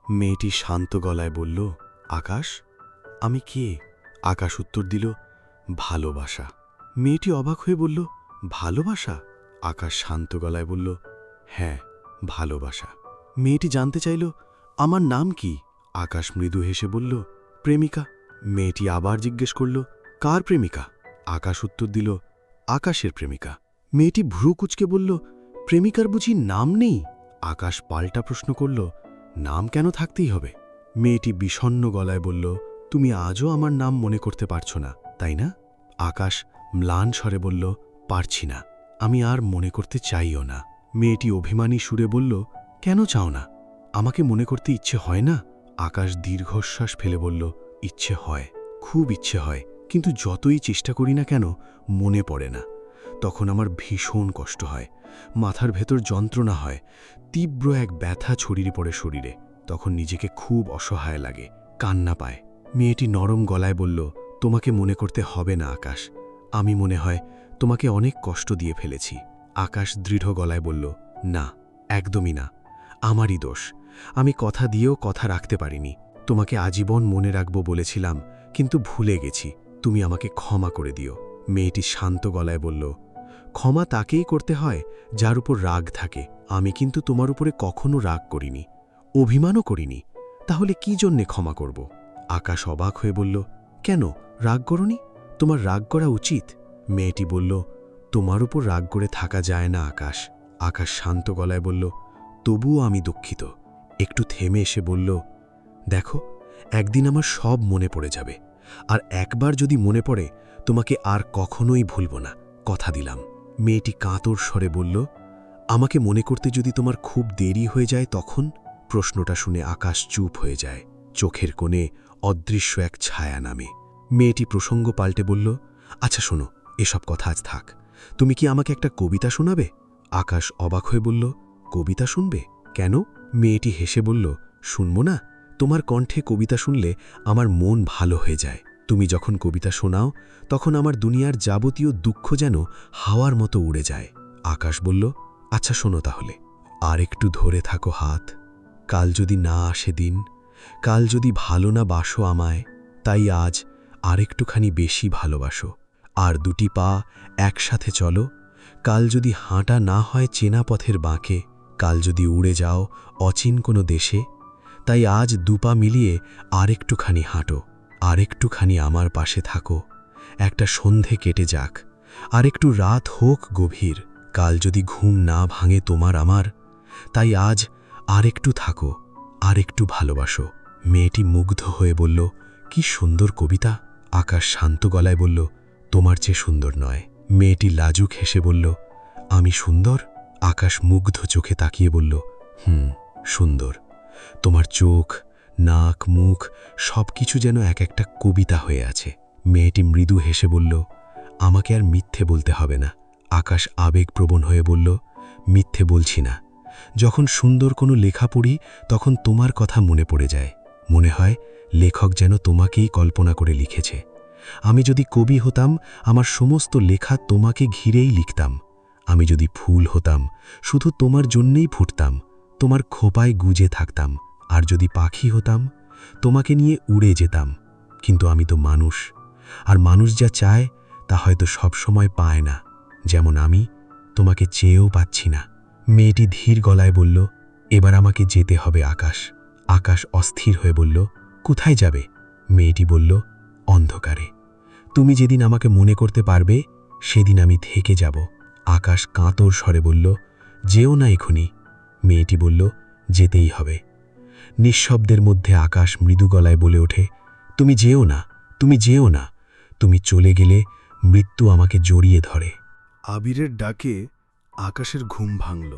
মেয়েটি শান্ত গলায় বলল, আকাশ। আমি কে? আকাশ উত্তর দিল, ভালোবাসা। মেয়েটি অবাক হয়ে বলল, ভালোবাসা? আকাশ শান্ত গলায় বলল, হ্যাঁ, ভালোবাসা। মেয়েটি জানতে চাইল, আমার নাম কি? আকাশ মৃদু হেসে বলল, প্রেমিকা। মেয়েটি আবার জিজ্ঞেস করল, কার প্রেমিকা? আকাশ উত্তর দিল, আকাশের প্রেমিকা। মেয়েটি ভ্রু কুঁচকে বলল, প্রেমিকার বুঝি নাম নেই? আকাশ পাল্টা প্রশ্ন করল, নাম কেন থাকতেই হবে? মেয়েটি বিষণ্ণ গলায় বলল, তুমি আজও আমার নাম মনে করতে পারছো না, তাই না? আকাশ ম্লান স্বরে বলল, পারছি না, আমি আর মনে করতে চাইও না। মেয়েটি অভিমানী সুরে বলল, কেন চাও না? আমাকে মনে করতে ইচ্ছে হয় না? আকাশ দীর্ঘশ্বাস ফেলে বলল, ইচ্ছে হয়, খুব ইচ্ছে হয়, কিন্তু যতই চেষ্টা করি না কেন মনে পড়ে না। তখন আমার ভীষণ কষ্ট হয়, মাথার ভেতর যন্ত্রণা হয়, তীব্র এক ব্যথা ছড়িয়ে পড়ে শরীরে। তখন নিজেকে খুব অসহায় লাগে, কান্না পায়। মেয়েটি নরম গলায় বলল, তোমাকে মনে করতে হবে না আকাশ, আমি মনে হয় তোমাকে অনেক কষ্ট দিয়ে ফেলেছি। আকাশ দৃঢ় গলায় বলল, না, একদমই না, আমারই দোষ। আমি কথা দিয়েও কথা রাখতে পারিনি। তোমাকে আজীবন মনে রাখব বলেছিলাম, কিন্তু ভুলে গেছি, তুমি আমাকে ক্ষমা করে দিও। মেয়েটি শান্ত গলায় বলল, ক্ষমা তাকেই করতে হয় যার উপর রাগ থাকে। আমি কিন্তু তোমার উপরে কখনো রাগ করিনি, অভিমানও করিনি, তাহলে কি জন্যে ক্ষমা করব? আকাশ অবাক হয়ে বলল, কেন রাগ করনি? তোমার রাগ করা উচিত। মেয়েটি বলল, তোমার উপর রাগ করে থাকা যায় না আকাশ। আকাশ শান্ত গলায় বলল, তবুও আমি দুঃখিত। একটু থেমে এসে বলল, দেখো, একদিন আমার সব মনে পড়ে যাবে, আর একবার যদি মনে পড়ে তোমাকে আর কখনোই ভুলব না, কথা দিলাম। মেয়েটি কাঁতর স্বরে বলল, আমাকে মনে করতে যদি তোমার খুব দেরি হয়ে যায় তখন? প্রশ্নটা শুনে আকাশ চুপ হয়ে যায়, চোখের কোণে অদৃশ্য এক ছায়া নামে। মেয়েটি প্রসঙ্গ পাল্টে বলল, আচ্ছা শোনো, এসব কথা আজ থাক, তুমি কি আমাকে একটা কবিতা শোনাবে? আকাশ অবাক হয়ে বলল, কবিতা শুনবে? কেন? মেয়েটি হেসে বলল, শুনব না? তোমার কণ্ঠে কবিতা শুনলে আমার মন ভালো হয়ে যায়। তুমি যখন কবিতা শোনাও তখন আমার দুনিয়ার যাবতীয় দুঃখ যেন হাওয়ার মতো উড়ে যায়। আকাশ বলল, আচ্ছা শোনো তাহলে। আর একটু ধরে থাকো হাত, কাল যদি না আসে দিন, কাল যদি ভালো না বাসো আমায়, তাই আজ আর একটুখানি বেশি ভালোবাসো। আর দুটি পা একসাথে চলো, কাল যদি হাঁটা না হয় চেনা পথের বাঁকে, কাল যদি উড়ে যাও অচিন কোনো দেশে, তাই আজ দুপা মিলিয়ে আর একটুখানি হাঁটো, আর একটুখানি আমার পাশে থাকো। একটা সন্ধে কেটে যাক, আর একটু রাত হোক গভীর, কাল যদি ঘুম না ভাঙে তোমার আমার, তাই আজ আর একটু থাকো, আর একটু ভালোবাসো। মেয়েটি মুগ্ধ হয়ে বলল, কি সুন্দর কবিতা। আকাশ শান্ত গলায় বলল, তোমার চেয়ে সুন্দর নয়। মেয়েটি লাজুক হেসে বলল, আমি সুন্দর? আকাশ মুগ্ধ চোখে তাকিয়ে বলল, সুন্দর। তোমার চোখ, নাক, মুখ সব কিছু যেন এক একটা কবিতা হয়ে আছে। মেয়েটি মৃদু হেসে বলল, আমাকে আর মিথ্যে বলতে হবে না। আকাশ আবেগপ্রবণ হয়ে বলল, মিথ্যে বলছি না। যখন সুন্দর কোনো লেখা পড়ি তখন তোমার কথা মনে পড়ে যায়, মনে হয় লেখক যেন তোমাকেই কল্পনা করে লিখেছে। আমি যদি কবি হতাম, আমার সমস্ত লেখা তোমাকে ঘিরেই লিখতাম। আমি যদি ফুল হতাম, শুধু তোমার জন্যেই ফুটতাম, তোমার খোপায় গুজে থাকতাম। আর যদি পাখি হতাম, তোমাকে নিয়ে উড়ে যেতাম। কিন্তু আমি তো মানুষ, আর মানুষ যা চায় তা হয়তো সব সময় পায় না, যেমন আমি তোমাকে চেয়েও পাচ্ছি না। মেয়েটি ধীর গলায় বলল, এবার আমাকে যেতে হবে আকাশ। আকাশ অস্থির হয়ে বলল, কোথায় যাবে? মেয়েটি বলল, অন্ধকারে। তুমি যেদিন আমাকে মনে করতে পারবে সেদিন আমি থেকে যাব। আকাশ কাঁতর স্বরে বলল, যেও না এখুনি। মেয়েটি বলল, যেতেই হবে। নিঃশব্দের মধ্যে আকাশ মৃদু গলায় বলে ওঠে, তুমি যেও না, তুমি যেও না, তুমি চলে গেলে মৃত্যু আমাকে জড়িয়ে ধরে। আবিরের ডাকে আকাশের ঘুম ভাঙল।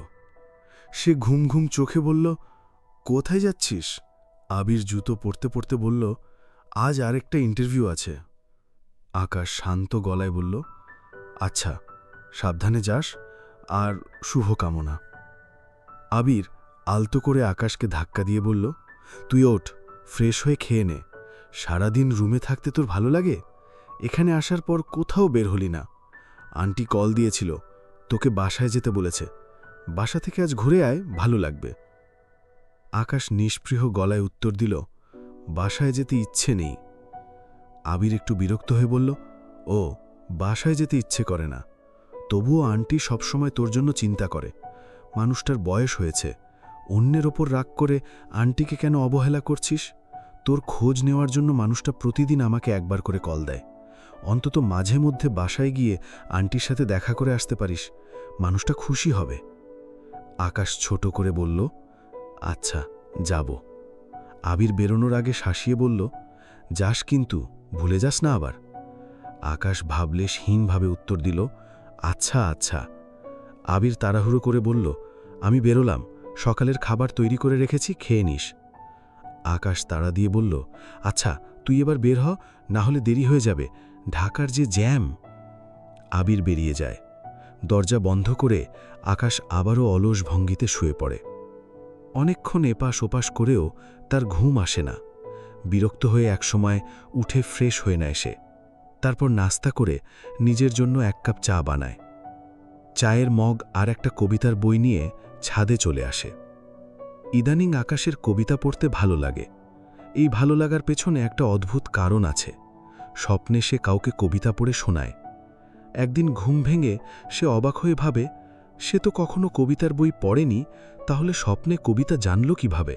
সে ঘুম ঘুম চোখে বলল, কোথায় যাচ্ছিস? আবির জুতো পরতে পরতে বলল, আজ আরেকটা ইন্টারভিউ আছে। আকাশ শান্ত গলায় বলল, আচ্ছা, সাবধানে যাস, আর শুভকামনা। আবির আলতো করে আকাশকে ধাক্কা দিয়ে বলল, তুই ওঠ, ফ্রেশ হয়ে খেয়ে নে। সারাদিন রুমে থাকতে তোর ভালো লাগে? এখানে আসার পর কোথাও বের হলি না। আন্টি কল দিয়েছিল, তোকে বাসায় যেতে বলেছে। বাসা থেকে আজ ঘুরে আয়, ভালো লাগবে। আকাশ নিষ্পৃহ গলায় উত্তর দিল, বাসায় যেতে ইচ্ছে নেই। আবির একটু বিরক্ত হয়ে বলল, ও, বাসায় যেতে ইচ্ছে করে না। তবুও আন্টি সবসময় তোর জন্য চিন্তা করে। মানুষটার বয়স হয়েছে, অন্যের ওপর রাগ করে আন্টিকে কেন অবহেলা করছিস? তোর খোঁজ নেওয়ার জন্য মানুষটা প্রতিদিন আমাকে একবার করে কল দেয়। অন্তত মাঝে মধ্যে বাসায় গিয়ে আন্টির সাথে দেখা করে আসতে পারিস, মানুষটা খুশি হবে। আকাশ ছোট করে বলল, আচ্ছা, যাব। আবির বেরোনোর আগে শাসিয়ে বলল, যাস কিন্তু, ভুলে যাস না আবার। আকাশ ভাবলেশহীনভাবে উত্তর দিল, আচ্ছা আচ্ছা। আবির তাড়াহুড়ো করে বলল, আমি বেরোলাম, সকালের খাবার তৈরি করে রেখেছি, খেয়ে নিস। আকাশ তাড়া দিয়ে বলল, আচ্ছা তুই এবার বের হ, না হলে দেরি হয়ে যাবে, ঢাকার যে জ্যাম। আবির বেরিয়ে যায়। দরজা বন্ধ করে আকাশ আবারও অলস ভঙ্গিতে শুয়ে পড়ে। অনেকক্ষণ এপাশ ওপাশ করেও তার ঘুম আসে না। বিরক্ত হয়ে একসময় উঠে ফ্রেশ হয়ে নেয় সে। তারপর নাস্তা করে নিজের জন্য 1 কাপ চা বানায়। চায়ের মগ আর একটা কবিতার বই নিয়ে ছাদে চলে আসে। ইদানিং আকাশের কবিতা পড়তে ভালো লাগে। এই ভালো লাগার পেছনে একটা অদ্ভুত কারণ আছে। স্বপ্নে সে কাউকে কবিতা পড়ে শোনায়। একদিন ঘুম ভেঙে সে অবাক হয়ে ভাবে, সে তো কখনো কবিতার বই পড়েনি, তাহলে স্বপ্নে কবিতা জানল কিভাবে?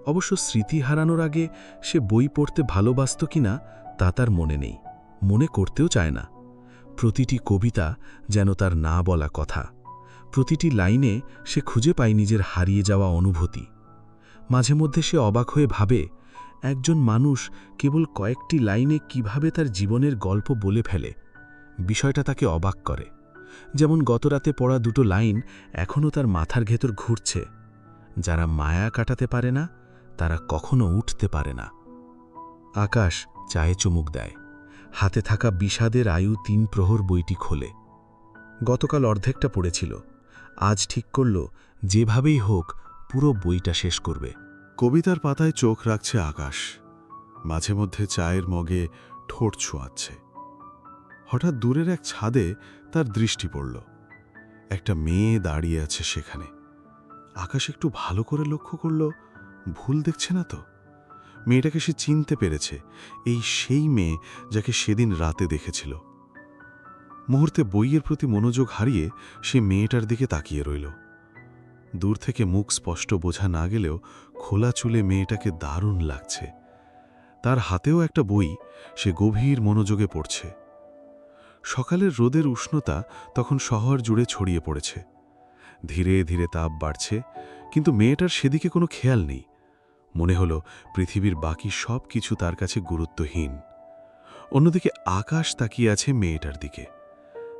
অবশ্য স্মৃতি হারানোর আগে সে বই পড়তে ভালোবাসত কিনা তা তার মনে নেই, মনে করতেও চায় না। প্রতিটি কবিতা যেন তার না বলা কথা। প্রতিটি লাইনে সে খুঁজে পায় নিজের হারিয়ে যাওয়া অনুভূতি। মাঝে মধ্যে সে অবাক হয়ে ভাবে, একজন মানুষ কেবল কয়েকটি লাইনে কিভাবে তার জীবনের গল্প বলে ফেলে। বিষয়টা তাকে অবাক করে। যেমন গতরাতে পড়া 2টো লাইন এখনও তার মাথার ভেতর ঘুরছে, যারা মায়া কাটাতে পারে না তারা কখনো উঠতে পারে না। আকাশ চায়ে চুমুক দেয়। হাতে থাকা বিষাদের আয়ু 3 প্রহর বইটি খোলে। গতকাল অর্ধেকটা পড়েছিল, আজ ঠিক করল যেভাবেই হোক পুরো বইটা শেষ করবে। কবিতার পাতায় চোখ রাখছে আকাশ, মাঝে মধ্যে চায়ের মগে ঠোঁট ছোঁয়াচ্ছে। হঠাৎ দূরের এক ছাদে তার দৃষ্টি পড়ল। একটা মেয়ে দাঁড়িয়ে আছে সেখানে। আকাশ একটু ভালো করে লক্ষ্য করল, ভুল দেখছে না তো? মেয়েটাকে সে চিনতে পেরেছে, এই সেই মেয়ে যাকে সেদিন রাতে দেখেছিল। মুহূর্তে বইয়ের প্রতি মনোযোগ হারিয়ে সে মেয়েটার দিকে তাকিয়ে রইল। দূর থেকে মুখ স্পষ্ট বোঝা না গেলেও খোলা চুলে মেয়েটাকে দারুণ লাগছে। তার হাতেও একটা বই, সে গভীর মনোযোগে পড়ছে। সকালের রোদের উষ্ণতা তখন শহর জুড়ে ছড়িয়ে পড়েছে। ধীরে ধীরে তাপ বাড়ছে, কিন্তু মেয়েটার সেদিকে কোনো খেয়াল নেই। মনে হলো পৃথিবীর বাকি সব কিছু তার কাছে গুরুত্বহীন। অন্যদিকে আকাশ তাকিয়ে আছে মেয়েটার দিকে।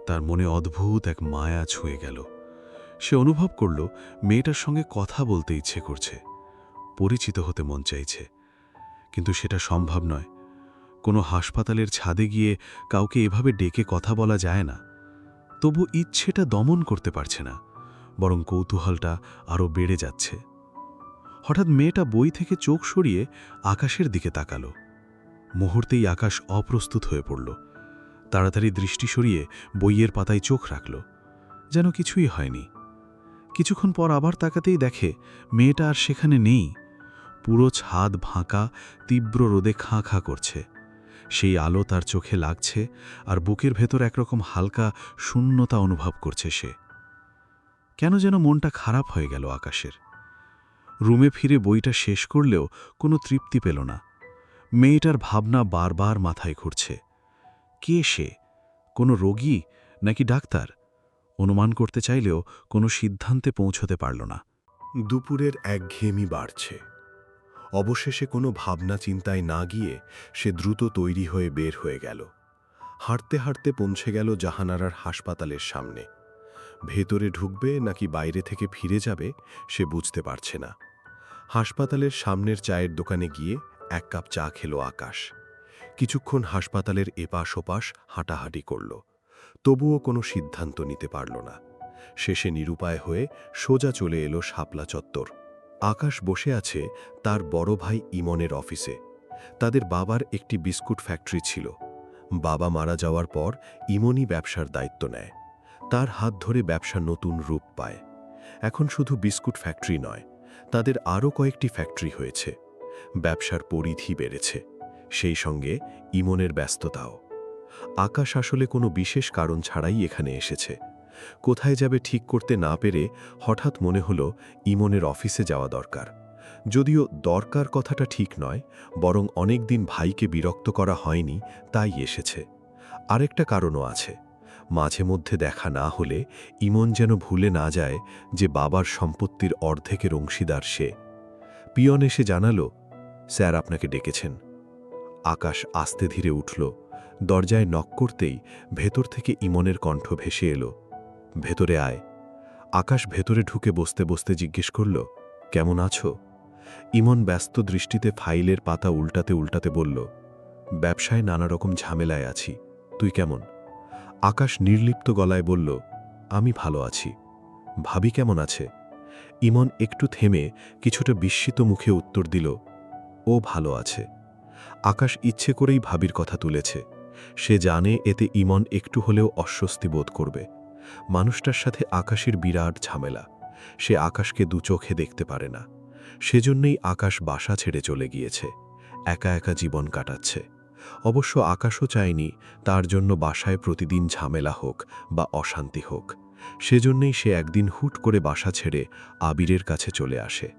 তার মনে অদ্ভুত এক মায়া ছুঁয়ে গেল। সে অনুভব করল মেয়েটার সঙ্গে কথা বলতে ইচ্ছে করছে, পরিচিত হতে মন চাইছে। কিন্তু সেটা সম্ভব নয়। কোনো হাসপাতালের ছাদে গিয়ে কাউকে এভাবে ডেকে কথা বলা যায় না। তবু ইচ্ছেটা দমন করতে পারছে না, বরং কৌতূহলটা আরও বেড়ে যাচ্ছে। হঠাৎ মেয়েটা বই থেকে চোখ সরিয়ে আকাশের দিকে তাকালো। মুহূর্তেই আকাশ অপ্রস্তুত হয়ে পড়ল। তাড়াতাড়ি দৃষ্টি সরিয়ে বইয়ের পাতায় চোখ রাখল, যেন কিছুই হয়নি। কিছুক্ষণ পর আবার তাকাতেই দেখে মেয়েটা আর সেখানে নেই। পুরো ছাদ ফাঁকা, তীব্র রোদে খাঁ খাঁ করছে। সেই আলো তার চোখে লাগছে, আর বুকের ভেতর একরকম হালকা শূন্যতা অনুভব করছে সে। কেন যেন মনটা খারাপ হয়ে গেল আকাশের। রুমে ফিরে বইটা শেষ করলেও কোনো তৃপ্তি পেল না। মেয়েটার ভাবনা বারবার মাথায় ঘুরছে। কে সে? কোনো রোগী নাকি ডাক্তার? অনুমান করতে চাইলেও কোনো সিদ্ধান্তে পৌঁছতে পারল না। দুপুরের একঘেয়েমি বাড়ছে। অবশেষে কোনো ভাবনা চিন্তায় না গিয়ে সে দ্রুত তৈরি হয়ে বের হয়ে গেল। হাঁটতে হাঁটতে পৌঁছে গেল জাহানারার হাসপাতালের সামনে। ভেতরে ঢুকবে নাকি বাইরে থেকে ফিরে যাবে সে বুঝতে পারছে না। হাসপাতালের সামনের চায়ের দোকানে গিয়ে 1 কাপ চা খেল আকাশ। কিছুক্ষণ হাসপাতালের এপাশ ওপাশ হাঁটাহাঁটি করল, তবুও কোনো সিদ্ধান্ত নিতে পারল না। শেষে নিরুপায় হয়ে সোজা চলে এলো শাপলা চত্বর। আকাশ বসে আছে তার বড় ভাই ইমনের অফিসে। তাদের বাবার একটি বিস্কুট ফ্যাক্টরি ছিল। বাবা মারা যাওয়ার পর ইমনই ব্যবসার দায়িত্ব নেয়। তার হাত ধরে ব্যবসা নতুন রূপ পায়। এখন শুধু বিস্কুট ফ্যাক্টরি নয়, তাদের আরও কয়েকটি ফ্যাক্টরি হয়েছে, ব্যবসার পরিধি বেড়েছে, সেই সঙ্গে ইমনের ব্যস্ততাও। আকাশ আসলে কোনো বিশেষ কারণ ছাড়াই এখানে এসেছে। কোথায় যাবে ঠিক করতে না পেরে হঠাৎ মনে হলো ইমনের অফিসে যাওয়া দরকার। যদিও দরকার কথাটা ঠিক নয়, বরং অনেক দিন ভাইকে বিরক্ত করা হয়নি, তাই এসেছে। আরেকটা কারণও আছে, মাঝে মধ্যে দেখা না হলে ইমন যেন ভুলে না যায় যে বাবার সম্পত্তির অর্ধেকের অংশীদার সে। পিয়ন এসে জানালো, স্যার আপনাকে ডেকেছেন। আকাশ আস্তে ধীরে উঠল। দরজায় নক করতেই ভেতর থেকে ইমনের কণ্ঠ ভেসে এলো, ভেতরে আয়। আকাশ ভেতরে ঢুকে বসতে বসতে জিজ্ঞেস করল, কেমন আছো? ইমন ব্যস্ত দৃষ্টিতে ফাইলের পাতা উল্টাতে উল্টাতে বলল, ব্যবসায় নানা রকম ঝামেলায় আছি, তুই কেমন? আকাশ নির্লিপ্ত গলায় বলল, আমি ভালো আছি। ভাবি কেমন আছে? ইমন একটু থেমে কিছুটা বিস্মিত মুখে উত্তর দিল, ও ভালো আছে। আকাশ ইচ্ছে করেই ভাবির কথা তুলেছে। সে জানে এতে ইমন একটু হলেও অস্বস্তি বোধ করবে। মানুষটার সাথে আকাশের বিরাট ঝামেলা, সে আকাশকে দু চোখে দেখতে পারে না। সেজন্যই আকাশ বাসা ছেড়ে চলে গিয়েছে, একা একা জীবন কাটাচ্ছে। অবশ্য আকাশও চায়নি তার জন্য বাসায় প্রতিদিন ঝামেলা হোক বা অশান্তি হোক। সেজন্যই সে একদিন হুট করে বাসা ছেড়ে আবিরের কাছে চলে আসে।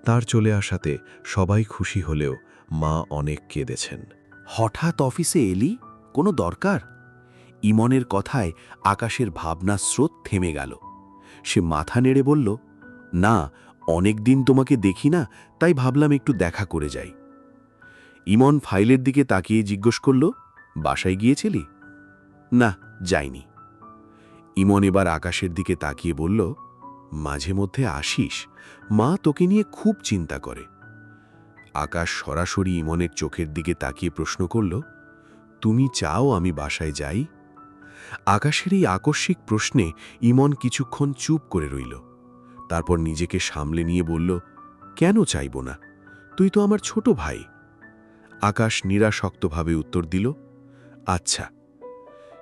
তার চলে আসাতে সবাই খুশি হলেও মা অনেক কেঁদেছেন। হঠাৎ অফিসে এলি, কোনো দরকার? ইমনের কথায় আকাশের ভাবনার স্রোত থেমে গেল। সে মাথা নেড়ে বলল, না, অনেক দিন তোমাকে দেখি না, তাই ভাবলাম একটু দেখা করে যাই। ইমন ফাইলের দিকে তাকিয়ে জিজ্ঞেস করল, বাসায় গিয়েছিলি? না, যাইনি। ইমন এবার আকাশের দিকে তাকিয়ে বলল, মাঝে মধ্যে আসিস, মা তোকে নিয়ে খুব চিন্তা করে। আকাশ সরাসরি ইমনের চোখের দিকে তাকিয়ে প্রশ্ন করল, তুমি চাও আমি বাসায় যাই? আকাশের এই আকস্মিক প্রশ্নে ইমন কিছুক্ষণ চুপ করে রইল। তারপর নিজেকে সামলে নিয়ে বলল, কেন চাইব না, তুই তো আমার ছোট ভাই। আকাশ নিরাসক্তভাবে উত্তর দিল, আচ্ছা।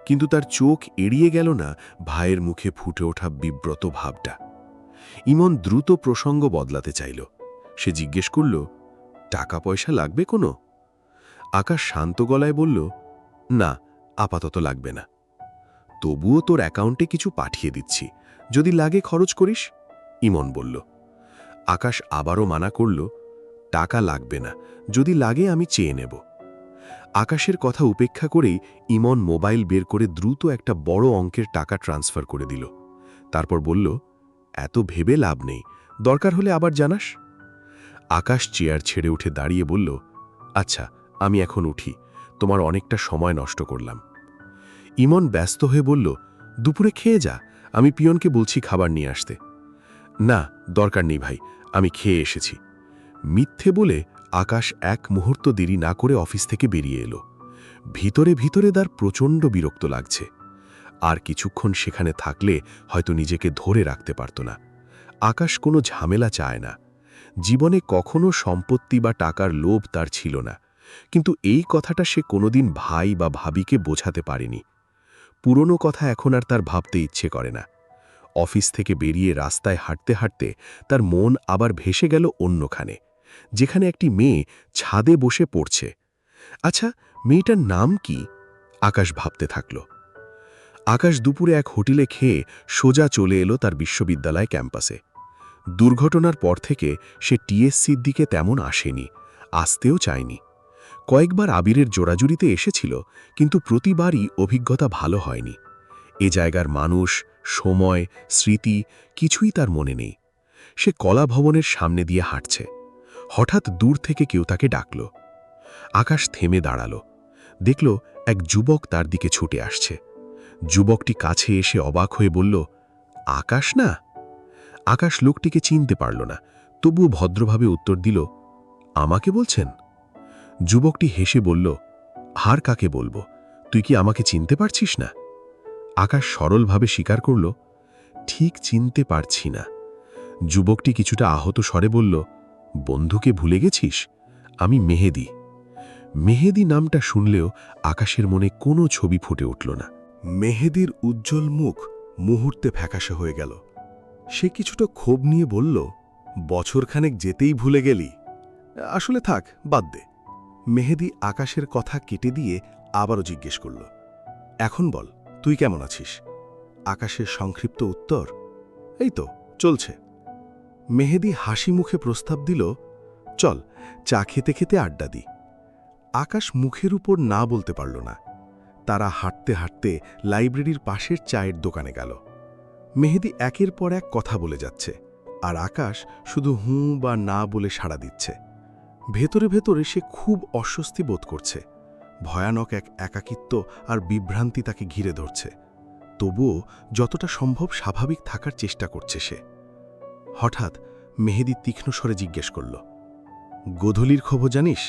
কিন্তু তার চোখ এড়িয়ে গেল না ভাইয়ের মুখে ফুটে ওঠা বিব্রত ভাবটা। ইমন দ্রুত প্রসঙ্গ বদলাতে চাইল। সে জিজ্ঞেস করল, টাকা পয়সা লাগবে কোনো? আকাশ শান্ত গলায় বলল, না, আপাতত লাগবে না। তবুও তোর অ্যাকাউন্টে কিছু পাঠিয়ে দিচ্ছি, যদি লাগে খরচ করিস, ইমন বলল। আকাশ আবারও মানা করল, টাকা লাগবে না, যদি লাগে আমি চেয়ে নেব। আকাশের কথা উপেক্ষা করেই ইমন মোবাইল বের করে দ্রুত একটা বড় অঙ্কের টাকা ট্রান্সফার করে দিল। তারপর বলল, এত ভেবে লাভ নেই, দরকার হলে আবার জানাস। আকাশ চেয়ার ছেড়ে উঠে দাঁড়িয়ে বলল, আচ্ছা, আমি এখন উঠি, তোমার অনেকটা সময় নষ্ট করলাম। ইমন ব্যস্ত হয়ে বলল, দুপুরে খেয়ে যা, আমি পিয়নকে বলছি খাবার নিয়ে আসতে। না, দরকার নেই ভাই, আমি খেয়ে এসেছি। মিথ্যে বলে আকাশ এক মুহূর্ত দেরি না করে অফিস থেকে বেরিয়ে এলো। ভিতরে ভিতরে তার প্রচণ্ড বিরক্ত লাগছে। আর কিছুক্ষণ সেখানে থাকলে হয়তো নিজেকে ধরে রাখতে পারত না। আকাশ কোনো ঝামেলা চায় না। জীবনে কখনো সম্পত্তি বা টাকার লোভ তার ছিল না, কিন্তু এই কথাটা সে কোনোদিন ভাই বা ভাবিকে বোঝাতে পারেনি। পুরনো কথা এখন আর তার ভাবতে ইচ্ছে করে না। অফিস থেকে বেরিয়ে রাস্তায় হাঁটতে হাঁটতে তার মন আবার ভেসে গেল অন্যখানে, যেখানে একটি মেয়ে ছাদে বসে পড়ছে। আচ্ছা, মেয়েটার নাম কি? আকাশ ভাবতে থাকল। আকাশ দুপুরে এক হোটেলে খেয়ে সোজা চলে এলো তার বিশ্ববিদ্যালয় ক্যাম্পাসে। দুর্ঘটনার পর থেকে সে টিএসসির দিকে তেমন আসেনি, আসতেও চায়নি। কয়েকবার আবিরের জোড়াজুড়িতে এসেছিল, কিন্তু প্রতিবারই অভিজ্ঞতা ভালো হয়নি। এ জায়গার মানুষ, সময়, স্মৃতি কিছুই তার মনে নেই। সে কলা ভবনের সামনে দিয়ে হাঁটছে। হঠাৎ দূর থেকে কেউ তাকে ডাকল। আকাশ থেমে দাঁড়াল। দেখল এক যুবক তার দিকে ছুটে আসছে। যুবকটি কাছে এসে অবাক হয়ে বলল, আকাশ না? আকাশ লোকটিকে চিনতে পারল না, তবুও ভদ্রভাবে উত্তর দিল, আমাকে বলছেন? যুবকটি হেসে বলল, হার কাকে বলবো, তুই কি আমাকে চিনতে পারছিস না? আকাশ সরলভাবে স্বীকার করল, ঠিক চিনতে পারছি না। যুবকটি কিছুটা আহত স্বরে বলল, বন্ধুকে ভুলে গেছিস? আমি মেহেদি। মেহেদি নামটা শুনলেও আকাশের মনে কোনো ছবি ফুটে উঠল না। মেহেদির উজ্জ্বল মুখ মুহূর্তে ফ্যাকাশে হয়ে গেল। সে কিছুটা ক্ষোভ নিয়ে বলল, বছরখানেক যেতেই ভুলে গেলি। আসলে থাক, বাদ দে। মেহেদী আকাশের কথা কেটে দিয়ে আবারও জিজ্ঞেস করল, এখন বল, তুই কেমন আছিস? আকাশের সংক্ষিপ্ত উত্তর, এই তো চলছে। মেহেদী হাসি মুখে প্রস্তাব দিল, চল চা খেতে খেতে আড্ডা দিই। আকাশ মুখের উপর না বলতে পারল না। তারা হাঁটতে হাঁটতে লাইব্রেরির পাশের চায়ের দোকানে গেল। মেহেদী একের পর এক কথা বলে যাচ্ছে, আর আকাশ শুধু হুঁ বা না বলে সাড়া দিচ্ছে। ভেতরে ভেতরে সে খুব অস্বস্তি বোধ করছে। ভয়ানক এক একাকিত্ব আর বিভ্রান্তি তাকে ঘিরে ধরছে। তবুও যতটা সম্ভব স্বাভাবিক থাকার চেষ্টা করছে সে। হঠাৎ মেহেদী তীক্ষ্ণ স্বরে জিজ্ঞেস করল, গোধূলির খবর জানিস?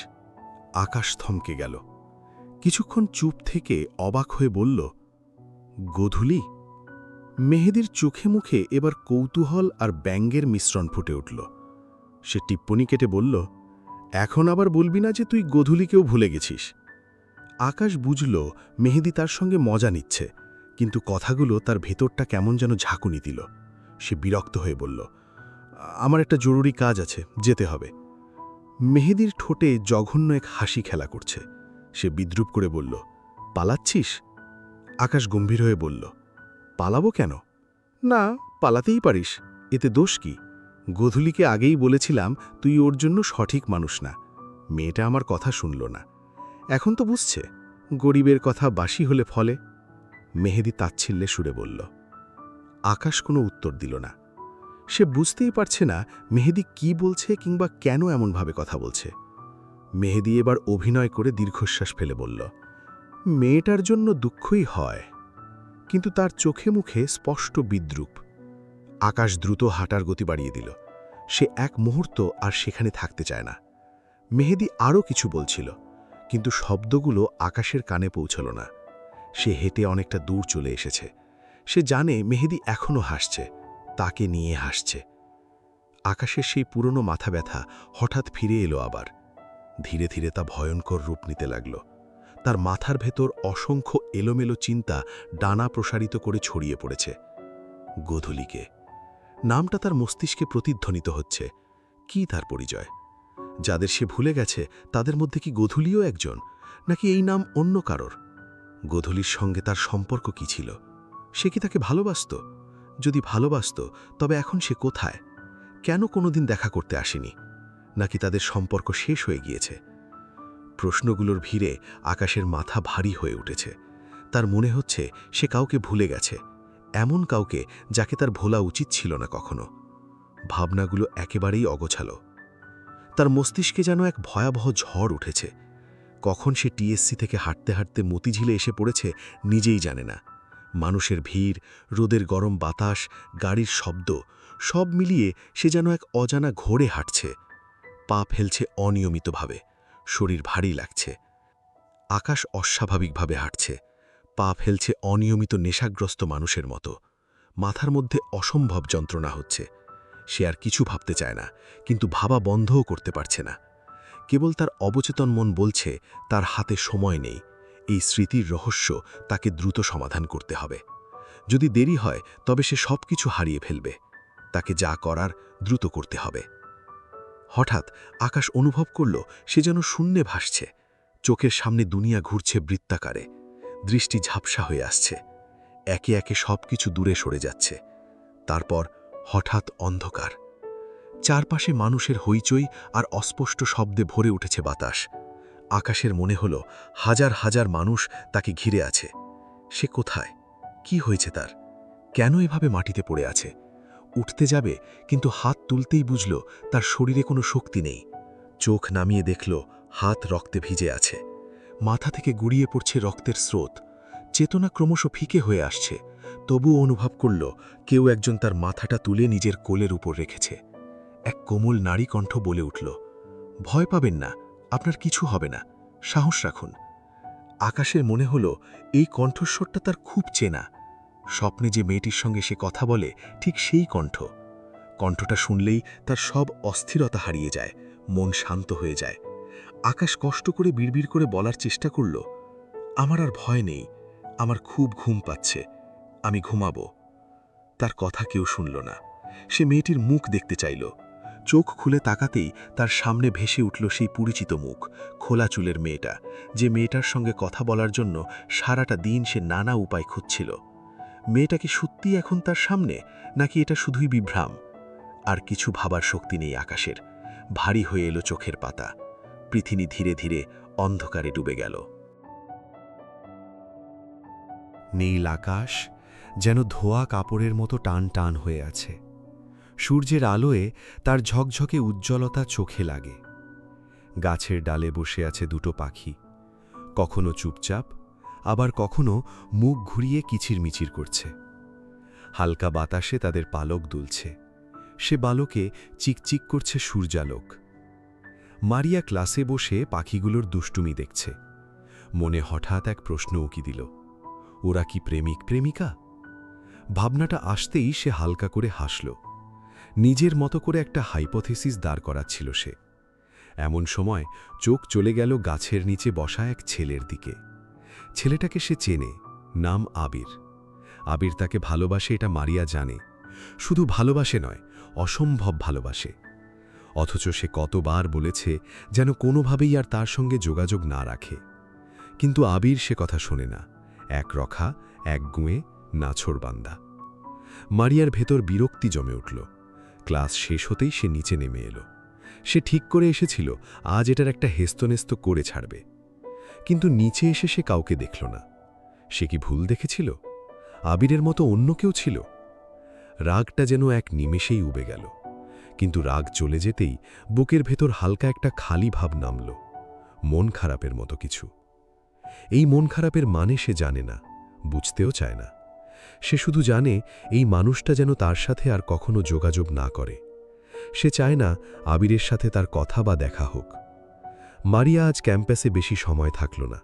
আকাশ থমকে গেল। কিছুক্ষণ চুপ থেকে অবাক হয়ে বলল, গোধূলি? মেহেদীর চোখে মুখে এবার কৌতূহল আর ব্যঙ্গের মিশ্রণ ফুটে উঠল। সে টিপ্পনি কেটে বলল, এখন আবার বলবি না যে তুই গোধূলিকেও ভুলে গেছিস। আকাশ বুঝল মেহেদী তার সঙ্গে মজা নিচ্ছে, কিন্তু কথাগুলো তার ভেতরটা কেমন যেন ঝাঁকুনি দিল। সে বিরক্ত হয়ে বলল, আমার একটা জরুরি কাজ আছে, যেতে হবে। মেহেদীর ঠোঁটে জঘন্য এক হাসি খেলা করছে। সে বিদ্রূপ করে বলল, পালাচ্ছিস? আকাশ গম্ভীর হয়ে বলল, পালাবো কেন? না, পালাতেই পারিস, এতে দোষ কি? গোধূলিকে আগেই বলেছিলাম তুই ওর জন্য সঠিক মানুষ না। মেয়েটা আমার কথা শুনল না। এখন তো বুঝছে গরিবের কথা বাসি হলে ফলে। মেহেদী তাচ্ছিল্যে সুরে বলল। আকাশ কোনো উত্তর দিল না। সে বুঝতেই পারছে না মেহেদী কি বলছে কিংবা কেন এমনভাবে কথা বলছে। মেহেদী এবার অভিনয় করে দীর্ঘশ্বাস ফেলে বলল, মেয়েটার জন্য দুঃখই হয়, কিন্তু তার চোখে মুখে স্পষ্ট বিদ্রূপ। আকাশ দ্রুত হাঁটার গতি বাড়িয়ে দিল। সে এক মুহূর্ত আর সেখানে থাকতে চায় না। মেহেদী আরও কিছু বলছিল, কিন্তু শব্দগুলো আকাশের কানে পৌঁছল না। সে হেঁটে অনেকটা দূর চলে এসেছে। সে জানে মেহেদী এখনও হাসছে, তাকে নিয়ে হাসছে। আকাশের সেই পুরনো মাথা ব্যথা হঠাৎ ফিরে এলো আবার। ধীরে ধীরে তা ভয়ঙ্কর রূপ নিতে লাগল। তার মাথার ভেতর অসংখ্য এলোমেলো চিন্তা ডানা প্রসারিত করে ছড়িয়ে পড়েছে। গোধূলিকে নামটা তার মস্তিষ্কে প্রতিধ্বনিত হচ্ছে। কি তার পরিচয়? যাদের সে ভুলে গেছে তাদের মধ্যে কি গোধূলিও একজন, নাকি এই নাম অন্য কারোর? গোধূলির সঙ্গে তার সম্পর্ক কি ছিল? সে কি তাকে ভালোবাসত? যদি ভালোবাসত, তবে এখন সে কোথায়? কেন কোনোদিন দেখা করতে আসেনি? নাকি তাদের সম্পর্ক শেষ হয়ে গিয়েছে? প্রশ্নগুলোর ভিড়ে আকাশের মাথা ভারী হয়ে উঠেছে। তার মনে হচ্ছে সে কাউকে ভুলে গেছে, এমন কাউকে যাকে তার ভোলা উচিত ছিল না কখনো। ভাবনাগুলো একেবারেই অগোছালো। তার মস্তিষ্কে যেন এক ভয়াবহ ঝড় উঠেছে। কখন সে টিএসসি থেকে হাঁটতে হাঁটতে মতিঝিলে এসে পড়েছে নিজেই জানে না। মানুষের ভিড়, রোদের গরম বাতাস, গাড়ির শব্দ, সব মিলিয়ে সে যেন এক অজানা ঘোরে হাঁটছে। পা ফেলছে অনিয়মিতভাবে, শরীর ভারী লাগছে। আকাশ অস্বাভাবিকভাবে হাঁটছে, পা ফেলছে অনিয়মিত নেশাগ্রস্ত মানুষের মতো। মাথার মধ্যে অসম্ভব যন্ত্রণা হচ্ছে। সে আর কিছু ভাবতে চায় না, কিন্তু ভাবা বন্ধও করতে পারছে না। কেবল তার অবচেতন মন বলছে তার হাতে সময় নেই। এই স্মৃতির রহস্য তাকে দ্রুত সমাধান করতে হবে। যদি দেরি হয় তবে সে সব কিছু হারিয়ে ফেলবে। তাকে যা করার দ্রুত করতে হবে। হঠাৎ আকাশ অনুভব করল সে যেন শূন্যে ভাসছে। চোখের সামনে দুনিয়া ঘুরছে বৃত্তাকারে। দৃষ্টি ঝাপসা হয়ে আসছে। একে একে সব কিছু দূরে সরে যাচ্ছে। তারপর হঠাৎ অন্ধকার। চারপাশে মানুষের হইচই আর অস্পষ্ট শব্দে ভরে উঠেছে বাতাস। আকাশের মনে হল হাজার হাজার মানুষ তাকে ঘিরে আছে। সে কোথায়? কি হয়েছে তার? কেন এভাবে মাটিতে পড়ে আছে? উঠতে যাবে, কিন্তু হাত তুলতেই বুঝল তার শরীরে কোনো শক্তি নেই। চোখ নামিয়ে দেখল হাত রক্তে ভিজে আছে। মাথা থেকে গুড়িয়ে পড়ছে রক্তের স্রোত। চেতনা ক্রমশ ফিকে হয়ে আসছে। তবুও অনুভব করল কেউ একজন তার মাথাটা তুলে নিজের কোলের উপর রেখেছে। এক কোমল নারী কণ্ঠ বলে উঠল, ভয় পাবেন না, আপনার কিছু হবে না, সাহস রাখুন। আকাশের মনে হল এই কণ্ঠস্বরটা তার খুব চেনা। স্বপ্নে যে মেয়েটির সঙ্গে সে কথা বলে ঠিক সেই কণ্ঠ। কণ্ঠটা শুনলেই তার সব অস্থিরতা হারিয়ে যায়, মন শান্ত হয়ে যায়। আকাশ কষ্ট করে বিড়বিড় করে বলার চেষ্টা করল, আমার আর ভয় নেই, আমার খুব ঘুম পাচ্ছে, আমি ঘুমাবো। তার কথা কেউ শুনল না। সে মেয়েটির মুখ দেখতে চাইল। চোখ খুলে তাকাতেই তার সামনে ভেসে উঠল সেই পরিচিত মুখ, খোলা চুলের মেয়েটা, যে মেয়েটার সঙ্গে কথা বলার জন্য সারাটা দিন সে নানা উপায় খুঁজছিল। মেয়েটা কি সত্যি এখন তার সামনে, নাকি এটা শুধুই বিভ্রাম? আর কিছু ভাবার শক্তি নেই আকাশের। ভারী হয়ে এলো চোখের পাতা। পৃথিবী ধীরে ধীরে অন্ধকারে ডুবে গেল। নীল আকাশ যেন ধোয়া কাপড়ের মতো টান টান হয়ে আছে। সূর্যের আলোয় তার ঝকঝকে উজ্জ্বলতা চোখে লাগে। গাছের ডালে বসে আছে দুটো পাখি, কখনো চুপচাপ, আবার কখনো মুখ ঘুরিয়ে কিচিরমিচির করছে। হালকা বাতাসে তাদের পালক দুলছে, সে বালকে চিকচিক করছে সূর্যালোক। মারিয়া ক্লাসে বসে পাখিগুলোর দুষ্টুমি দেখছে। মনে হঠাৎ এক প্রশ্ন উকি দিল, ওরা কি প্রেমিক প্রেমিকা? ভাবনাটা আসতেই সে হালকা করে হাসল। নিজের মতো করে একটা হাইপোথেসিস দাঁড় করাচ্ছিল সে। এমন সময় চোখ চলে গেল গাছের নিচে বসা এক ছেলের দিকে। ছেলেটাকে সে চেনে, নাম আবির। আবির তাকে ভালোবাসে এটা মারিয়া জানে। শুধু ভালোবাসে নয়, অসম্ভব ভালোবাসে। অথচ সে কতবার বলেছে যেন কোনোভাবেই আর তার সঙ্গে যোগাযোগ না রাখে। কিন্তু আবির সে কথা শোনে না। এক রখা, এক গুঁয়ে, নাছোড়বান্দা। মারিয়ার ভেতর বিরক্তি জমে উঠল। ক্লাস শেষ হতেই সে নিচে নেমে এলো। সে ঠিক করে এসেছিল আজ এটার একটা হেস্তনেস্ত করে ছাড়বে। কিন্তু নিচে এসে সে কাউকে দেখল না। সে কি ভুল দেখেছিল? আবিরের মতো অন্য কেউ ছিল? রাগটা যেন এক নিমেষেই উবে গেল। কিন্তু রাগ চলে যেতেই বুকের ভেতর হালকা একটা খালি ভাব নামল, মন খারাপের মতো কিছু। এই মন খারাপের মানে সে জানে না, বুঝতেও চায় না। সে শুধু জানে এই মানুষটা যেন তার সাথে আর কখনো যোগাযোগ না করে। সে চায় না আবিরের সাথে তার কথা বা দেখা হোক। মারিয়া আজ ক্যাম্পাসে বেশি সময় থাকল না।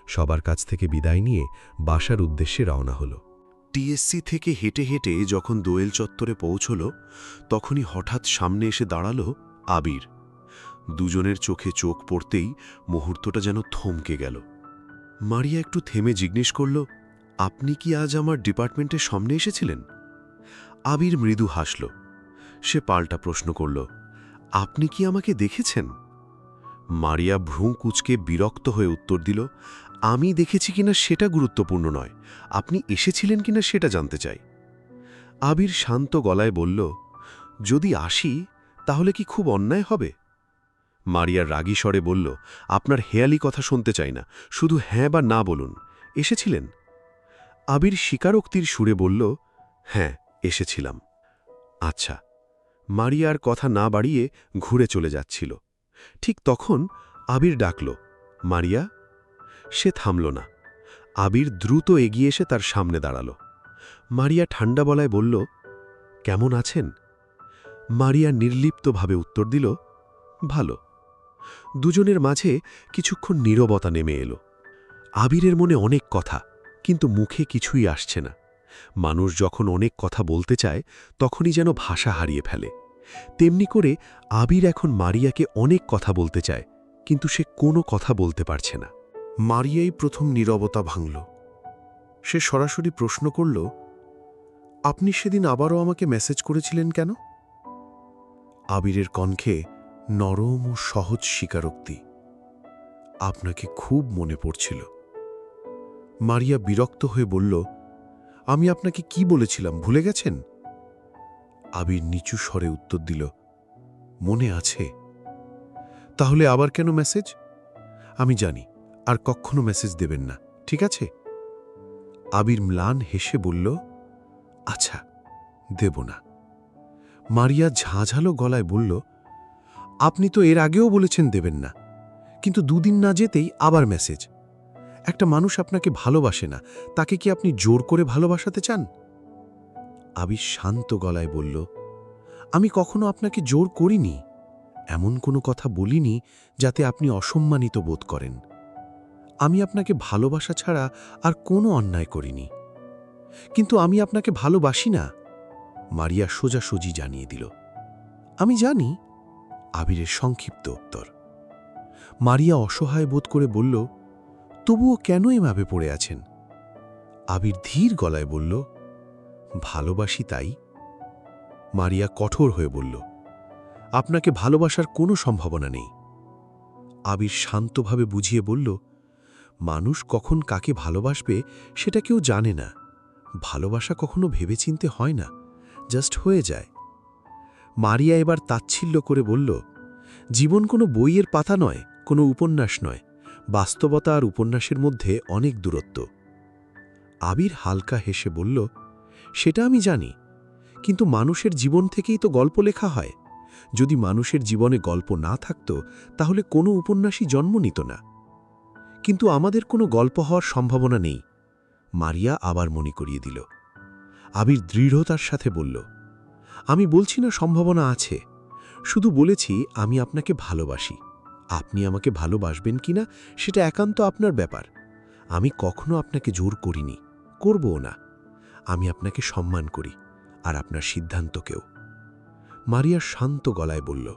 সবার কাছ থেকে বিদায় নিয়ে বাসার উদ্দেশ্যে রওনা হল। টিএসসি থেকে হেঁটে হেঁটে যখন দোয়েল চত্বরে পৌঁছল, তখনই হঠাৎ সামনে এসে দাঁড়াল আবির। দুজনের চোখে চোখ পড়তেই মুহূর্তটা যেন থমকে গেল। মারিয়া একটু থেমে জিজ্ঞেস করল, আপনি কি আজ আমার ডিপার্টমেন্টের সামনে এসেছিলেন? আবির মৃদু হাসল। সে পাল্টা প্রশ্ন করল, আপনি কি আমাকে দেখেছেন? মারিয়া ভ্রু কুঁচকে বিরক্ত হয়ে উত্তর দিল, আমি দেখেছি কিনা সেটা গুরুত্বপূর্ণ নয়, আপনি এসেছিলেন কিনা সেটা জানতে চাই। আবির শান্ত গলায় বলল, যদি আসি তাহলে কি খুব অন্যায় হবে? মারিয়া রাগী স্বরে বলল, আপনার হেয়ালি কথা শুনতে চাই না, শুধু হ্যাঁ বা না বলুন। এসেছিলেন? আবির স্বীকারোক্তির সুরে বলল, হ্যাঁ, এসেছিলাম। আচ্ছা। মারিয়ার কথা না বাড়িয়ে ঘুরে চলে যাচ্ছিল। ঠিক তখন আবির ডাকল, মারিয়া। সে থামল না। আবির দ্রুত এগিয়ে এসে তার সামনে দাঁড়াল। মারিয়া ঠান্ডা গলায় বলল, কেমন আছেন? মারিয়া নির্লিপ্তভাবে উত্তর দিল, ভালো। দুজনের মাঝে কিছুক্ষণ নীরবতা নেমে এলো। আবিরের মনে অনেক কথা, কিন্তু মুখে কিছুই আসছে না। মানুষ যখন অনেক কথা বলতে চায় তখনই যেন ভাষা হারিয়ে ফেলে। তেমনি করে আবির এখন মারিয়াকে অনেক কথা বলতে চায়, কিন্তু সে কোনো কথা বলতে পারছে না। মারিয়াই প্রথম নীরবতা ভাঙল। সে সরাসরি প্রশ্ন করল, আপনি সেদিন আবারও আমাকে মেসেজ করেছিলেন কেন? আবিরের কণ্ঠে নরম ও সহজ স্বীকারোক্তি, আপনাকে খুব মনে পড়ছিল। মারিয়া বিরক্ত হয়ে বলল, আমি আপনাকে কি বলেছিলাম ভুলে গেছেন? আবির নিচু স্বরে উত্তর দিল, মনে আছে। তাহলে আবার কেন মেসেজ? আমি জানি, আর কখনো মেসেজ দেবেন না, ঠিক আছে? আবির ম্লান হেসে বলল, আচ্ছা, দেব না। মারিয়া ঝাঁঝালো গলায় বলল, আপনি তো এর আগেও বলেছেন দেবেন না, কিন্তু দুদিন না যেতেই আবার মেসেজ। একটা মানুষ আপনাকে ভালোবাসে না, তাকে কি আপনি জোর করে ভালোবাসাতে চান? আবির শান্ত গলায় বলল, আমি কখনো আপনাকে জোর করিনি, এমন কোনো কথা বলিনি যাতে আপনি অসম্মানিত বোধ করেন। আমি আপনাকে ভালোবাসা ছাড়া আর কোনো অন্যায় করিনি। কিন্তু আমি আপনাকে ভালোবাসি না, মারিয়া সোজাসুজি জানিয়ে দিল। আমি জানি, আবিরের সংক্ষিপ্ত উত্তর। মারিয়া অসহায় বোধ করে বলল, তবুও কেন এভাবে পড়ে আছেন? আবির ধীর গলায় বলল, ভালোবাসি তাই। মারিয়া কঠোর হয়ে বলল, আপনাকে ভালোবাসার কোনো সম্ভাবনা নেই। আবির শান্তভাবে বুঝিয়ে বলল, মানুষ কখন কাকে ভালোবাসবে সেটা কেউ জানে না। ভালোবাসা কখনো ভেবেচিন্তে হয় না, জাস্ট হয়ে যায়। মারিয়া এবার তাচ্ছিল্য করে বলল, জীবন কোনো বইয়ের পাতা নয়, কোনো উপন্যাস নয়। বাস্তবতা আর উপন্যাসের মধ্যে অনেক দূরত্ব। আবির হালকা হেসে বলল, সেটা আমি জানি, কিন্তু মানুষের জীবন থেকেই তো গল্প লেখা হয়। যদি মানুষের জীবনে গল্প না থাকত তাহলে কোনো উপন্যাসই জন্ম নিত না। কিন্তু আমাদের কোনো গল্প হওয়ার সম্ভাবনা নেই, মারিয়া আবার মনে করিয়ে দিল। আবির দৃঢ়তার সাথে বলল, আমি বলছি না সম্ভাবনা আছে, শুধু বলেছি আমি আপনাকে ভালোবাসি। আপনি আমাকে ভালোবাসবেন কিনা সেটা একান্ত আপনার ব্যাপার। আমি কখনো আপনাকে জোর করিনি, করবও না। আমি আপনাকে সম্মান করি, আর আপনার সিদ্ধান্তকেও। মারিয়া শান্ত গলায় বলল,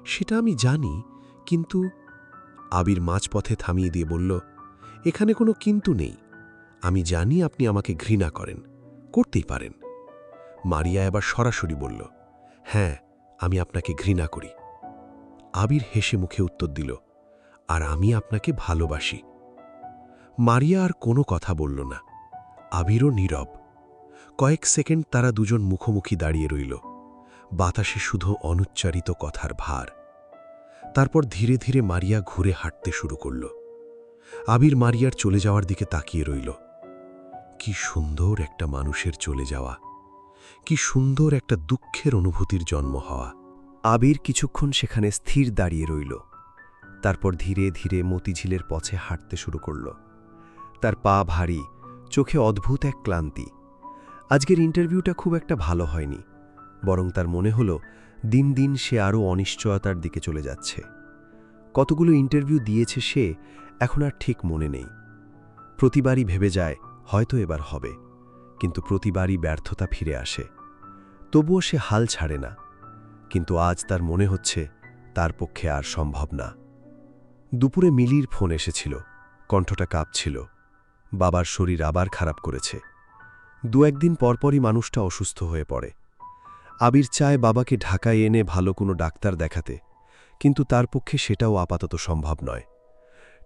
সেটা আমি জানি, কিন্তু। আবির মাঝপথে থামিয়ে দিয়ে বলল, এখানে কোনো কিন্তু নেই। আমি জানি আপনি আমাকে ঘৃণা করেন, করতেই পারেন। মারিয়া এবার সরাসরি বলল, হ্যাঁ, আমি আপনাকে ঘৃণা করি। আবির হেসে মুখে উত্তর দিল, আর আমি আপনাকে ভালোবাসি। মারিয়া আর কোনো কথা বলল না। আবিরও নীরব। কয়েক সেকেন্ড তারা দুজন মুখোমুখি দাঁড়িয়ে রইল, বাতাসে শুধু অনুচ্চারিত কথার ভার। তারপর ধীরে ধীরে মারিয়া ঘুরে হাঁটতে শুরু করল। আবির মারিয়ার চলে যাওয়ার দিকে তাকিয়ে রইল। কি সুন্দর একটা মানুষের চলে যাওয়া, কি সুন্দর একটা দুঃখের অনুভূতির জন্ম হওয়া। আবির কিছুক্ষণ সেখানে স্থির দাঁড়িয়ে রইল। তারপর ধীরে ধীরে মতিঝিলের পথে হাঁটতে শুরু করল। তার পা ভারী, চোখে অদ্ভুত এক ক্লান্তি। আজকের ইন্টারভিউটা খুব একটা ভালো হয়নি, বরং তার মনে হল দিন দিন সে আরও অনিশ্চয়তার দিকে চলে যাচ্ছে। কতগুলো ইন্টারভিউ দিয়েছে সে, এখন আর ঠিক মনে নেই। প্রতিবারই ভেবে যায় হয়তো এবার হবে, কিন্তু প্রতিবারই ব্যর্থতা ফিরে আসে। তবুও সে হাল ছাড়ে না, কিন্তু আজ তার মনে হচ্ছে তার পক্ষে আর সম্ভব না। দুপুরে মিলির ফোন এসেছিল, কণ্ঠটা কাঁপছিল। বাবার শরীর আবার খারাপ করেছে। দু-একদিন পরপরই মানুষটা অসুস্থ হয়ে পড়ে। আবির চায় বাবাকে ঢাকায় এনে ভালো কোনো ডাক্তার দেখাতে, কিন্তু তার পক্ষে সেটাও আপাতত সম্ভব নয়।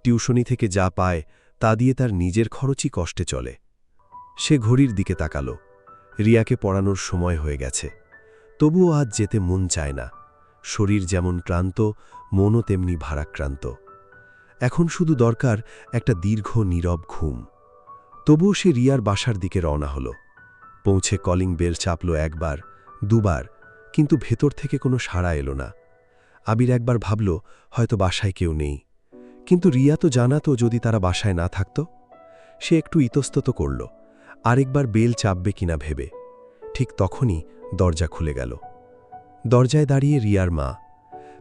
টিউশনি থেকে যা পায় তা দিয়ে তার নিজের খরচই কষ্টে চলে। সে ঘড়ির দিকে তাকাল। রিয়াকে পড়ানোর সময় হয়ে গেছে। তবুও আজ যেতে মন চায় না। শরীর যেমন ক্লান্ত, মনও তেমনি ভারাক্রান্ত। এখন শুধু দরকার একটা দীর্ঘ নীরব ঘুম। তবুও সে রিয়ার বাসার দিকে রওনা হল। পৌঁছে কলিং বেল চাপল একবার, দুবার, কিন্তু ভেতর থেকে কোনো সাড়া এলো না। আবির একবার ভাবল হয়তো বাসায় কেউ নেই, কিন্তু রিয়া তো জানাতো যদি তারা বাসায় না থাকত। সে একটু ইতস্তত করল, আরেকবার বেল চাপবে কিনা ভেবে। ঠিক তখনই দরজা খুলে গেল। দরজায় দাঁড়িয়ে রিয়ার মা।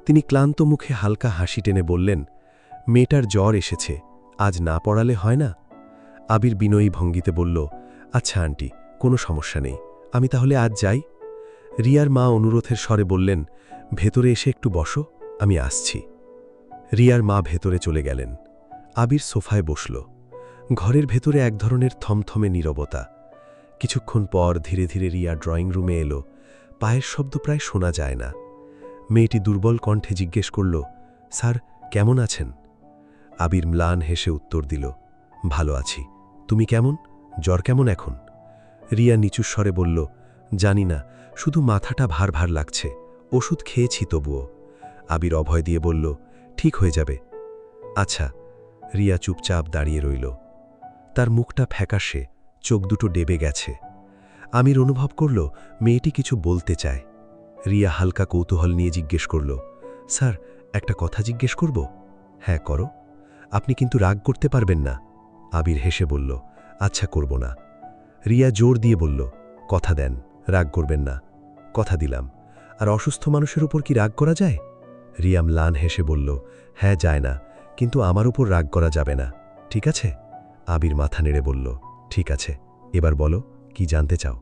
তিনি ক্লান্ত মুখে হালকা হাসি টেনে বললেন, মেয়েটার জ্বর এসেছে, আজ না পড়ালে হয় না। আবির বিনয়ী ভঙ্গিতে বলল, আচ্ছা আন্টি, কোনো সমস্যা নেই, আমি তাহলে আজ যাই। রিয়ার মা অনুরোধের স্বরে বললেন, ভেতরে এসে একটু বসো, আমি আসছি। রিয়ার মা ভেতরে চলে গেলেন। আবির সোফায় বসল। ঘরের ভেতরে এক ধরনের থমথমে নীরবতা। কিছুক্ষণ পর ধীরে ধীরে রিয়া ড্রয়িং রুমে এলো। পায়ের শব্দ প্রায় শোনা যায় না। মেয়েটি দুর্বল কণ্ঠে জিজ্ঞেস করল, স্যার কেমন আছেন? আবির ম্লান হেসে উত্তর দিল, ভালো আছি। তুমি কেমন? জ্বর কেমন এখন? রিয়া নিচু স্বরে বলল, জানি না, শুধু মাথাটা ভার ভার লাগছে, ওষুধ খেয়েছি তবুও। আবির অভয় দিয়ে বলল, ঠিক হয়ে যাবে। আচ্ছা। রিয়া চুপচাপ দাঁড়িয়ে রইল। তার মুখটা ফ্যাকাশে, চোখ দুটো ডেবে গেছে। আমির অনুভব করল মেয়েটি কিছু বলতে চায়। রিয়া হালকা কৌতূহল নিয়ে জিজ্ঞেস করল, স্যার একটা কথা জিজ্ঞেস করব? হ্যাঁ করো। আপনি কিন্তু রাগ করতে পারবেন না। আবির হেসে বলল, আচ্ছা করব না। রিয়া জোর দিয়ে বলল, কথা দেন, রাগ করবেন না। কথা দিলাম। আর অসুস্থ মানুষের উপর কি রাগ করা যায়? রিয়া ম্লান হেসে বলল, হ্যাঁ যায় না, কিন্তু আমার উপর রাগ করা যাবে না, ঠিক আছে? আবির মাথা নেড়ে বলল, ঠিক আছে, এবার বলো কি জানতে চাও?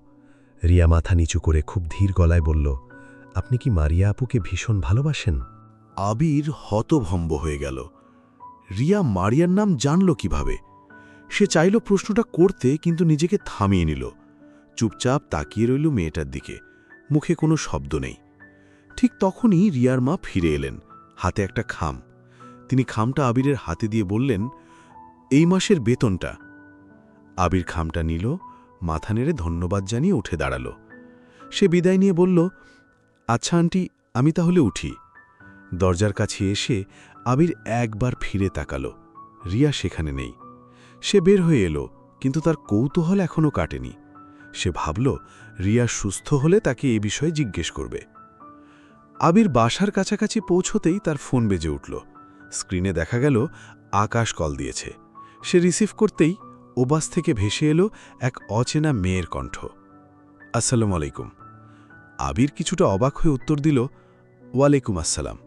রিয়া মাথা নিচু করে খুব ধীর গলায় বলল, আপনি কি মারিয়া আপুকে ভীষণ ভালোবাসেন? আবির হতভম্ব হয়ে গেল। রিয়া মারিয়ার নাম জানল কিভাবে? সে চাইল প্রশ্নটা করতে, কিন্তু নিজেকে থামিয়ে নিল। চুপচাপ তাকিয়ে রইল মেয়েটার দিকে, মুখে কোনো শব্দ নেই। ঠিক তখনই রিয়ার মা ফিরে এলেন, হাতে একটা খাম। তিনি খামটা আবিরের হাতে দিয়ে বললেন, এই মাসের বেতনটা। আবির খামটা নিল, মাথা নেড়ে ধন্যবাদ জানিয়ে উঠে দাঁড়াল। সে বিদায় নিয়ে বলল, আচ্ছা আন্টি, আমি তাহলে উঠি। দরজার কাছে এসে আবির একবার ফিরে তাকাল। রিয়া সেখানে নেই। সে বের হয়ে এলো, কিন্তু তার কৌতূহল এখনও কাটেনি। সে ভাবল, রিয়া সুস্থ হলে তাকে এ বিষয়ে জিজ্ঞেস করবে। আবির বাসার কাছাকাছি পৌঁছতেই তার ফোন বেজে উঠল। স্ক্রিনে দেখা গেল আকাশ কল দিয়েছে। সে রিসিভ করতেই ওবাস থেকে ভেসে এলো এক অচেনা মেয়ের কণ্ঠ। আসসালামু আলাইকুম। আবির কিছুটা অবাক হয়ে উত্তর দিল, ওয়ালাইকুম আসসালাম।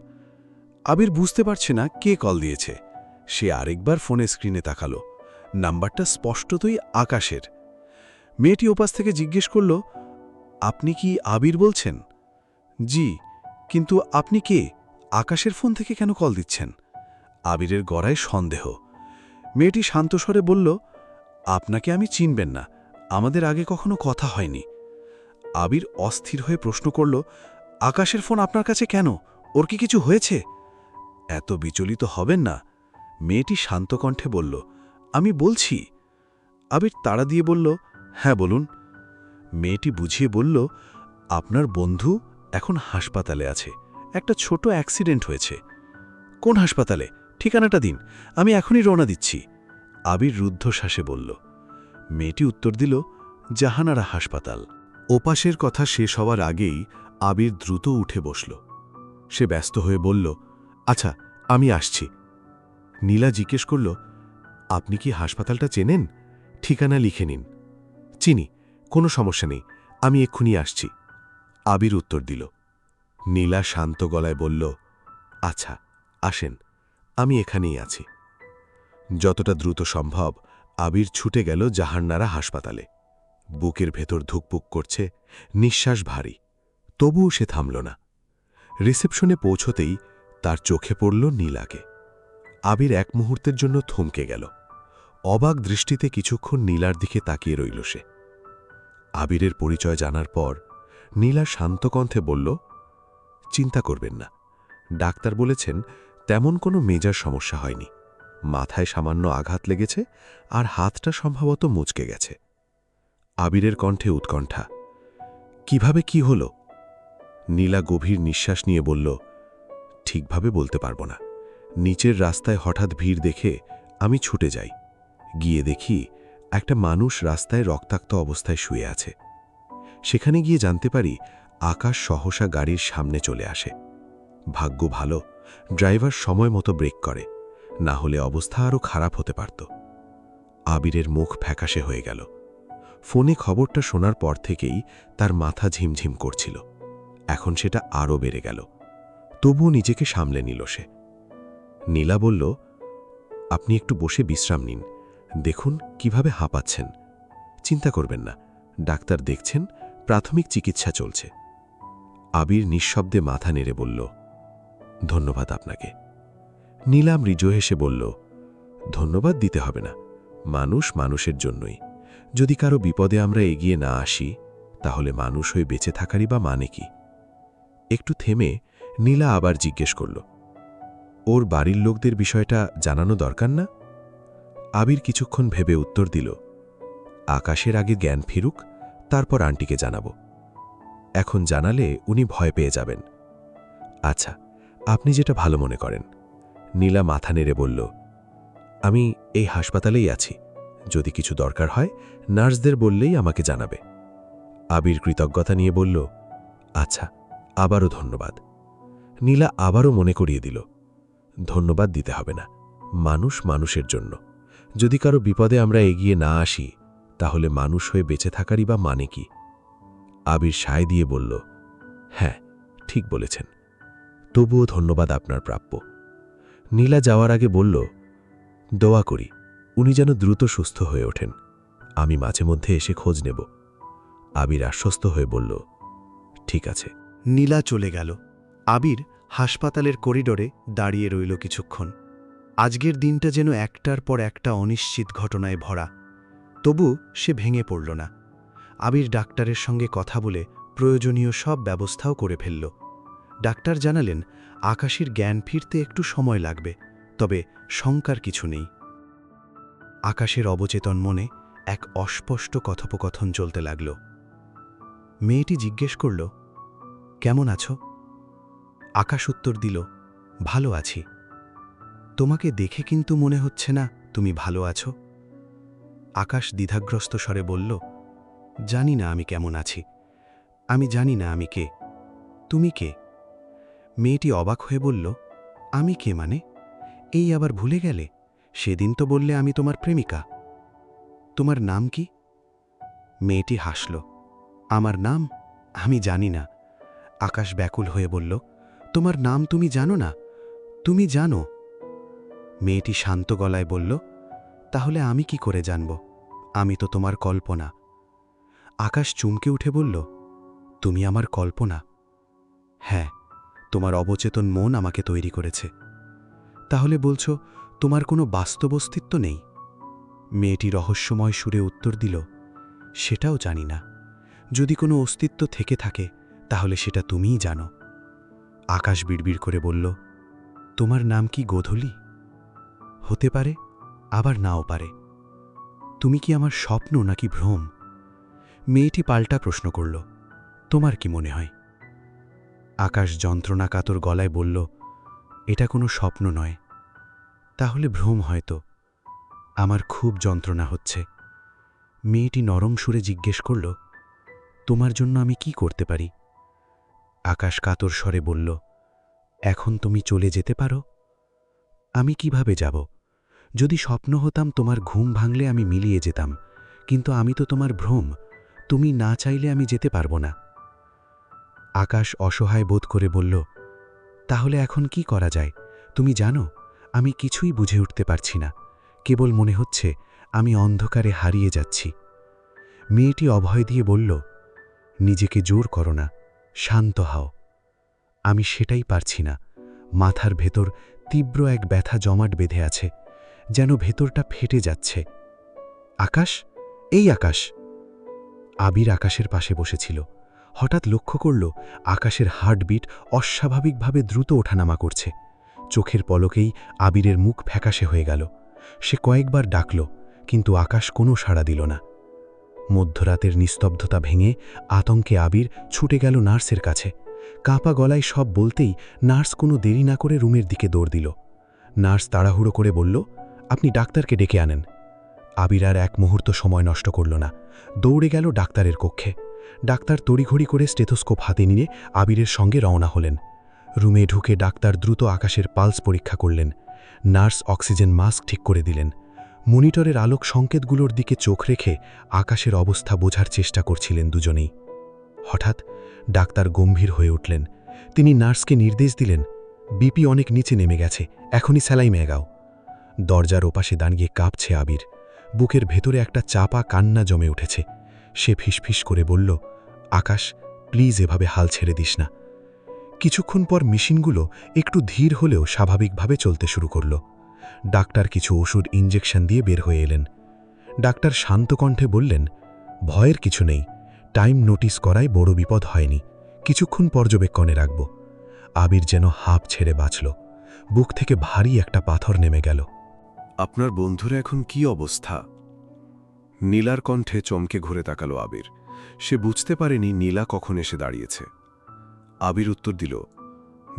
আবির বুঝতে পারছে না কে কল দিয়েছে। সে আরেকবার ফোনের স্ক্রিনে তাকাল। নাম্বারটা স্পষ্টতই আকাশের। মেয়েটি ওপাশ থেকে জিজ্ঞেস করল, আপনি কি আবির বলছেন? জি, কিন্তু আপনি কে? আকাশের ফোন থেকে কেন কল দিচ্ছেন? আবিরের গড়ায় সন্দেহ। মেয়েটি শান্তস্বরে বলল, আপনাকে আমি চিনবেন না, আমাদের আগে কখনো কথা হয়নি। আবির অস্থির হয়ে প্রশ্ন করল, আকাশের ফোন আপনার কাছে কেন? ওর কি কিছু হয়েছে? এত বিচলিত হবেন না, মেয়েটি শান্ত কণ্ঠে বলল, আমি বলছি। আবির তাড়া দিয়ে বলল, হ্যাঁ বলুন। মেয়েটি বুঝিয়ে বলল, আপনার বন্ধু এখন হাসপাতালে আছে, একটা ছোট অ্যাক্সিডেন্ট হয়েছে। কোন হাসপাতালে? ঠিকানাটা দিন, আমি এখনই রওনা দিচ্ছি। আবির রুদ্ধশ্বাসে বলল। মেয়েটি উত্তর দিল, জাহানারা হাসপাতাল। ওপাশের কথা শেষ হওয়ার আগেই আবির দ্রুত উঠে বসল। সে ব্যস্ত হয়ে বলল, আচ্ছা, আমি আসছি। নীলা জিজ্ঞেস করল, আপনি কি হাসপাতালটা চেনেন? ঠিকানা লিখে নিন। চিনি, কোনো সমস্যা নেই, আমি এক্ষুনি আসছি। আবির উত্তর দিল। নীলা শান্ত গলায় বলল, আচ্ছা, আসেন, আমি এখানেই আছি। যতটা দ্রুত সম্ভব আবির ছুটে গেল জাহানারা হাসপাতালে। বুকের ভেতর ধুকপুক করছে, নিঃশ্বাস ভারী, তবুও সে থামল না। রিসেপশনে পৌঁছতেই তার চোখে পড়ল নীলাকে। আবির এক মুহূর্তের জন্য থমকে গেল। অবাক দৃষ্টিতে কিছুক্ষণ নীলার দিকে তাকিয়ে রইল সে। আবিরের পরিচয় জানার পর নীলা শান্ত কণ্ঠে বলল, চিন্তা করবেন না, ডাক্তার বলেছেন তেমন কোনো মেজার সমস্যা হয়নি। মাথায় সামান্য আঘাত লেগেছে আর হাতটা সম্ভবত মুচকে গেছে। আবিরের কণ্ঠে উৎকণ্ঠা। কিভাবে কি হল? নীলা গভীর নিঃশ্বাস নিয়ে বলল, ঠিকভাবে বলতে পারব না। নিচের রাস্তায় হঠাৎ ভিড় দেখে আমি ছুটে যাই। গিয়ে দেখি একটা মানুষ রাস্তায় রক্তাক্ত অবস্থায় শুয়ে আছে। সেখানে গিয়ে জানতে পারি আকাশ সহসা গাড়ির সামনে চলে আসে। ভাগ্য ভালো, ড্রাইভার সময় মতো ব্রেক করে, না হলে অবস্থা আরও খারাপ হতে পারত। আবিরের মুখ ফ্যাকাশে হয়ে গেল। ফোনে খবরটা শোনার পর থেকেই তার মাথা ঝিমঝিম করছিল। এখন সেটা আরও বেড়ে গেল। তবুও নিজেকে সামলে নিল সে। নীলা বলল, আপনি একটু বসে বিশ্রাম নিন, দেখুন কিভাবে হাঁপাচ্ছেন। চিন্তা করবেন না, ডাক্তার দেখছেন, প্রাথমিক চিকিৎসা চলছে। আবির নিঃশব্দে মাথা নেড়ে বলল, ধন্যবাদ আপনাকে। নীলা মৃদু হেসে বলল, ধন্যবাদ দিতে হবে না, মানুষ মানুষের জন্যই। যদি কারো বিপদে আমরা এগিয়ে না আসি, তাহলে মানুষ হয়ে বেঁচে থাকারই বা মানে কি? একটু থেমে নীলা আবার জিজ্ঞেস করল, ওর বাড়ির লোকদের বিষয়টা জানানো দরকার না? আবির কিছুক্ষণ ভেবে উত্তর দিল, আকাশের আগে জ্ঞান ফিরুক, তারপর আন্টিকে জানাব। এখন জানালে উনি ভয় পেয়ে যাবেন। আচ্ছা, আপনি যেটা ভালো মনে করেন। নীলা মাথা নেড়ে বলল, আমি এই হাসপাতালেই আছি, যদি কিছু দরকার হয় নার্সদের বললেই আমাকে জানাবে। আবির কৃতজ্ঞতা নিয়ে বলল, আচ্ছা, আবারও ধন্যবাদ। নীলা আবারও মনে করিয়ে দিল, ধন্যবাদ দিতে হবে না, মানুষ মানুষের জন্য। যদি কারো বিপদে আমরা এগিয়ে না আসি, তাহলে মানুষ হয়ে বেঁচে থাকারই বা মানে কি? আবির সায় দিয়ে বলল, হ্যাঁ, ঠিক বলেছেন, তবুও ধন্যবাদ আপনার প্রাপ্য। নীলা যাওয়ার আগে বলল, দোয়া করি উনি যেন দ্রুত সুস্থ হয়ে ওঠেন, আমি মাঝে মধ্যে এসে খোঁজ নেব। আবির আশ্বস্ত হয়ে বলল, ঠিক আছে। নীলা চলে গেল। আবির হাসপাতালের করিডোরে দাঁড়িয়ে রইল কিছুক্ষণ। আজকের দিনটা যেন একটার পর একটা অনিশ্চিত ঘটনায় ভরা। তবু সে ভেঙে পড়ল না। আবির ডাক্তারের সঙ্গে কথা বলে প্রয়োজনীয় সব ব্যবস্থাও করে ফেলল। ডাক্তার জানালেন আকাশের জ্ঞান ফিরতে একটু সময় লাগবে, তবে শঙ্কার কিছু নেই। আকাশের অবচেতন মনে এক অস্পষ্ট কথোপকথন চলতে লাগল। মেয়েটি জিজ্ঞেস করল, কেমন আছো? আকাশ উত্তর দিল, ভালো আছি। তোমাকে দেখে কিন্তু মনে হচ্ছে না তুমি ভালো আছো। আকাশ দ্বিধাগ্রস্ত স্বরে বলল, জানি না আমি কেমন আছি, আমি জানি না আমি কে। তুমি কে? মেয়েটি অবাক হয়ে বলল, আমি কে মানে? এই আবার ভুলে গেলে? সেদিন তো বললে আমি তোমার প্রেমিকা। তোমার নাম কি? মেয়েটি হাসল, আমার নাম? আমি জানি না। আকাশ ব্যাকুল হয়ে বলল, তোমার নাম তুমি জানো না? তুমি জানো? মেয়েটি শান্ত গলায় বলল, তাহলে আমি কি করে জানব? আমি তো তোমার কল্পনা। আকাশ চমকে উঠে বলল, তুমি আমার কল্পনা? হ্যাঁ, তোমার অবচেতন মন আমাকে তৈরি করেছে। তাহলে বলছো তোমার কোনো বাস্তব অস্তিত্ব নেই? মেয়েটি রহস্যময় সুরে উত্তর দিল, সেটাও জানি না। যদি কোনো অস্তিত্ব থেকে থাকে তাহলে সেটা তুমিই জানো। আকাশ বিড়বিড় করে বলল, তোমার নাম কি গোধূলি? হতে পারে, আবার নাও পারে। তুমি কি আমার স্বপ্ন নাকি ভ্রম? মেয়েটি পাল্টা প্রশ্ন করল, তোমার কি মনে হয়? আকাশ যন্ত্রণাকাতর গলায় বলল, এটা কোনো স্বপ্ন নয়। তাহলে ভ্রম হয়তো। আমার খুব যন্ত্রণা হচ্ছে। মেয়েটি নরম সুরে জিজ্ঞেস করল, তোমার জন্য আমি কি করতে পারি? আকাশ কাতর স্বরে বলল, এখন তুমি চলে যেতে পারো। আমি কিভাবে যাব? যদি স্বপ্ন হতাম তোমার ঘুম ভাঙলে আমি মিলিয়ে যেতাম, কিন্তু আমি তো তোমার ভ্রম। তুমি না চাইলে আমি যেতে পারবো না। আকাশ অসহায় বোধ করে বলল, তাহলে এখন কি করা যায়? তুমি জানো, আমি কিছুই বুঝে উঠতে পারছি না। কেবল মনে হচ্ছে আমি অন্ধকারে হারিয়ে যাচ্ছি। মেয়েটি অভয় দিয়ে বলল, নিজেকে জোর করো না, শান্ত হও। আমি সেটাই পারছি না। মাথার ভেতর তীব্র এক ব্যথা জমাট বেঁধে আছে, যেন ভেতরটা ফেটে যাচ্ছে। আকাশ, এই আকাশ! আবির আকাশের পাশে বসেছিল। হঠাৎ লক্ষ্য করল আকাশের হার্টবিট অস্বাভাবিকভাবে দ্রুত ওঠানামা করছে। চোখের পলকেই আবিরের মুখ ফ্যাকাশে হয়ে গেল। সে কয়েকবার ডাকল, কিন্তু আকাশ কোনো সাড়া দিল না। মধ্যরাতের নিস্তব্ধতা ভেঙে আতঙ্কে আবির ছুটে গেল নার্সের কাছে। কাঁপা গলায় সব বলতেই নার্স কোনো দেরি না করে রুমের দিকে দৌড় দিল। নার্স তাড়াহুড়ো করে বলল, আপনি ডাক্তারকে ডেকে আনেন। আবির আর এক মুহূর্ত সময় নষ্ট করল না, দৌড়ে গেল ডাক্তারের কক্ষে। ডাক্তার তড়িঘড়ি করে স্টেথোস্কোপ হাতে নিয়ে আবিরের সঙ্গে রওনা হলেন। রুমে ঢুকে ডাক্তার দ্রুত আকাশের পালস পরীক্ষা করলেন। নার্স অক্সিজেন মাস্ক ঠিক করে দিলেন। মনিটরের আলোক সংকেতগুলোর দিকে চোখ রেখে আকাশের অবস্থা বোঝার চেষ্টা করছিলেন দুজনেই। হঠাৎ ডাক্তার গম্ভীর হয়ে উঠলেন। তিনি নার্সকে নির্দেশ দিলেন, বিপি অনেক নিচে নেমে গেছে, এখনই স্যালাইন এগাও। দরজার ওপাশে দাঁড়িয়ে কাঁপছে আবির। বুকের ভেতরে একটা চাপা কান্না জমে উঠেছে। সে ফিসফিস করে বলল, আকাশ, প্লিজ এভাবে হাল ছেড়ে দিস না। কিছুক্ষণ পর মেশিনগুলো একটু ধীর হলেও স্বাভাবিকভাবে চলতে শুরু করল। ডাক্তার কিছু ওষুধ ইঞ্জেকশন দিয়ে বের হয়ে এলেন। ডাক্তার শান্ত কণ্ঠে বললেন, ভয়ের কিছু নেই, টাইম নোটিস করায় বড় বিপদ হয়নি, কিছুক্ষণ পর্যবেক্ষণে রাখব। আবির যেন হাঁপ ছেড়ে বাঁচল। বুক থেকে ভারী একটা পাথর নেমে গেল। আপনার বন্ধুর এখন কি অবস্থা? নীলার কণ্ঠে চমকে ঘুরে তাকালো আবির। সে বুঝতে পারেনি নীলা কখন এসে দাঁড়িয়েছে। আবির উত্তর দিল,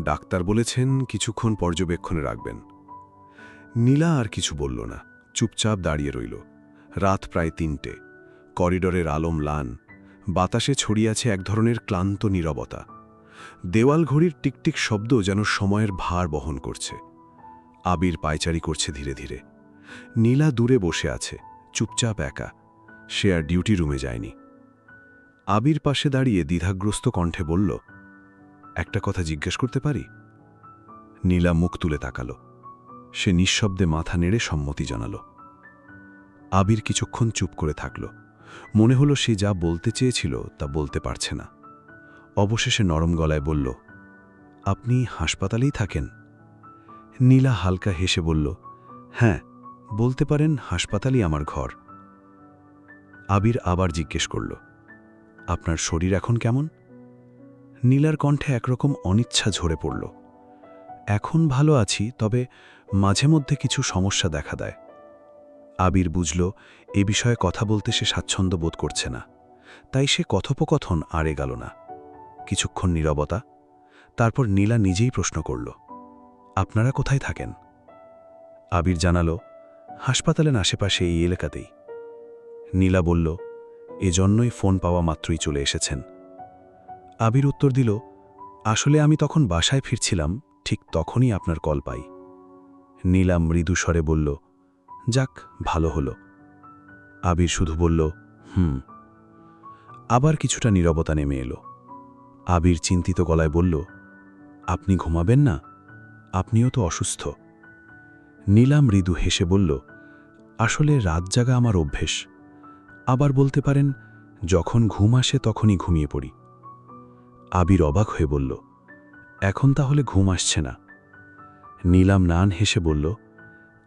ডাক্তার বলেছেন কিছুক্ষণ পর্যবেক্ষণে রাখবেন। নীলা আর কিছু বলল না, চুপচাপ দাঁড়িয়ে রইল। রাত প্রায় ৩টে। করিডরের আলো ম্লান, বাতাসে ছড়িয়ে আছে এক ধরনের ক্লান্ত নীরবতা। দেওয়াল ঘড়ির টিকটিক শব্দ যেন সময়ের ভার বহন করছে। আবির পায়চারি করছে ধীরে ধীরে। নীলা দূরে বসে আছে, চুপচাপ একা। সে আর ডিউটি রুমে যায়নি। আবির পাশে দাঁড়িয়ে দ্বিধাগ্রস্ত কণ্ঠে বলল, একটা কথা জিজ্ঞেস করতে পারি? নীলা মুখ তুলে তাকাল। সে নিঃশব্দে মাথা নেড়ে সম্মতি জানাল। আবির কিছুক্ষণ চুপ করে থাকল। মনে হলো সে যা বলতে চেয়েছিল তা বলতে পারছে না। অবশেষে নরম গলায় বলল, আপনি হাসপাতালেই থাকেন? নীলা হালকা হেসে বলল, হ্যাঁ, বলতে পারেন হাসপাতালই আমার ঘর। আবির আবার জিজ্ঞেস করল, আপনার শরীর এখন কেমন? নীলার কণ্ঠে একরকম অনিচ্ছা ঝরে পড়ল। এখন ভালো আছি, তবে মাঝে মধ্যে কিছু সমস্যা দেখা দেয়। আবির বুঝল এ বিষয়ে কথা বলতে সে স্বাচ্ছন্দ্য বোধ করছে না, তাই সে কথোপকথন আর এগাল না। কিছুক্ষণ নীরবতা, তারপর নীলা নিজেই প্রশ্ন করল, আপনারা কোথায় থাকেন? আবির জানাল, হাসপাতালের আশেপাশে এই এলাকাতেই। নীলা বলল, এজন্যই ফোন পাওয়া মাত্রই চলে এসেছেন। আবির উত্তর দিল, আসলে আমি তখন বাসায় ফিরছিলাম, ঠিক তখনই আপনার কল পাই। নীলা মৃদু স্বরে বলল, যাক, ভালো হলো। আবির শুধু বলল, আবার কিছুটা নীরবতা নেমে এলো। আবির চিন্তিত গলায় বলল, আপনি ঘুমাবেন না? আপনিও তো অসুস্থ। নীলা মৃদু হেসে বলল, আসলে রাত জাগা আমার অভ্যেস। আবার বলতে পারেন, যখন ঘুম আসে তখনই ঘুমিয়ে পড়ি। আবির অবাক হয়ে বলল, এখন তাহলে ঘুম আসছে না? নীলাম নান হেসে বলল,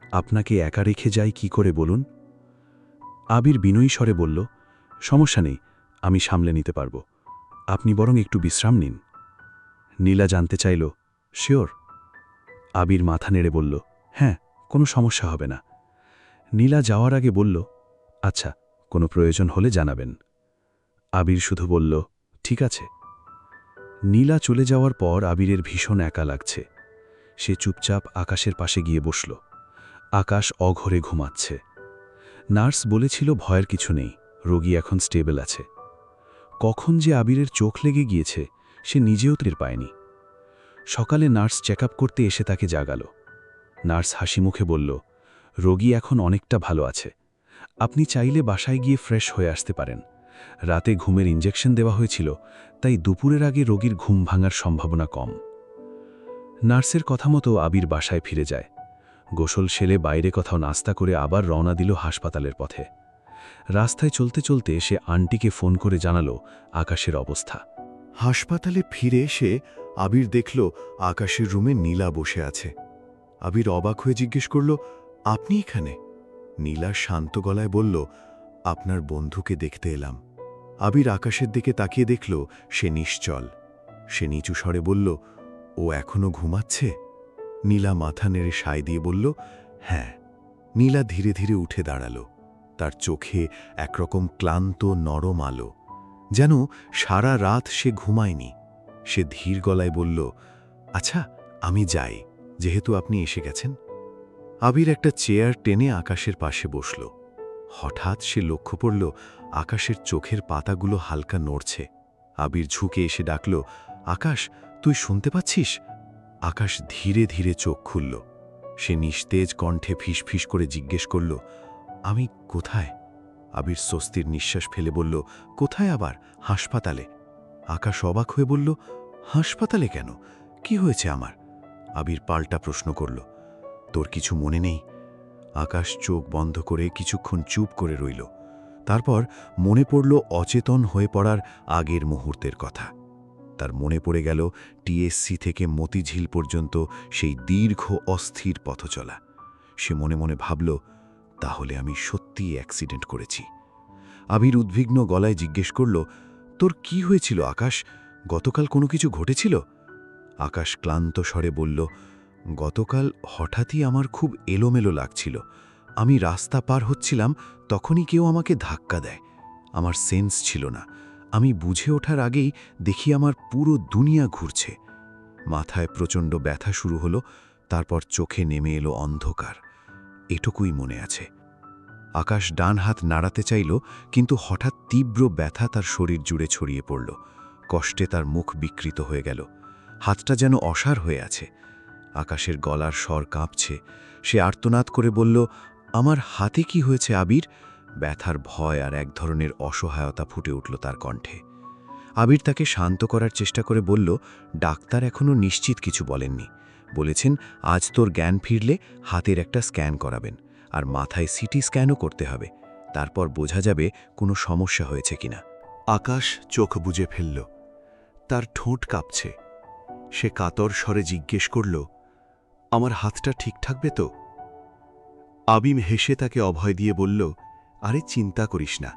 আপনাকে একা রেখে যাই কি করে বলুন? আবির বিনয়ী স্বরে বলল, সমস্যা নেই, আমি সামলে নিতে পারব, আপনি বরং একটু বিশ্রাম নিন। নীলা জানতে চাইল, শিওর? আবির মাথা নেড়ে বলল, হ্যাঁ, কোনো সমস্যা হবে না। নীলা যাওয়ার আগে বলল, আচ্ছা, কোনো প্রয়োজন হলে জানাবেন। আবির শুধু বলল, ঠিক আছে। নীলা চলে যাওয়ার পর আবিরের ভীষণ একা লাগছে। সে চুপচাপ আকাশের পাশে গিয়ে বসল। আকাশ অঘরে ঘুমাচ্ছে। নার্স বলেছিল ভয়ের কিছু নেই, রোগী এখন স্টেবল আছে। কখন যে আবিরের চোখ লেগে গিয়েছে সে নিজেও টের পায়নি। সকালে নার্স চেক আপ করতে এসে তাকে জাগাল। নার্স হাসি মুখে বলল, রোগী এখন অনেকটা ভালো আছে, আপনি চাইলে বাসায় গিয়ে ফ্রেশ হয়ে আসতে পারেন। রাতে ঘুমের ইঞ্জেকশন দেওয়া হয়েছিল, তাই দুপুরের আগে রোগীর ঘুম ভাঙার সম্ভাবনা কম। নার্সের কথা মতো আবির বাসায় ফিরে যায়। গোসল সেলে বাইরে কোথাও নাস্তা করে আবার রওনা দিল হাসপাতালের পথে। রাস্তায় চলতে চলতে সে আন্টিকে ফোন করে জানালো আকাশের অবস্থা। হাসপাতালে ফিরে এসে আবির দেখল আকাশের রুমে নীলা বসে আছে। আবির অবাক হয়ে জিজ্ঞেস করল, আপনি এখানে? নীলা শান্ত গলায় বলল, আপনার বন্ধুকে দেখতে এলাম। আবির আকাশের দিকে তাকিয়ে দেখল সে নিশ্চল। সে নিচু স্বরে বলল, ও এখনো ঘুমাচ্ছে? নীলা মাথা নেড়ে সায় দিয়ে বলল, হ্যাঁ। নীলা ধীরে ধীরে উঠে দাঁড়াল। তার চোখে একরকম ক্লান্ত নরম আলো, যেন সারা রাত সে ঘুমায়নি। সে ধীর গলায় বলল, আচ্ছা, আমি যাই, যেহেতু আপনি এসে গেছেন। আবির একটা চেয়ার টেনে আকাশের পাশে বসল। হঠাৎ সে লক্ষ্য করল আকাশের চোখের পাতাগুলো হালকা নড়ছে। আবির ঝুঁকে এসে ডাকল, আকাশ, তুই শুনতে পাচ্ছিস? আকাশ ধীরে ধীরে চোখ খুলল। সে নিস্তেজ কণ্ঠে ফিসফিস করে জিজ্ঞেস করল, আমি কোথায়? আবির স্বস্তির নিঃশ্বাস ফেলে বলল, কোথায় আবার? হাসপাতালে। আকাশ অবাক হয়ে বলল, হাসপাতালে কেন? কি হয়েছে আমার? আবির পাল্টা প্রশ্ন করল, তোর কিছু মনে নেই? আকাশ চোখ বন্ধ করে কিছুক্ষণ চুপ করে রইল। তারপর মনে পড়ল অচেতন হয়ে পড়ার আগের মুহূর্তের কথা। তার মনে পড়ে গেল টিএসসি থেকে মতিঝিল পর্যন্ত সেই দীর্ঘ অস্থির পথচলা। সে মনে মনে ভাবল, তাহলে আমি সত্যিই অ্যাক্সিডেন্ট করেছি। আবির উদ্বিগ্ন গলায় জিজ্ঞেস করল, তোর কি হয়েছিল আকাশ? গতকাল কোনো কিছু ঘটেছিল? আকাশ ক্লান্ত স্বরে বলল, গতকাল হঠাৎই আমার খুব এলোমেলো লাগছিল। আমি রাস্তা পার হচ্ছিলাম, তখনই কেউ আমাকে ধাক্কা দেয়। আমার সেন্স ছিল না। আমি বুঝে ওঠার আগেই দেখি আমার পুরো দুনিয়া ঘুরছে। মাথায় প্রচণ্ড ব্যথা শুরু হলো, তারপর চোখে নেমে এলো অন্ধকার। এটুকুই মনে আছে। আকাশ ডান হাত নাড়াতে চাইল, কিন্তু হঠাৎ তীব্র ব্যথা তার শরীর জুড়ে ছড়িয়ে পড়ল। কষ্টে তার মুখ বিকৃত হয়ে গেল। হাতটা যেন অসাড় হয়ে আছে। আকাশের গলার স্বর কাঁপছে। সে আর্তনাদ করে বলল, আমার হাতে কি হয়েছে আবির? ব্যথার ভয় আর এক ধরনের অসহায়তা ফুটে উঠল তার কণ্ঠে। আবির তাকে শান্ত করার চেষ্টা করে বলল, ডাক্তার এখনও নিশ্চিত কিছু বলেননি। বলেছেন আজ তোর জ্ঞান ফিরলে হাতের একটা স্ক্যান করাবেন, আর মাথায় সিটি স্ক্যানও করতে হবে। তারপর বোঝা যাবে কোনো সমস্যা হয়েছে কিনা। আকাশ চোখ বুজে ফেলল। তার ঠোঁট কাঁপছে। সে কাতর স্বরে জিজ্ঞেস করল, আমার হাতটা ঠিক থাকবে তো? আবিম হেসে তাকে অভয় দিয়ে বলল, আরে চিন্তা করিস না,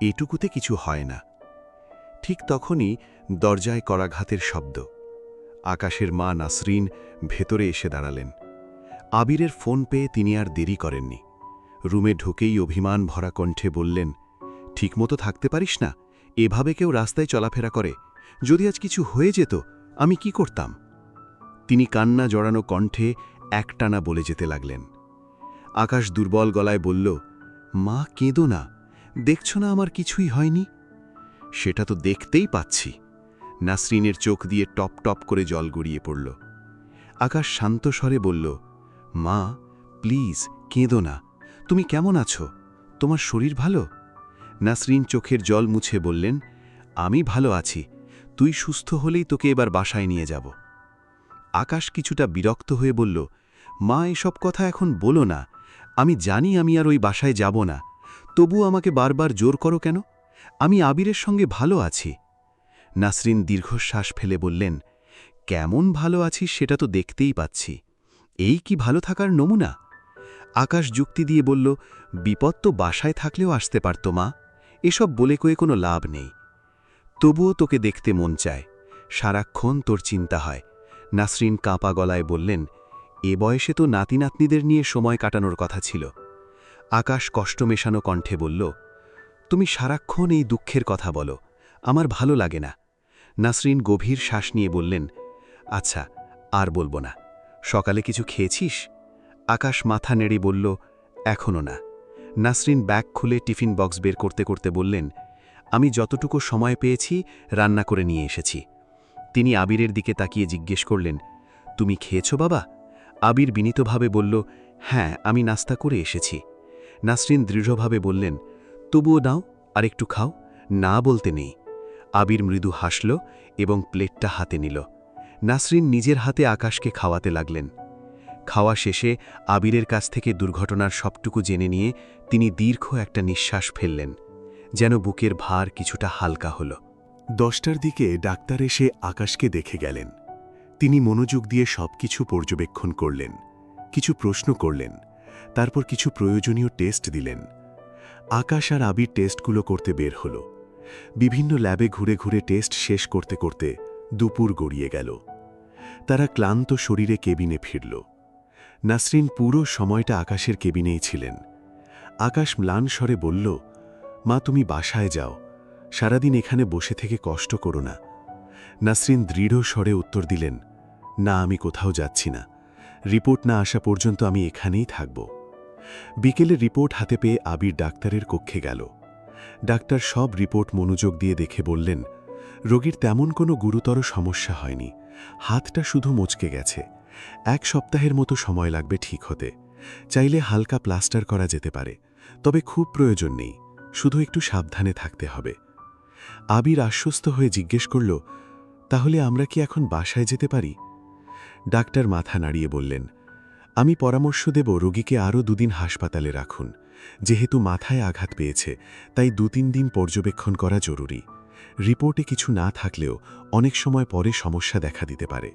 এটুকুতে কিছু হয় না। ঠিক তখনই দরজায় করাঘাতের শব্দ। আকাশের মা নাসরিন ভেতরে এসে দাঁড়ালেন। আবিরের ফোন পেয়ে তিনি আর দেরি করেননি। রুমে ঢুকেই অভিমান ভরা কণ্ঠে বললেন, ঠিকমতো থাকতে পারিস না? এভাবে কেউ রাস্তায় চলাফেরা করে? যদি আজ কিছু হয়ে যেত, আমি কি করতাম? তিনি কান্না জড়ানো কণ্ঠে একটানা বলে যেতে লাগলেন। আকাশ দুর্বল গলায় বলল, মা কেঁদো না, দেখছ না আমার কিছুই হয়নি? সেটা তো দেখতেই পাচ্ছি। নাসরিনের চোখ দিয়ে টপ টপ করে জল গড়িয়ে পড়ল। আকাশ শান্ত স্বরে বলল, মা প্লিজ কেঁদো না। তুমি কেমন আছো? তোমার শরীর ভালো? নাসরিন চোখের জল মুছে বললেন, আমি ভালো আছি, তুই সুস্থ হলেই তোকে এবার বাসায় নিয়ে যাব। আকাশ কিছুটা বিরক্ত হয়ে বলল, মা এসব কথা এখন বলো না। আমি জানি আমি আর ওই বাসায় যাব না, তবু আমাকে বারবার জোর করো কেন? আমি আবিরের সঙ্গে ভালো আছি। নাসরিন দীর্ঘশ্বাস ফেলে বললেন, কেমন ভালো আছিস সেটা তো দেখতেই পাচ্ছি। এই কি ভালো থাকার নমুনা? আকাশ যুক্তি দিয়ে বলল, বিপদ তো বাসায় থাকলেও আসতে পারত মা, এসব বলে কয়ে কোনো লাভ নেই। তবুও তোকে দেখতে মন চায়, সারাক্ষণ তোর চিন্তা হয়। নাসরিন কাঁপা গলায় বললেন, এ বয়সে তো নাতি নাতনিদের নিয়ে সময় কাটানোর কথা ছিল। আকাশ কষ্ট মেশানো কণ্ঠে বলল, তুমি সারাক্ষণ এই দুঃখের কথা বলো, আমার ভালো লাগে না। নাসরিন গভীর শ্বাস নিয়ে বললেন, আচ্ছা আর বলবো না। সকালে কিছু খেয়েছিস? আকাশ মাথা নেড়ে বলল, এখনও না। নাসরিন ব্যাগ খুলে টিফিন বক্স বের করতে করতে বললেন, আমি যতটুকু সময় পেয়েছি রান্না করে নিয়ে এসেছি। তিনি আবিরের দিকে তাকিয়ে জিজ্ঞেস করলেন, তুমি খেয়েছ বাবা? আবির বিনীতভাবে বলল, হ্যাঁ আমি নাস্তা করে এসেছি। নাসরিন দৃঢ়ভাবে বললেন, তবুও নাও, আর একটু খাও, না বলতে নেই। আবির মৃদু হাসল এবং প্লেটটা হাতে নিল। নাসরিন নিজের হাতে আকাশকে খাওয়াতে লাগলেন। খাওয়া শেষে আবিরের কাছ থেকে দুর্ঘটনার সবটুকু জেনে নিয়ে তিনি দীর্ঘ একটা নিঃশ্বাস ফেললেন, যেন বুকের ভার কিছুটা হালকা হল। 10টার দিকে ডাক্তার এসে আকাশকে দেখে গেলেন। তিনি মনোযোগ দিয়ে সবকিছু পর্যবেক্ষণ করলেন, কিছু প্রশ্ন করলেন, তারপর কিছু প্রয়োজনীয় টেস্ট দিলেন। আকাশ আর আবির টেস্টগুলো করতে বের হল। বিভিন্ন ল্যাবে ঘুরে ঘুরে টেস্ট শেষ করতে করতে দুপুর গড়িয়ে গেল। তারা ক্লান্ত শরীরে কেবিনে ফিরল। নাসরিন পুরো সময়টা আকাশের কেবিনেই ছিলেন। আকাশ ম্লান স্বরে বলল, মা তুমি বাসায় যাও, সারাদিন এখানে বসে থেকে কষ্ট করো না। নাসরিন দৃঢ় স্বরে উত্তর দিলেন, না আমি কোথাও যাচ্ছি না, রিপোর্ট না আসা পর্যন্ত আমি এখানেই থাকব। বিকেলে রিপোর্ট হাতে পেয়ে আবির ডাক্তারের কক্ষে গেল। ডাক্তার সব রিপোর্ট মনোযোগ দিয়ে দেখে বললেন, রোগীর তেমন কোনো গুরুতর সমস্যা হয়নি, হাতটা শুধু মচকে গেছে, 1 সপ্তাহের মতো সময় লাগবে ঠিক হতে। চাইলে হালকা প্লাস্টার করা যেতে পারে, তবে খুব প্রয়োজন নেই, শুধু একটু সাবধানে থাকতে হবে। আবির আশ্বস্ত হয়ে জিজ্ঞেস করল, তাহলে আমরা কি এখন বাসায় যেতে পারি? ডাক্তার মাথা নাড়িয়ে বললেন, আমি পরামর্শ দেব রোগীকে আরও 2 দিন হাসপাতালে রাখুন। যেহেতু মাথায় আঘাত পেয়েছে, তাই 2-3 দিন পর্যবেক্ষণ করা জরুরি। রিপোর্টে কিছু না থাকলেও অনেক সময় পরে সমস্যা দেখা দিতে পারে।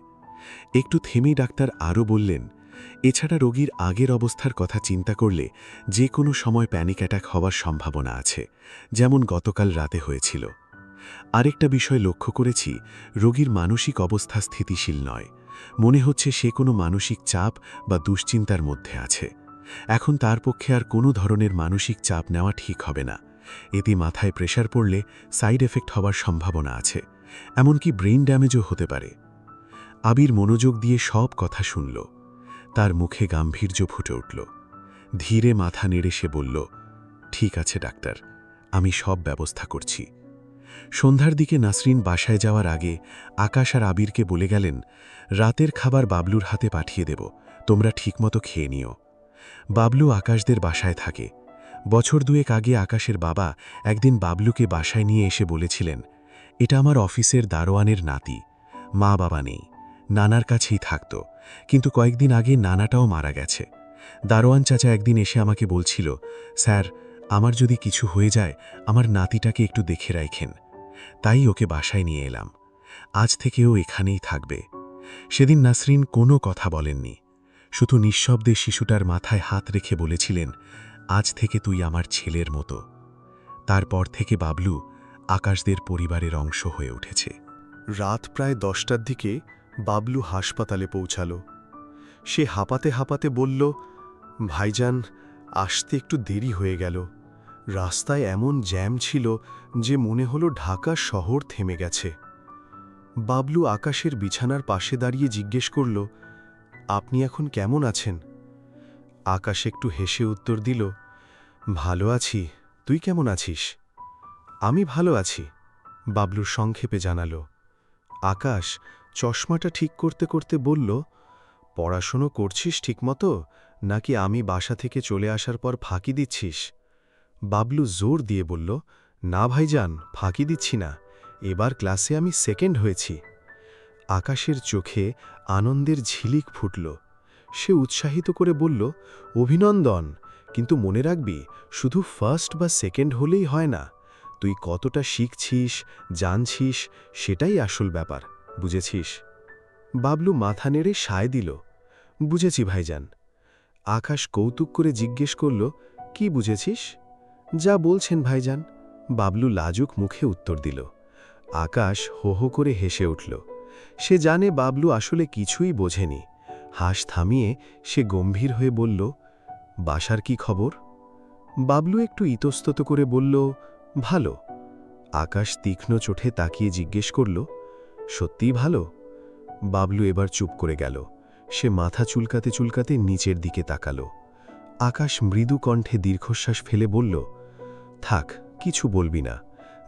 একটু থেমেই ডাক্তার আরও বললেন, এছাড়া রোগীর আগের অবস্থার কথা চিন্তা করলে যে কোনো সময় প্যানিক অ্যাটাক হওয়ার সম্ভাবনা আছে, যেমন গতকাল রাতে হয়েছিল। আরেকটা বিষয় লক্ষ্য করেছি, রোগীর মানসিক অবস্থা স্থিতিশীল নয়, মনে হচ্ছে সে কোনো মানসিক চাপ বা দুশ্চিন্তার মধ্যে আছে। এখন তার পক্ষে আর কোনো ধরনের মানসিক চাপ নেওয়া ঠিক হবে না। এতে মাথায় প্রেশার পড়লে সাইড এফেক্ট হওয়ার সম্ভাবনা আছে, এমনকি ব্রেইন ড্যামেজও হতে পারে। আবির মনোযোগ দিয়ে সব কথা শুনল। তার মুখে গাম্ভীর্য ফুটে উঠল। ধীরে মাথা নেড়ে সে বলল, ঠিক আছে ডাক্তার, আমি সব ব্যবস্থা করছি। সন্ধ্যার দিকে নাসরিন বাসায় যাওয়ার আগে আকাশ আর আবিরকে বলে গেলেন, রাতের খাবার বাবলুর হাতে পাঠিয়ে দেব, তোমরা ঠিকমতো খেয়ে নিও। বাবলু আকাশদের বাসায় থাকে। বছর 2 আগে আকাশের বাবা একদিন বাবলুকে বাসায় নিয়ে এসে বলেছিলেন, এটা আমার অফিসের দারোয়ানের নাতি, মা বাবা নেই, নানার কাছেই থাকত, কিন্তু কয়েকদিন আগে নানাটাও মারা গেছে। দারোয়ান চাচা একদিন এসে আমাকে বলছিল, স্যার আমার যদি কিছু হয়ে যায় আমার নাতিটাকে একটু দেখে রাখেন। তাই ওকে বাসায় নিয়ে এলাম, আজ থেকে ও এখানেই থাকবে। সেদিন নাসরিন কোনো কথা বলেননি, শুধু নিঃশব্দে শিশুটার মাথায় হাত রেখে বলেছিলেন, আজ থেকে তুই আমার ছেলের মতো। তারপর থেকে বাবলু আকাশদের পরিবারের অংশ হয়ে উঠেছে। রাত প্রায় 10টার দিকে বাবলু হাসপাতালে পৌঁছাল। সে হাঁপাতে হাঁপাতে বলল, ভাইজান, আসতে একটু দেরি হয়ে গেল। রাস্তায় এমন জ্যাম ছিল যে মনে হলো ঢাকা শহর থেমে গেছে। বাবলু আকাশের বিছানার পাশে দাঁড়িয়ে জিজ্ঞেস করল, আপনি এখন কেমন আছেন? আকাশ একটু হেসে উত্তর দিল, ভালো আছি, তুই কেমন আছিস? আমি ভালো আছি, বাবলু সংক্ষেপে জানাল। আকাশ চশমাটা ঠিক করতে করতে বলল, পড়াশুনো করছিস ঠিকমতো, নাকি আমি বাসা থেকে চলে আসার পর ফাঁকি দিচ্ছিস? বাবলু জোর দিয়ে বলল, না ভাইজান, ফাঁকি দিচ্ছি না, এবার ক্লাসে আমি সেকেন্ড হয়েছি। আকাশের চোখে আনন্দের ঝিলিক ফুটল। সে উৎসাহিত করে বলল, অভিনন্দন, কিন্তু মনে রাখবি, শুধু ফার্স্ট বা সেকেন্ড হলেই হয় না। তুই কতটা শিখছিস, জানছিস, সেটাই আসল ব্যাপার, বুঝেছিস? বাবলু মাথা নেড়ে সায় দিল, বুঝেছি ভাইজান। আকাশ কৌতুক করে জিজ্ঞেস করল, কি বুঝেছিস? যা বলছেন ভাইজান, বাবলু লাজুক মুখে উত্তর দিল। আকাশ হো হো করে হেসে উঠল। সে জানে বাবলু আসলে কিছুই বোঝেনি। হাস থামিয়ে সে গম্ভীর হয়ে বলল, বাসার কি খবর? বাবলু একটু ইতস্তত করে বলল, ভালো। আকাশ তীক্ষ্ণ চোখে তাকিয়ে জিজ্ঞেস করল, সত্যিই ভালো? বাবলু এবার চুপ করে গেল। সে মাথা চুলকাতে চুলকাতে নিচের দিকে তাকাল। আকাশ মৃদু কণ্ঠে দীর্ঘশ্বাস ফেলে বলল, থাক, কিছু বলবি না,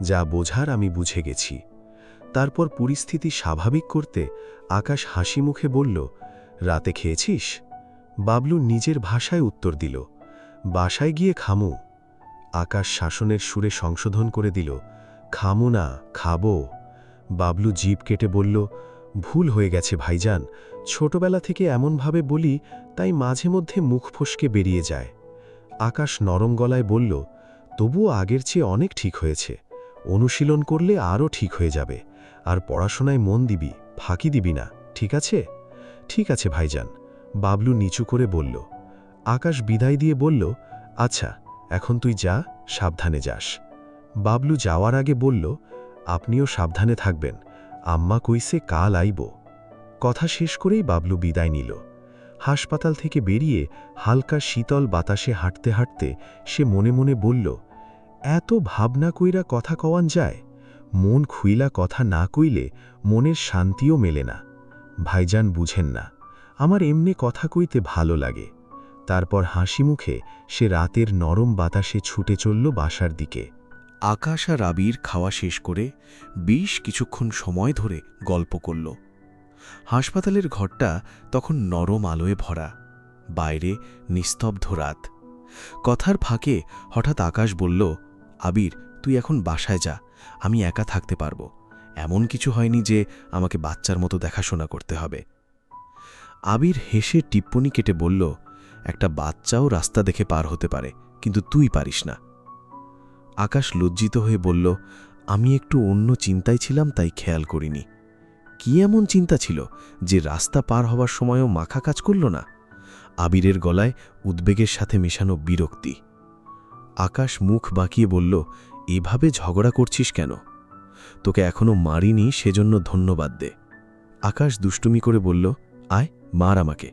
যা বোঝার আমি বুঝে গেছি। তারপর পরিস্থিতি স্বাভাবিক করতে আকাশ হাসি মুখে বলল, রাতে খেয়েছিস? বাবলু নিজের ভাষায় উত্তর দিল, বাসায় গিয়ে খামু। আকাশ শাসনের সুরে সংশোধন করে দিল, খামু না, খাবো। বাবলু জিভ কেটে বলল, ভুল হয়ে গেছে ভাইজান, ছোটবেলা থেকে এমনভাবে বলি, তাই মাঝে মধ্যে মুখ ফসকে বেরিয়ে যায়। আকাশ নরম গলায় বলল, তবুও আগের চেয়ে অনেক ঠিক হয়েছে। অনুশীলন করলে আরও ঠিক হয়ে যাবে। আর পড়াশোনায় মন দিবি, ফাঁকি দিবি না, ঠিক আছে? ঠিক আছে ভাইজান, বাবলু নিচু করে বলল। আকাশ বিদায় দিয়ে বলল, আচ্ছা, এখন তুই যা, সাবধানে যাস। বাবলু যাওয়ার আগে বলল, আপনিও সাবধানে থাকবেন, আম্মা কইছে কাল আইব। কথা শেষ করেই বাবলু বিদায় নিল। হাসপাতাল থেকে বেরিয়ে হালকা শীতল বাতাসে হাঁটতে হাঁটতে সে মনে মনে বলল, এত ভাবনা কইরা কথা কওয়ান যায়? মন খুইলা কথা না কইলে মনের শান্তিও মেলে না। ভাইজান বুঝেন না, আমার এমনি কথা কইতে ভালো লাগে। তারপর হাসি মুখে সে রাতের নরম বাতাসে ছুটে চলল বাসার দিকে। আকাশ আর আবির খাওয়া শেষ করে বেশ কিছুক্ষণ সময় ধরে গল্প করল। হাসপাতালের ঘরটা তখন নরম আলোয় ভরা, বাইরে নিস্তব্ধ রাত। কথার ফাঁকে হঠাৎ আকাশ বলল, আবির, তুই এখন বাসায় যা, আমি একা থাকতে পারবো। এমন কিছু হয়নি যে আমাকে বাচ্চার মতো দেখাশোনা করতে হবে। আবির হেসে টিপ্পনি কেটে বলল, একটা বাচ্চাও রাস্তা দেখে পার হতে পারে, কিন্তু তুই পারিস না। আকাশ লজ্জিত হয়ে বলল, আমি একটু অন্য চিন্তায় ছিলাম, তাই খেয়াল করিনি। কি এমন চিন্তা ছিল যে রাস্তা পার হবার সময়ও মাথা কাজ করল না? আবিরের গলায় উদ্বেগের সাথে মেশানো বিরক্তি। আকাশ মুখ বাঁকিয়ে বলল, এভাবে ঝগড়া করছিস কেন? তোকে এখনো মারিনি, সেজন্য ধন্যবাদ দে। আকাশ দুষ্টুমি করে বলল, আয়, মার আমাকে।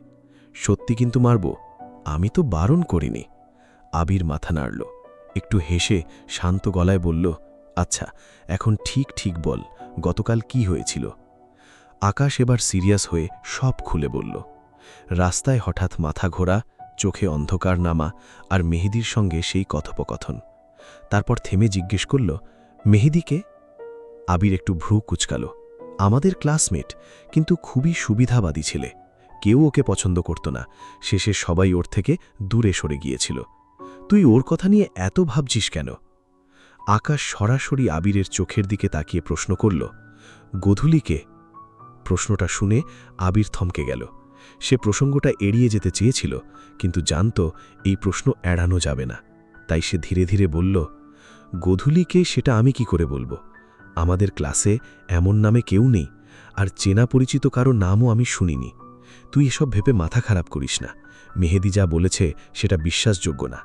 সত্যি কিন্তু মারব, আমি তো বারণ করিনি। আবির মাথা নাড়ল, একটু হেসে শান্ত গলায় বলল, আচ্ছা, এখন ঠিক ঠিক বল, গতকাল কি হয়েছিল? আকাশ এবার সিরিয়াস হয়ে সব খুলে বলল। রাস্তায় হঠাৎ মাথা ঘোরা, চোখে অন্ধকার নামা আর মেহেদির সঙ্গে সেই কথোপকথন। তারপর থেমে জিজ্ঞেস করল, মেহেদিকে? আবির একটু ভ্রু কুচকাল। আমাদের ক্লাসমেট, কিন্তু খুবই সুবিধাবাদী ছেলে। কেউ ওকে পছন্দ করত না, শেষে সবাই ওর থেকে দূরে সরে গিয়েছিল। তুই ওর কথা নিয়ে এত ভাবছিস কেন? আকাশ সরাসরি আবিরের চোখের দিকে তাকিয়ে প্রশ্ন করল, গোধূলিকে? প্রশ্নটা শুনে আবির থমকে গেল। সে প্রসঙ্গটা এড়িয়ে যেতে চেয়েছিল, কিন্তু জানত এই প্রশ্ন এড়ানো যাবে না। তাই সে ধীরে ধীরে বলল, গোধূলিকে সেটা আমি কি করে বলবো? আমাদের ক্লাসে এমন নামে কেউ নেই, আর চেনা পরিচিত কারো নামও আমি শুনিনি। তুই এসব ভেবে মাথা খারাপ করিস না, মেহেদি যা বলেছে সেটা বিশ্বাসযোগ্য না।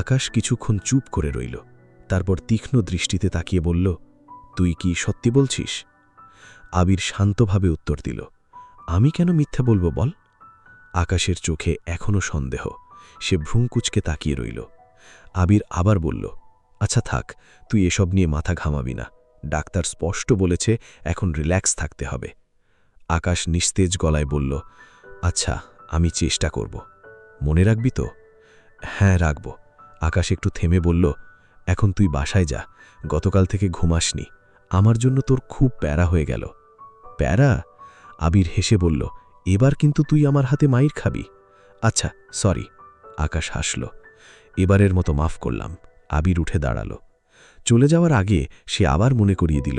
আকাশ কিছুক্ষণ চুপ করে রইল, তারপর তীক্ষ্ণ দৃষ্টিতে তাকিয়ে বলল, তুই কি সত্যি বলছিস? আবির শান্তভাবে উত্তর দিল, আমি কেন মিথ্যা বলবো বল? আকাশের চোখে এখনও সন্দেহ। সে ভ্রুঙ্কুচকে তাকিয়ে রইল। আবির আবার বলল, আচ্ছা থাক, তুই এসব নিয়ে মাথা ঘামাবি না। ডাক্তার স্পষ্ট বলেছে এখন রিল্যাক্স থাকতে হবে। আকাশ নিস্তেজ গলায় বলল, আচ্ছা, আমি চেষ্টা করব। মনে রাখবি তো? হ্যাঁ, রাখব। আকাশ একটু থেমে বলল, এখন তুই বাসায় যা, গতকাল থেকে ঘুমাসনি। আমার জন্য তোর খুব প্যারা হয়ে গেল। প্যারা? আবির হেসে বলল, এবার কিন্তু তুই আমার হাতে মাইর খাবি। আচ্ছা, সরি। আকাশ হাসল, এবারের মতো মাফ করলাম। আবির উঠে দাঁড়াল। চলে যাওয়ার আগে সে আবার মনে করিয়ে দিল,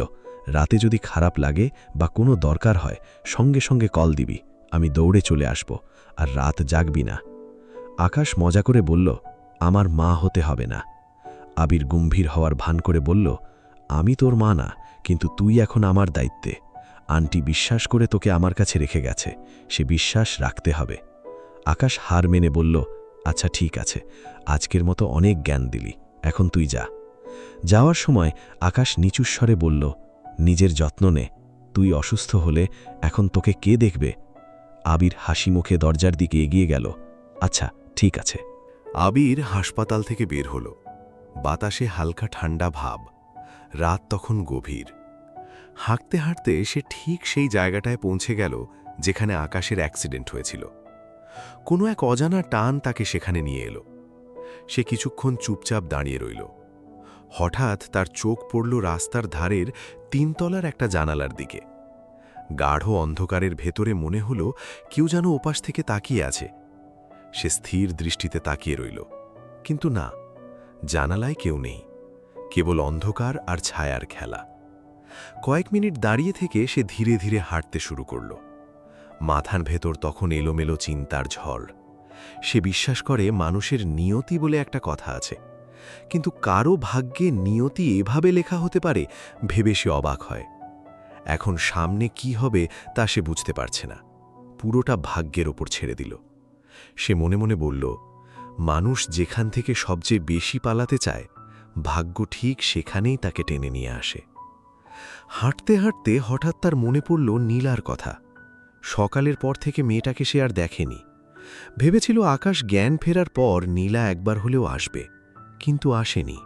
রাতে যদি খারাপ লাগে বা কোনো দরকার হয় সঙ্গে সঙ্গে কল দিবি, আমি দৌড়ে চলে আসব, আর রাত জাগবি না। আকাশ মজা করে বলল, আমার মা হতে হবে না। আবির গম্ভীর হওয়ার ভান করে বলল, আমি তোর মা না, কিন্তু তুই এখন আমার দায়িত্বে। আন্টি বিশ্বাস করে তোকে আমার কাছে রেখে গেছে, সে বিশ্বাস রাখতে হবে। আকাশ হার মেনে বলল, আচ্ছা ঠিক আছে, আজকের মতো অনেক জ্ঞান দিলি, এখন তুই যা। যাওয়ার সময় আকাশ নিচুস্বরে বলল, নিজের যত্ন নে, তুই অসুস্থ হলে এখন তোকে কে দেখবে? আবির হাসি মুখে দরজার দিকে এগিয়ে গেল। আচ্ছা ঠিক আছে। আবির হাসপাতাল থেকে বের হল। বাতাসে হালকা ঠান্ডা ভাব। রাত তখন গভীর। হাঁটতে হাঁটতে সে ঠিক সেই জায়গাটায় পৌঁছে গেল যেখানে আকাশের অ্যাক্সিডেন্ট হয়েছিল। কোনো এক অজানা টান তাকে সেখানে নিয়ে এলো। সে কিছুক্ষণ চুপচাপ দাঁড়িয়ে রইল। হঠাৎ তার চোখ পড়ল রাস্তার ধারের 3 তলার একটা জানালার দিকে। গাঢ় অন্ধকারের ভেতরে মনে হল কেউ যেন ওপাশ থেকে তাকিয়ে আছে। সে স্থির দৃষ্টিতে তাকিয়ে রইল, কিন্তু না, জানালায় কেউ নেই, কেবল অন্ধকার আর ছায়ার খেলা। কয়েক মিনিট দাঁড়িয়ে থেকে সে ধীরে ধীরে হাঁটতে শুরু করল। মাথার ভেতর তখন এলোমেলো চিন্তার ঝড়। সে বিশ্বাস করে মানুষের নিয়তি বলে একটা কথা আছে, কিন্তু কারো ভাগ্যে নিয়তি এভাবে লেখা হতে পারে ভেবে সে অবাক হয়। এখন সামনে কি হবে তা সে বুঝতে পারছে না, পুরোটা ভাগ্যের ওপর ছেড়ে দিল। সে মনে মনে বলল, মানুষ যেখান থেকে সবচেয়ে বেশি পালাতে চায়, ভাগ্য ঠিক সেখানেই তাকে টেনে নিয়ে আসে। হাঁটতে হাঁটতে হঠাৎ তার মনে পড়ল নীলার কথা। সকালের পর থেকে মেয়েটাকে সে আর দেখেনি। ভেবেছিল আকাশ জ্ঞান ফেরার পর নীলা একবার হলেও আসবে, কিন্তু আসেনি।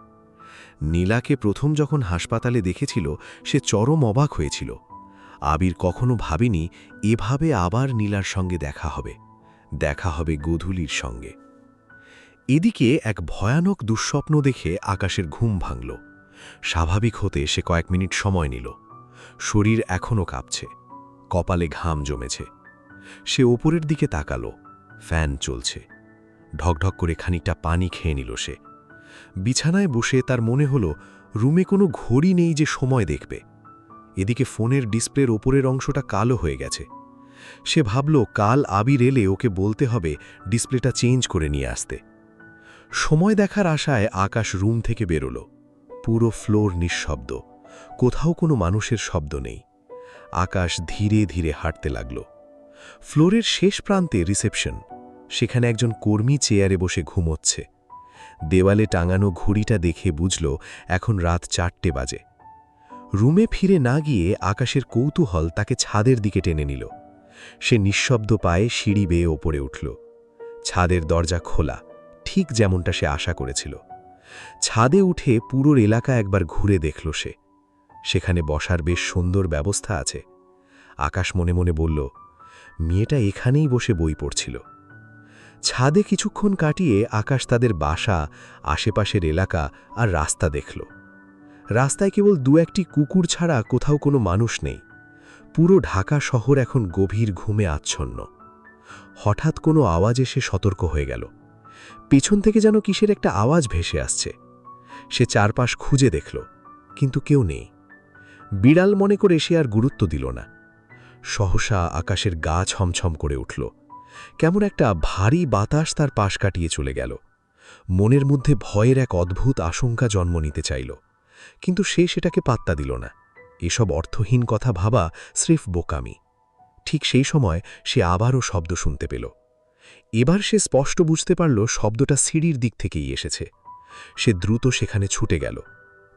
নীলাকে প্রথম যখন হাসপাতালে দেখেছিল সে চরম অবাক হয়েছিল। আবির কখনো ভাবেনি এভাবে আবার নীলার সঙ্গে দেখা হবে গোধূলির সঙ্গে। এদিকে এক ভয়ানক দুঃস্বপ্ন দেখে আকাশের ঘুম ভাঙল। স্বাভাবিক হতে সে কয়েক মিনিট সময় নিল। শরীর এখনও কাঁপছে, কপালে ঘাম জমেছে। সে ওপরের দিকে তাকালো, ফ্যান চলছে। ঢকঢক করে খানিকটা পানি খেয়ে নিল সে। বিছানায় বসে তার মনে হল রুমে কোনো ঘড়ি নেই যে সময় দেখবে। এদিকে ফোনের ডিসপ্লের ওপরের অংশটা কালো হয়ে গেছে। সে ভাবল কাল আবির এলে ওকে বলতে হবে ডিসপ্লেটা চেঞ্জ করে নিয়ে আসতে। সময় দেখার আশায় আকাশ রুম থেকে বেরোল। পুরো ফ্লোর নিঃশব্দ, কোথাও কোনো মানুষের শব্দ নেই। আকাশ ধীরে ধীরে হাঁটতে লাগল। ফ্লোরের শেষ প্রান্তে রিসেপশন, সেখানে একজন কর্মী চেয়ারে বসে ঘুমোচ্ছে। দেওয়ালে টাঙানো ঘড়িটা দেখে বুঝল এখন রাত 4টে বাজে। রুমে ফিরে না গিয়ে আকাশের কৌতূহল তাকে ছাদের দিকে টেনে নিল। সে নিঃশব্দ পায়ে সিঁড়ি বেয়ে ওপরে উঠল। ছাদের দরজা খোলা, ঠিক যেমনটা সে আশা করেছিল। ছাদে উঠে পুরো এলাকা একবার ঘুরে দেখল সে। সেখানে বসার বেশ সুন্দর ব্যবস্থা আছে। আকাশ মনে মনে বলল, মেয়েটা এখানেই বসে বই পড়ছিল। ছাদে কিছুক্ষণ কাটিয়ে আকাশ তাদের বাসা, আশেপাশের এলাকা আর রাস্তা দেখল। রাস্তায় কেবল 2-1টি কুকুর ছাড়া কোথাও কোনো মানুষ নেই। পুরো ঢাকা শহর এখন গভীর ঘুমে আচ্ছন্ন। হঠাৎ কোনো আওয়াজ এসে সতর্ক হয়ে গেল। পেছন থেকে যেন কিসের একটা আওয়াজ ভেসে আসছে। সে চারপাশ খুঁজে দেখল, কিন্তু কেউ নেই। বিড়াল মনে করে সে আর গুরুত্ব দিল না। সহসা আকাশের গা ছমছম করে উঠল। কেমন একটা ভারী বাতাস তার পাশ কাটিয়ে চলে গেল। মনের মধ্যে ভয়ের এক অদ্ভুত আশঙ্কা জন্ম নিতে চাইল, কিন্তু সে সেটাকে পাত্তা দিল না। এসব অর্থহীন কথা ভাবা স্রেফ বোকামি। ঠিক সেই সময় সে আবারও শব্দ শুনতে পেল। এবার সে স্পষ্ট বুঝতে পারল শব্দটা সিঁড়ির দিক থেকেই এসেছে। সে দ্রুত সেখানে ছুটে গেল,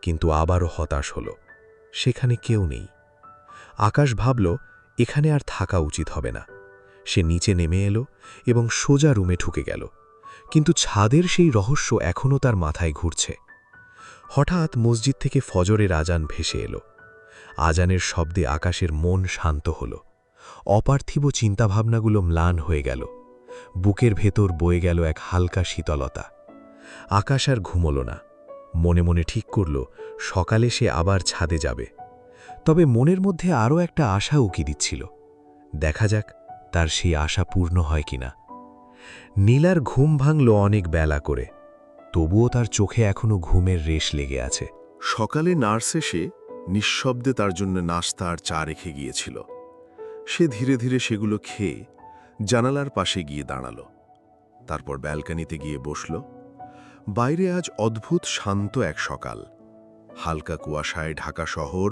কিন্তু আবারও হতাশ হল। সেখানে কেউ নেই। আকাশ ভাবল এখানে আর থাকা উচিত হবে না। সে নিচে নেমে এলো এবং সোজা রুমে ঢুকে গেল, কিন্তু ছাদের সেই রহস্য এখনও তার মাথায় ঘুরছে। হঠাৎ মসজিদ থেকে ফজরের আজান ভেসে এলো। আজানের শব্দে আকাশের মন শান্ত হল। অপার্থিব চিন্তাভাবনাগুলো ম্লান হয়ে গেল। বুকের ভেতর বয়ে গেল এক হালকা শীতলতা। আকাশ আর ঘুমল না। মনে মনে ঠিক করল সকালে সে আবার ছাদে যাবে। তবে মনের মধ্যে আরও একটা আশা উকি দিচ্ছিল। দেখা যাক তার সেই আশা পূর্ণ হয় কিনা। নীলার ঘুম ভাঙল অনেক বেলা করে, তবুও তার চোখে এখনো ঘুমের রেশ লেগে আছে। সকালে নার্স এসে নিঃশব্দে তার জন্য নাস্তা আর চা রেখে গিয়েছিল। সে ধীরে ধীরে সেগুলো খেয়ে জানালার পাশে গিয়ে দাঁড়াল। তারপর ব্যালকনিতে গিয়ে বসল। বাইরে আজ অদ্ভুত শান্ত এক সকাল। হালকা কুয়াশায় ঢাকা শহর,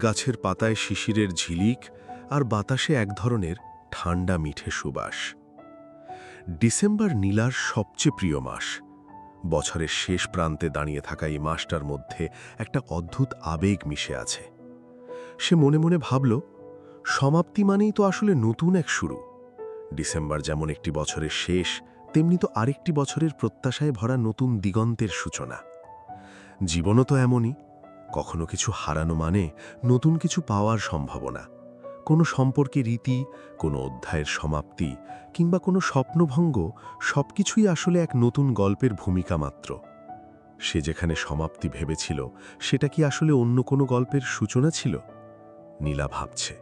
গাছের পাতায় শিশিরের ঝিলিক, আর বাতাসে এক ধরনের ঠান্ডা মিঠে সুবাস। ডিসেম্বর নীলার সবচেয়ে প্রিয় মাস। বছরের শেষ প্রান্তে দাঁড়িয়ে থাকা এই মাসটার মধ্যে একটা অদ্ভুত আবেগ মিশে আছে। সে মনে মনে ভাবল, সমাপ্তি মানেই তো আসলে নতুন এক শুরু। ডিসেম্বর যেমন একটি বছরের শেষ, তেমনি তো আরেকটি বছরের প্রত্যাশায় ভরা নতুন দিগন্তের সূচনা। জীবনও তো এমনই, কখনো কিছু হারানো মানে নতুন কিছু পাওয়ার সম্ভাবনা। কোনো সম্পর্কের রীতি, কোনো অধ্যায়ের সমাপ্তি কিংবা কোনো স্বপ্নভঙ্গ, সবকিছুই আসলে এক নতুন গল্পের ভূমিকা মাত্র। সে যেখানে সমাপ্তি ভেবেছিল, সেটা কি আসলে অন্য কোনো গল্পের সূচনা ছিল? নীলা ভাবছে।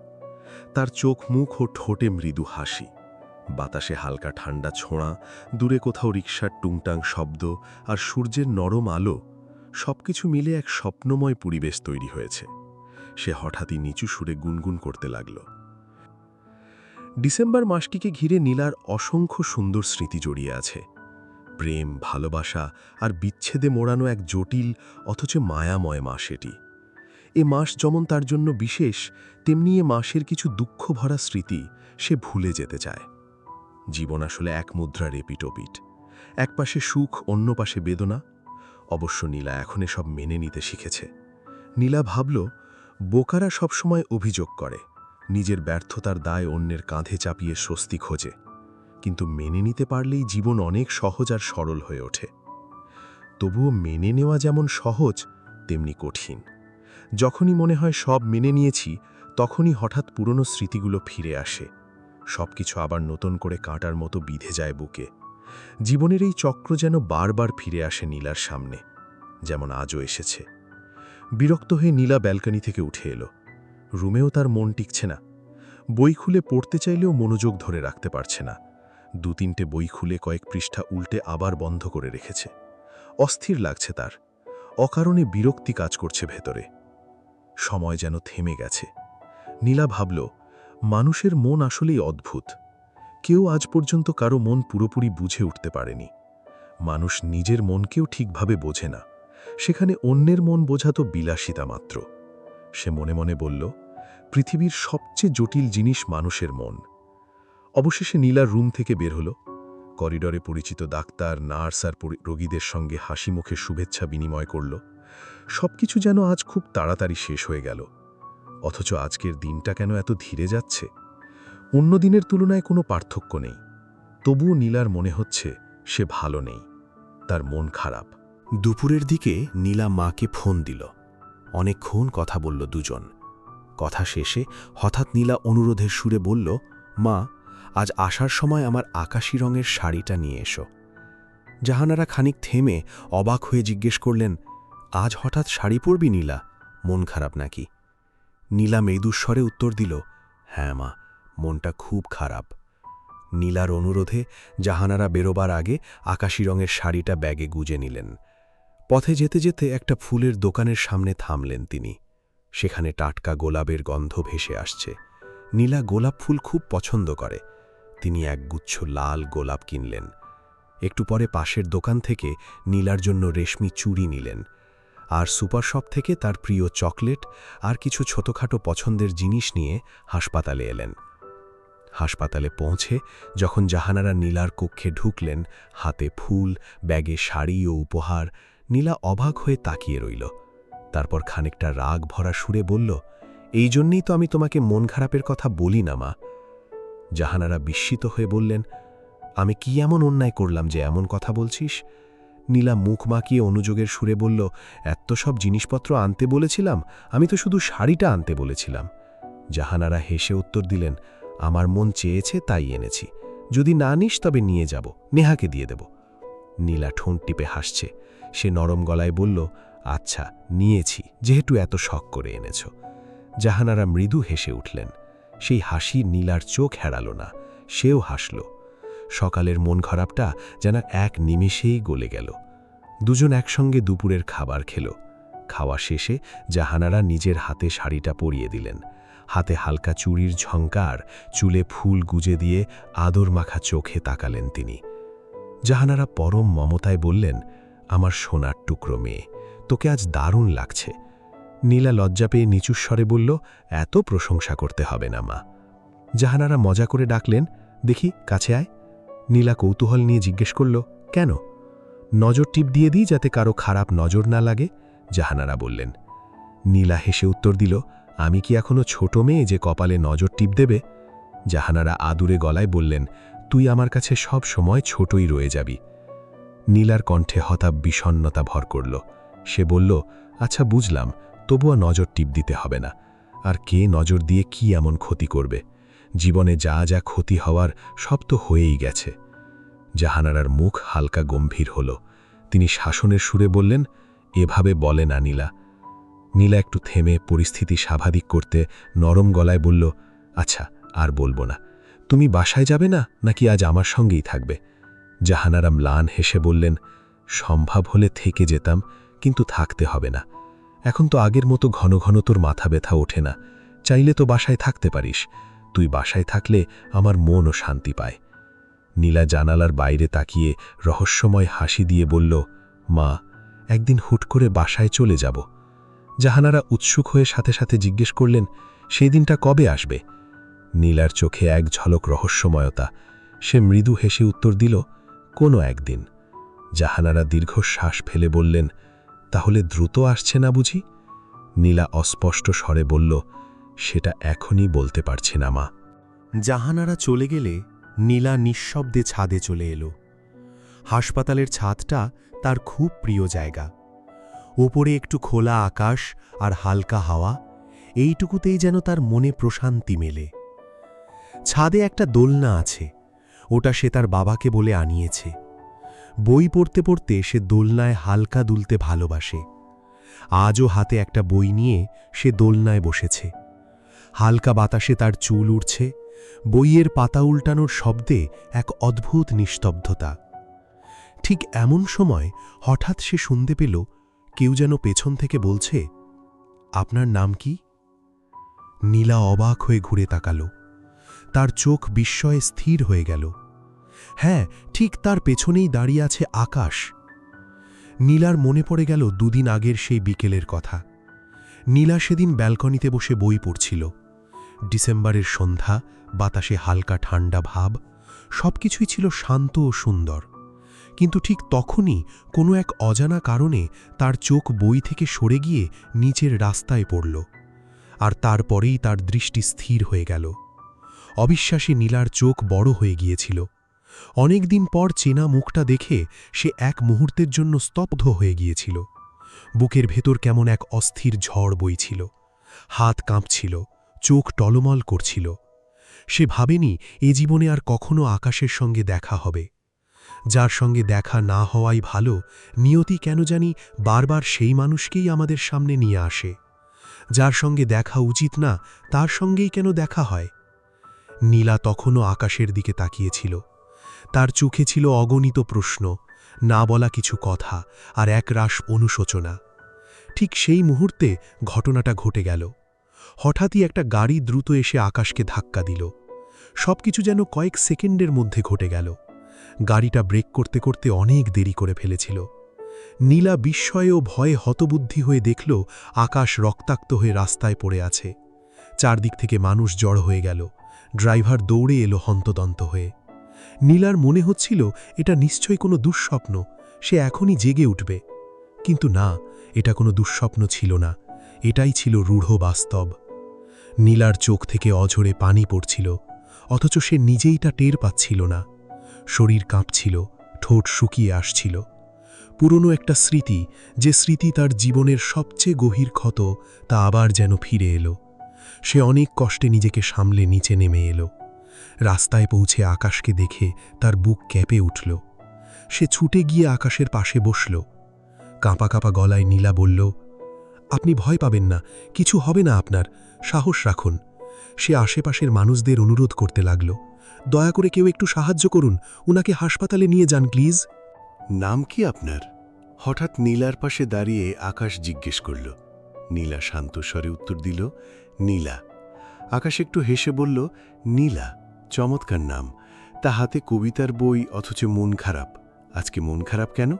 তার চোখ মুখ ও ঠোঁটে মৃদু হাসি। বাতাসে হালকা ঠান্ডা ছোঁয়া, দূরে কোথাও রিকশার টুংটাং শব্দ আর সূর্যের নরম আলো, সবকিছু মিলে এক স্বপ্নময় পরিবেশ তৈরি হয়েছে। সে হঠাৎই নিচু সুরে গুনগুন করতে লাগল। ডিসেম্বর মাসটিকে ঘিরে নীলার অসংখ্য সুন্দর স্মৃতি জড়িয়ে আছে। প্রেম, ভালোবাসা আর বিচ্ছেদে মোড়ানো এক জটিল অথচ মায়াময় মাস এটি। এ মাস যেমন তার জন্য বিশেষ, তেমনি এ মাসের কিছু দুঃখ ভরা স্মৃতি সে ভুলে যেতে চায়। জীবন আসলে এক মুদ্রার এপিটোপিট। এক পাশে সুখ, অন্য পাশে বেদনা। অবশ্য নীলা এখন এসব মেনে নিতে শিখেছে। নীলা ভাবল, বোকারা সবসময় অভিযোগ করে, নিজের ব্যর্থতার দায় অন্যের কাঁধে চাপিয়ে স্বস্তি খোঁজে। কিন্তু মেনে নিতে পারলেই জীবন অনেক সহজ আর সরল হয়ে ওঠে। তবুও মেনে নেওয়া যেমন সহজ, তেমনি কঠিন। যখনই মনে হয় সব মেনে নিয়েছি, তখনই হঠাৎ পুরনো স্মৃতিগুলো ফিরে আসে। সবকিছু আবার নতুন করে কাঁটার মতো বিঁধে যায় বুকে। জীবনের এই চক্র যেন বারবার ফিরে আসে নীলার সামনে, যেমন আজও এসেছে। বিরক্ত হয়ে নীলা ব্যালকনি থেকে উঠে এলো। রুমেও তার মন টিকছে না। বই খুলে পড়তে চাইলেও মনোযোগ ধরে রাখতে পারছে না। ২-৩টে বই খুলে কয়েক পৃষ্ঠা উল্টে আবার বন্ধ করে রেখেছে। অস্থির লাগছে তার। অকারণে বিরক্তি কাজ করছে ভেতরে। সময় যেন থেমে গেছে। নীলা ভাবল, মানুষের মন আসলেই অদ্ভুত। কেউ আজ পর্যন্ত কারো মন পুরোপুরি বুঝে উঠতে পারেনি। মানুষ নিজের মনকেও ঠিকভাবে বোঝে না, সেখানে অন্যের মন বোঝা তো বিলাসিতা মাত্র। সে মনে মনে বলল, পৃথিবীর সবচেয়ে জটিল জিনিস মানুষের মন। অবশেষে নীলার রুম থেকে বের হল। করিডরে পরিচিত ডাক্তার, নার্স আর রোগীদের সঙ্গে হাসি মুখে শুভেচ্ছা বিনিময় করল। সবকিছু যেন আজ খুব তাড়াতাড়ি শেষ হয়ে গেল। অথচ আজকের দিনটা কেন এত ধীরে যাচ্ছে? অন্য দিনের তুলনায় কোনো পার্থক্য নেই। তবুও নীলার মনে হচ্ছে সে ভালো নেই, তার মন খারাপ। দুপুরের দিকে নীলা মাকে ফোন দিল। অনেকক্ষণ কথা বলল দুজন। কথা শেষে হঠাৎ নীলা অনুরোধের সুরে বলল, মা, আজ আসার সময় আমার আকাশি রঙের শাড়িটা নিয়ে এসো। জাহানারা খানিক থেমে অবাক হয়ে জিজ্ঞেস করলেন, আজ হঠাৎ শাড়ি পরবি নীলা? মন খারাপ নাকি? নীলা মৃদুস্বরে উত্তর দিল, হ্যাঁ মা, মনটা খুব খারাপ। নীলার অনুরোধে জাহানারা বেরোবার আগে আকাশি রঙের শাড়িটা ব্যাগে গুজে নিলেন। পথে যেতে যেতে একটা ফুলের দোকানের সামনে থামলেন তিনি। সেখানে টাটকা গোলাপের গন্ধ ভেসে আসছে। নীলা গোলাপ ফুল খুব পছন্দ করে। তিনি একগুচ্ছ লাল গোলাপ কিনলেন। একটু পরে পাশের দোকান থেকে নীলার জন্য রেশমি চুড়ি নিলেন, আর সুপার শপ থেকে তার প্রিয় চকলেট আর কিছু ছোটখাটো পছন্দের জিনিস নিয়ে হাসপাতালে এলেন। হাসপাতালে পৌঁছে যখন জাহানারা নীলার কক্ষে ঢুকলেন, হাতে ফুল, ব্যাগে শাড়ি ও উপহার, নীলা অবাক হয়ে তাকিয়ে রইল। তারপর খানিকটা রাগ ভরা সুরে বলল, এই জন্যেই তো আমি তোমাকে মন খারাপের কথা বলি না মা। জাহানারা বিস্মিত হয়ে বললেন, আমি কি এমন অন্যায় করলাম যে এমন কথা বলছিস? নীলা মুখ মাকিয়ে অনুযোগের সুরে বলল, এত সব জিনিসপত্র আনতে বলেছিলাম, আমি তো শুধু শাড়িটা আনতে বলেছিলাম। জাহানারা হেসে উত্তর দিলেন, আমার মন চেয়েছে তাই এনেছি, যদি না নিস তবে নিয়ে যাব, নেহাকে দিয়ে দেব। নীলা ঠোঁট টিপে হাসছে। সে নরম গলায় বলল, আচ্ছা নিয়েছি, যেহেতু এত শখ করে এনেছ। জাহানারা মৃদু হেসে উঠলেন। সেই হাসি নীলার চোখ হেরাল না, সেও হাসল। সকালের মন খারাপটা যেন এক নিমেষেই গলে গেল। দুজন একসঙ্গে দুপুরের খাবার খেল। খাওয়া শেষে জাহানারা নিজের হাতে শাড়িটা পরিয়ে দিলেন। হাতে হালকা চুড়ির ঝংকার, চুলে ফুল গুজে দিয়ে আদর মাখা চোখে তাকালেন তিনি। জাহানারা পরম মমতায় বললেন, আমার সোনার টুকরো মেয়ে, তোকে আজ দারুণ লাগছে। নীলা লজ্জা পেয়ে নিচু স্বরে বলল, এত প্রশংসা করতে হবে না মা। জাহানারা মজা করে ডাকলেন, দেখি কাছে আয়। নীলা কৌতূহল নিয়ে জিজ্ঞেস করল, কেন? নজর টিপ দিয়ে দিই যাতে কারো খারাপ নজর না লাগে, জাহানারা বললেন। নীলা হেসে উত্তর দিল, আমি কি এখনো ছোট মেয়ে যে কপালে নজর টিপ দেবে? জাহানারা আদুরে গলায় বললেন, তুই আমার কাছে সব সময় ছোটই রয়ে যাবি। নীলার কণ্ঠে হতাপ বিষণ্ণতা ভর করল। সে বলল, আচ্ছা বুঝলাম, তবুও নজর টিপ দিতে হবে না। আর কে নজর দিয়ে কি এমন ক্ষতি করবে? জীবনে যা যা ক্ষতি হওয়ার সব তো হয়েই গেছে। জাহানারার মুখ হালকা গম্ভীর হল। তিনি শাসনের সুরে বললেন, এভাবে বলে না নীলা। নীলা একটু থেমে পরিস্থিতি স্বাভাবিক করতে নরম গলায় বলল, আচ্ছা আর বলবো না। তুমি বাসায় যাবে না নাকি আজ আমার সঙ্গেই থাকবে? জাহানারা ম্লান হেসে বললেন, সম্ভব হলে থেকে যেতাম, কিন্তু থাকতে হবে না। এখন তো আগের মতো ঘন ঘন তোর মাথা ব্যথা ওঠে না, চাইলে তো বাসায় থাকতে পারিস। তুই বাসায় থাকলে আমার মনও শান্তি পায়। নীলা জানালার বাইরে তাকিয়ে রহস্যময় হাসি দিয়ে বলল, মা, একদিন হুট করে বাসায় চলে যাব। জাহানারা উৎসুক হয়ে সাথে সাথে জিজ্ঞেস করলেন, সেই দিনটা কবে আসবে? নীলার চোখে এক ঝলক রহস্যময়তা। সে মৃদু হেসে উত্তর দিল, কোনো একদিন। জাহানারা দীর্ঘশ্বাস ফেলে বললেন, তাহলে দ্রুত আসছে না বুঝি? নীলা অস্পষ্ট স্বরে বলল, সেটা এখনই বলতে পারছি না মা। জাহানারা চলে গেলে নীলা নিঃশব্দে ছাদে চলে এলো। হাসপাতালের ছাদটা তার খুব প্রিয় জায়গা। ওপরে একটু খোলা আকাশ আর হালকা হাওয়া, এইটুকুতেই যেন তার মনে প্রশান্তি মেলে। ছাদে একটা দোলনা আছে, ওটা সে তার বাবাকে বলে আনিয়েছে। বই পড়তে পড়তে সে দোলনায় হালকা দুলতে ভালোবাসে। আজও হাতে একটা বই নিয়ে সে দোলনায় বসেছে। হালকা বাতাসে তার চুল উড়ছে, বইয়ের পাতা উল্টানোর শব্দে এক অদ্ভুত নিস্তব্ধতা। ঠিক এমন সময় হঠাৎ সে শুনতে পেল কেউ যেন পেছন থেকে বলছে, আপনার নাম কি? নীলা অবাক হয়ে ঘুরে তাকাল। তার চোখ বিস্ময়ে স্থির হয়ে গেল। হ্যাঁ, ঠিক তার পেছনেই দাঁড়িয়ে আছে আকাশ। নীলার মনে পড়ে গেল দুদিন আগের সেই বিকেলের কথা। নীলা সেদিন ব্যালকনিতে বসে বই পড়ছিল। ডিসেম্বরের সন্ধ্যা, বাতাসে হালকা ঠান্ডা ভাব, সবকিছুই ছিল শান্ত ও সুন্দর। কিন্তু ঠিক তখনই কোনো এক অজানা কারণে তার চোখ বই থেকে সরে গিয়ে নিচের রাস্তায় পড়ল। আর তারপরেই তার দৃষ্টি স্থির হয়ে গেল। অবিশ্বাসে নীলার চোখ বড় হয়ে গিয়েছিল। অনেকদিন পর চেনা মুখটা দেখে সে এক মুহূর্তের জন্য স্তব্ধ হয়ে গিয়েছিল। বুকের ভেতর কেমন এক অস্থির ঝড় বইছিল। হাত কাঁপছিল, চোখ টলমল করছিল। সে ভাবেনি এ জীবনে আর কখনো আকাশের সঙ্গে দেখা হবে। যার সঙ্গে দেখা না হওয়াই ভালো, নিয়তি কেন জানি বারবার সেই মানুষকেই আমাদের সামনে নিয়ে আসে। যার সঙ্গে দেখা উচিত না, তার সঙ্গেই কেন দেখা হয়? নীলা তখনও আকাশের দিকে তাকিয়েছিল। তার চোখে ছিল অগণিত প্রশ্ন, না বলা কিছু কথা আর একরাশ অনুশোচনা। ঠিক সেই মুহূর্তে ঘটনাটা ঘটে গেল। হঠাৎই একটা গাড়ি দ্রুত এসে আকাশকে ধাক্কা দিল। সবকিছু যেন কয়েক সেকেন্ডের মধ্যে ঘটে গেল। গাড়িটা ব্রেক করতে করতে অনেক দেরি করে ফেলেছিল। নীলা বিস্ময়ে ও ভয়ে হতবুদ্ধি হয়ে দেখল আকাশ রক্তাক্ত হয়ে রাস্তায় পড়ে আছে। চারদিক থেকে মানুষ জড়ো হয়ে গেল। ড্রাইভার দৌড়ে এলো হন্তদন্ত হয়ে। নীলার মনে হচ্ছিল এটা নিশ্চয়ই কোনো দুঃস্বপ্ন, সে এখনই জেগে উঠবে। কিন্তু না, এটা কোনো দুঃস্বপ্ন ছিল না, এটাই ছিল রূঢ় বাস্তব। নীলার চোখ থেকে অঝরে পানি পড়ছিল, অথচ সে নিজেই তা টের পাচ্ছিল না। শরীর কাঁপছিল, ঠোঁট শুকিয়ে আসছিল। পুরনো একটা স্মৃতি, যে স্মৃতি তার জীবনের সবচেয়ে গভীর ক্ষত, তা আবার যেন ফিরে এলো। সে অনেক কষ্টে নিজেকে সামলে নিচে নেমে এলো। রাস্তায় পৌঁছে আকাশকে দেখে তার বুক কেঁপে উঠল। সে ছুটে গিয়ে আকাশের পাশে বসল। কাঁপা কাঁপা গলায় নীলা বলল, আপনি ভয় পাবেন না, কিছু হবে না আপনার, সাহস রাখুন। সে আশেপাশের মানুষদের অনুরোধ করতে লাগল, দয়া করে কেউ একটু সাহায্য করুন, উনাকে হাসপাতালে নিয়ে যান প্লিজ। নাম কি আপনার? হঠাৎ নীলার পাশে দাঁড়িয়ে আকাশ জিজ্ঞেস করল। নীলা শান্ত স্বরে উত্তর দিল, নীলা। আকাশ একটু হেসে বলল, নীলা, চমৎকার নাম। তা হাতে কবিতার বই, অথচ মন খারাপ। আজকে মন খারাপ কেন?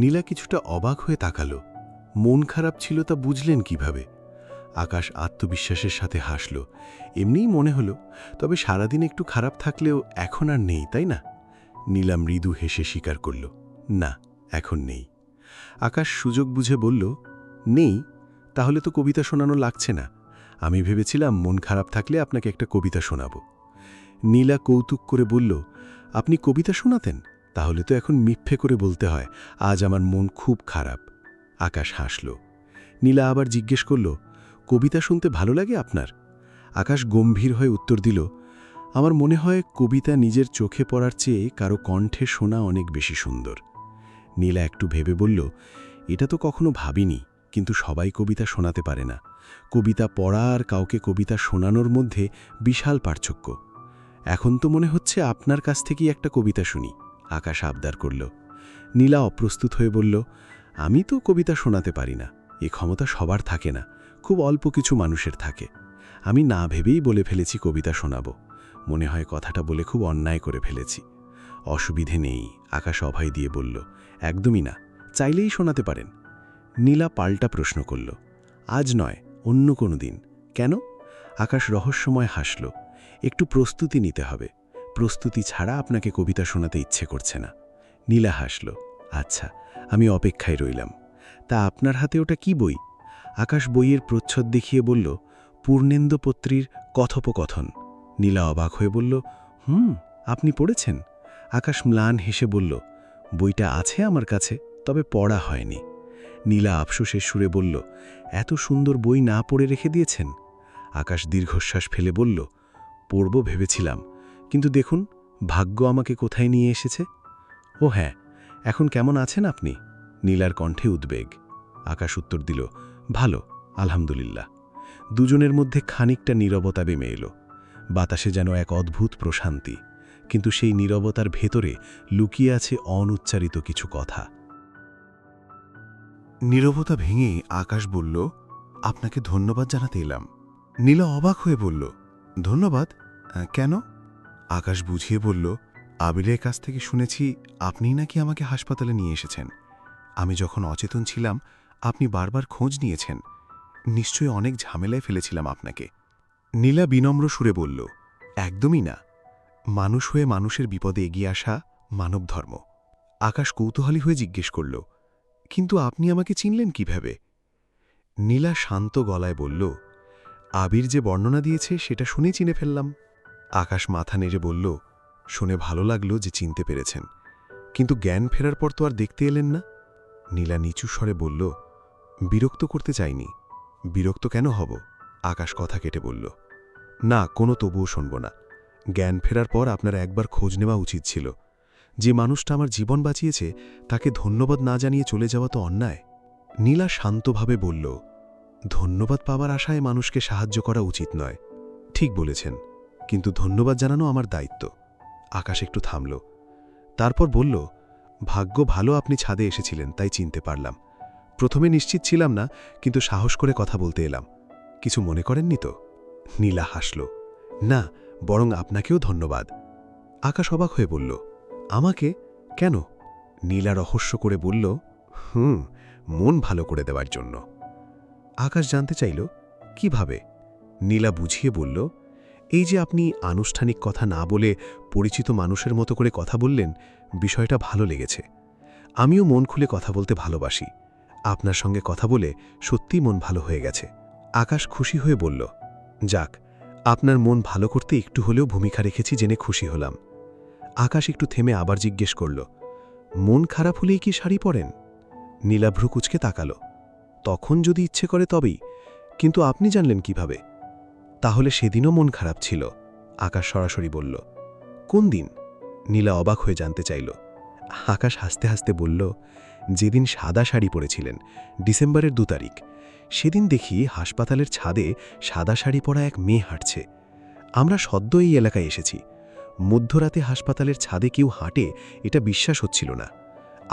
নীলা কিছুটা অবাক হয়ে তাকালো। মন খারাপ ছিল তা বুঝলেন কিভাবে? আকাশ আত্মবিশ্বাসের সাথে হাসল। এমনিই মনে হলো, তবে সারাদিন একটু খারাপ থাকলেও এখন আর নেই, তাই না? নীলা মৃদু হেসে স্বীকার করল, না, এখন নেই। আকাশ সুযোগ বুঝে বলল, নেই? তাহলে তো কবিতা শোনানো লাগছে না। আমি ভেবেছিলাম মন খারাপ থাকলে আপনাকে একটা কবিতা শোনাব। নীলা কৌতুক করে বলল, আপনি কবিতা শোনাতেন? তাহলে তো এখন মিথ্যে করে বলতে হয়, আজ আমার মন খুব খারাপ। আকাশ হাসল। নীলা আবার জিজ্ঞেস করল, কবিতা শুনতে ভালো লাগে আপনার? আকাশ গম্ভীর হয়ে উত্তর দিল, আমার মনে হয় কবিতা নিজের চোখে পড়ার চেয়ে কারো কণ্ঠে শোনা অনেক বেশি সুন্দর। নীলা একটু ভেবে বলল, এটা তো কখনো ভাবিনি, কিন্তু সবাই কবিতা শোনাতে পারে না। কবিতা পড়া আর কাউকে কবিতা শোনানোর মধ্যে বিশাল পার্থক্য। এখন তো মনে হচ্ছে আপনার কাছ থেকেই একটা কবিতা শুনি, আকাশ আবদার করল। নীলা অপ্রস্তুত হয়ে বলল, আমি তো কবিতা শোনাতে পারি না, এ ক্ষমতা সবার থাকে না, খুব অল্প কিছু মানুষের থাকে। আমি না ভেবেই বলে ফেলেছি কবিতা শোনাব। মনে হয় কথাটা বলে খুব অন্যায় করে ফেলেছি। অসুবিধে নেই, আকাশ অভয় দিয়ে বলল, একদমই না, চাইলেই শোনাতে পারেন। নীলা পাল্টা প্রশ্ন করল, আজ নয়, অন্য কোনো দিন। কেন? আকাশ রহস্যময় হাসল, একটু প্রস্তুতি নিতে হবে। প্রস্তুতি ছাড়া আপনাকে কবিতা শোনাতে ইচ্ছে করছে না। নীলা হাসল, আচ্ছা, আমি অপেক্ষায় রইলাম। তা আপনার হাতে ওটা কি বই? আকাশ বইয়ের প্রচ্ছদ দেখিয়ে বলল, পূর্ণেন্দু পত্রীর কথোপকথন। নীলা অবাক হয়ে বলল, আপনি পড়েছেন? আকাশ ম্লান হেসে বলল, বইটা আছে আমার কাছে, তবে পড়া হয়নি। নীলা আফসোসের সুরে বলল, এত সুন্দর বই না পড়ে রেখে দিয়েছেন? আকাশ দীর্ঘশ্বাস ফেলে বলল, পড়ব ভেবেছিলাম, কিন্তু দেখুন ভাগ্য আমাকে কোথায় নিয়ে এসেছে। ও হ্যাঁ, এখন কেমন আছেন আপনি? নীলার কণ্ঠে উদ্বেগ। আকাশ উত্তর দিল, ভালো, আলহামদুলিল্লাহ। দুজনের মধ্যে খানিকটা নীরবতা নেমে এলো। বাতাসে যেন এক অদ্ভুত প্রশান্তি, কিন্তু সেই নীরবতার ভেতরে লুকিয়ে আছে অনুচ্চারিত কিছু কথা। নীরবতা ভেঙে আকাশ বলল, আপনাকে ধন্যবাদ জানাতে এলাম। নীলা অবাক হয়ে বলল, ধন্যবাদ? কেন? আকাশ বুঝিয়ে বলল, আবিরের কাছ থেকে শুনেছি আপনিই নাকি আমাকে হাসপাতালে নিয়ে এসেছেন। আমি যখন অচেতন ছিলাম আপনি বারবার খোঁজ নিয়েছেন। নিশ্চয়ই অনেক ঝামেলায় ফেলেছিলাম আপনাকে। নীলা বিনম্র সুরে বলল, একদমই না। মানুষ হয়ে মানুষের বিপদে এগিয়ে আসা মানব ধর্ম। আকাশ কৌতূহলী হয়ে জিজ্ঞেস করল, কিন্তু আপনি আমাকে চিনলেন কিভাবে? নীলা শান্ত গলায় বলল, আবির যে বর্ণনা দিয়েছে সেটা শুনে চিনে ফেললাম। আকাশ মাথা নেড়ে বলল, শুনে ভালো লাগলো যে চিনতে পেরেছেন, কিন্তু জ্ঞান ফেরার পর তো আর দেখতে এলেন না। নীলা নিচু স্বরে বলল, বিরক্ত করতে চাইনি। বিরক্ত কেন হব? আকাশ কথা কেটে বলল, না, কোনো তবুও শুনব না। জ্ঞান ফেরার পর আপনার একবার খোঁজ নেওয়া উচিত ছিল। যে মানুষটা আমার জীবন বাঁচিয়েছে তাকে ধন্যবাদ না জানিয়ে চলে যাওয়া তো অন্যায়। নীলা শান্তভাবে বলল, ধন্যবাদ পাওয়ার আশায় মানুষকে সাহায্য করা উচিত নয়। ঠিক বলেছেন, কিন্তু ধন্যবাদ জানানো আমার দায়িত্ব। আকাশ একটু থামল, তারপর বলল, ভাগ্য ভালো আপনি ছাদে এসেছিলেন, তাই চিনতে পারলাম। প্রথমে নিশ্চিত ছিলাম না, কিন্তু সাহস করে কথা বলতে এলাম। কিছু মনে করেননি তো? নীলা হাসল, না, বরং আপনাকেও ধন্যবাদ। আকাশ অবাক হয়ে বলল, আমাকে কেন? নীলা রহস্য করে বলল, মন ভালো করে দেওয়ার জন্য। আকাশ জানতে চাইল, কিভাবে? নীলা বুঝিয়ে বলল, এই যে আপনি আনুষ্ঠানিক কথা না বলে পরিচিত মানুষের মতো করে কথা বললেন, বিষয়টা ভালো লেগেছে। আমিও মন খুলে কথা বলতে ভালোবাসি। আপনার সঙ্গে কথা বলে সত্যিই মন ভালো হয়ে গেছে। আকাশ খুশি হয়ে বলল, যাক, আপনার মন ভালো করতে একটু হলেও ভূমিকা রেখেছি জেনে খুশি হলাম। আকাশ একটু থেমে আবার জিজ্ঞেস করল, মন খারাপ হলেই কি শাড়ি পরেন? নীলা ভ্রু কুঁচকে তাকাল। তখন যদি ইচ্ছে করে তবেই, কিন্তু আপনি জানলেন কিভাবে? তাহলে সেদিনও মন খারাপ ছিল? আকাশ সরাসরি বলল। কোন দিন? নীলা অবাক হয়ে জানতে চাইল। আকাশ হাসতে হাসতে বলল, যেদিন সাদা শাড়ি পরেছিলেন, ডিসেম্বরের 2 তারিখ। সেদিন দেখি হাসপাতালের ছাদে সাদা শাড়ি পরা এক মেয়ে হাঁটছে। আমরা সদ্য এই এলাকায় এসেছি। মধ্যরাতে হাসপাতালের ছাদে কেউ হাঁটে, এটা বিশ্বাস হচ্ছিল না।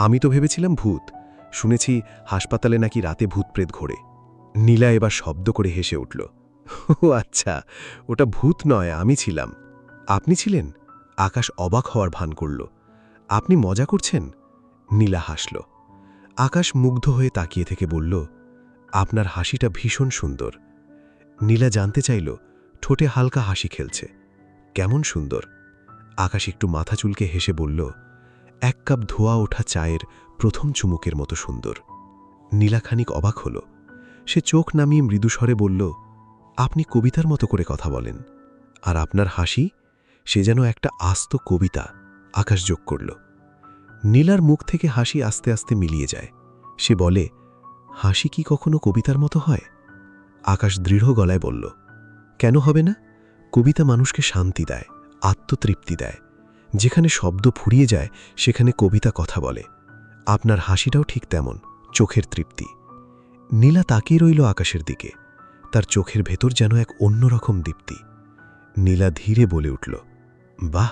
আমি তো ভেবেছিলাম ভূত। শুনেছি হাসপাতালে নাকি রাতে ভূতপ্রেত ঘোরে। নীলা এবার শব্দ করে হেসে উঠল। ও আচ্ছা, ওটা ভূত নয়, আমি ছিলাম। আপনি ছিলেন? আকাশ অবাক হওয়ার ভান করল। আপনি মজা করছেন? নীলা হাসল। আকাশ মুগ্ধ হয়ে তাকিয়ে থেকে বলল, আপনার হাসিটা ভীষণ সুন্দর। নীলা জানতে চাইল, ঠোঁটে হালকা হাসি খেলছে। কেমন সুন্দর? আকাশ একটু মাথা চুলকে হেসে বলল, 1 কাপ ধোয়া ওঠা চায়ের প্রথম চুমুকের মতো সুন্দর। নীলা খানিক অবাক হল। সে চোখ নামিয়ে মৃদুস্বরে বলল, আপনি কবিতার মতো করে কথা বলেন। আর আপনার হাসি, সে যেন একটা আস্ত কবিতা। আকাশ যোগ করল। নীলার মুখ থেকে হাসি আস্তে আস্তে মিলিয়ে যায়। সে বলে, হাসি কি কখনো কবিতার মতো হয়? আকাশ দৃঢ় গলায় বলল, কেন হবে না? কবিতা মানুষকে শান্তি দেয়, আত্মতৃপ্তি দেয়। যেখানে শব্দ ফুরিয়ে যায় সেখানে কবিতা কথা বলে। আপনার হাসিটাও ঠিক তেমন, চোখের তৃপ্তি। নীলা তাকিয়ে রইল আকাশের দিকে। তার চোখের ভেতর যেন এক অন্যরকম দীপ্তি। নীলা ধীরে বলে উঠল, বাহ,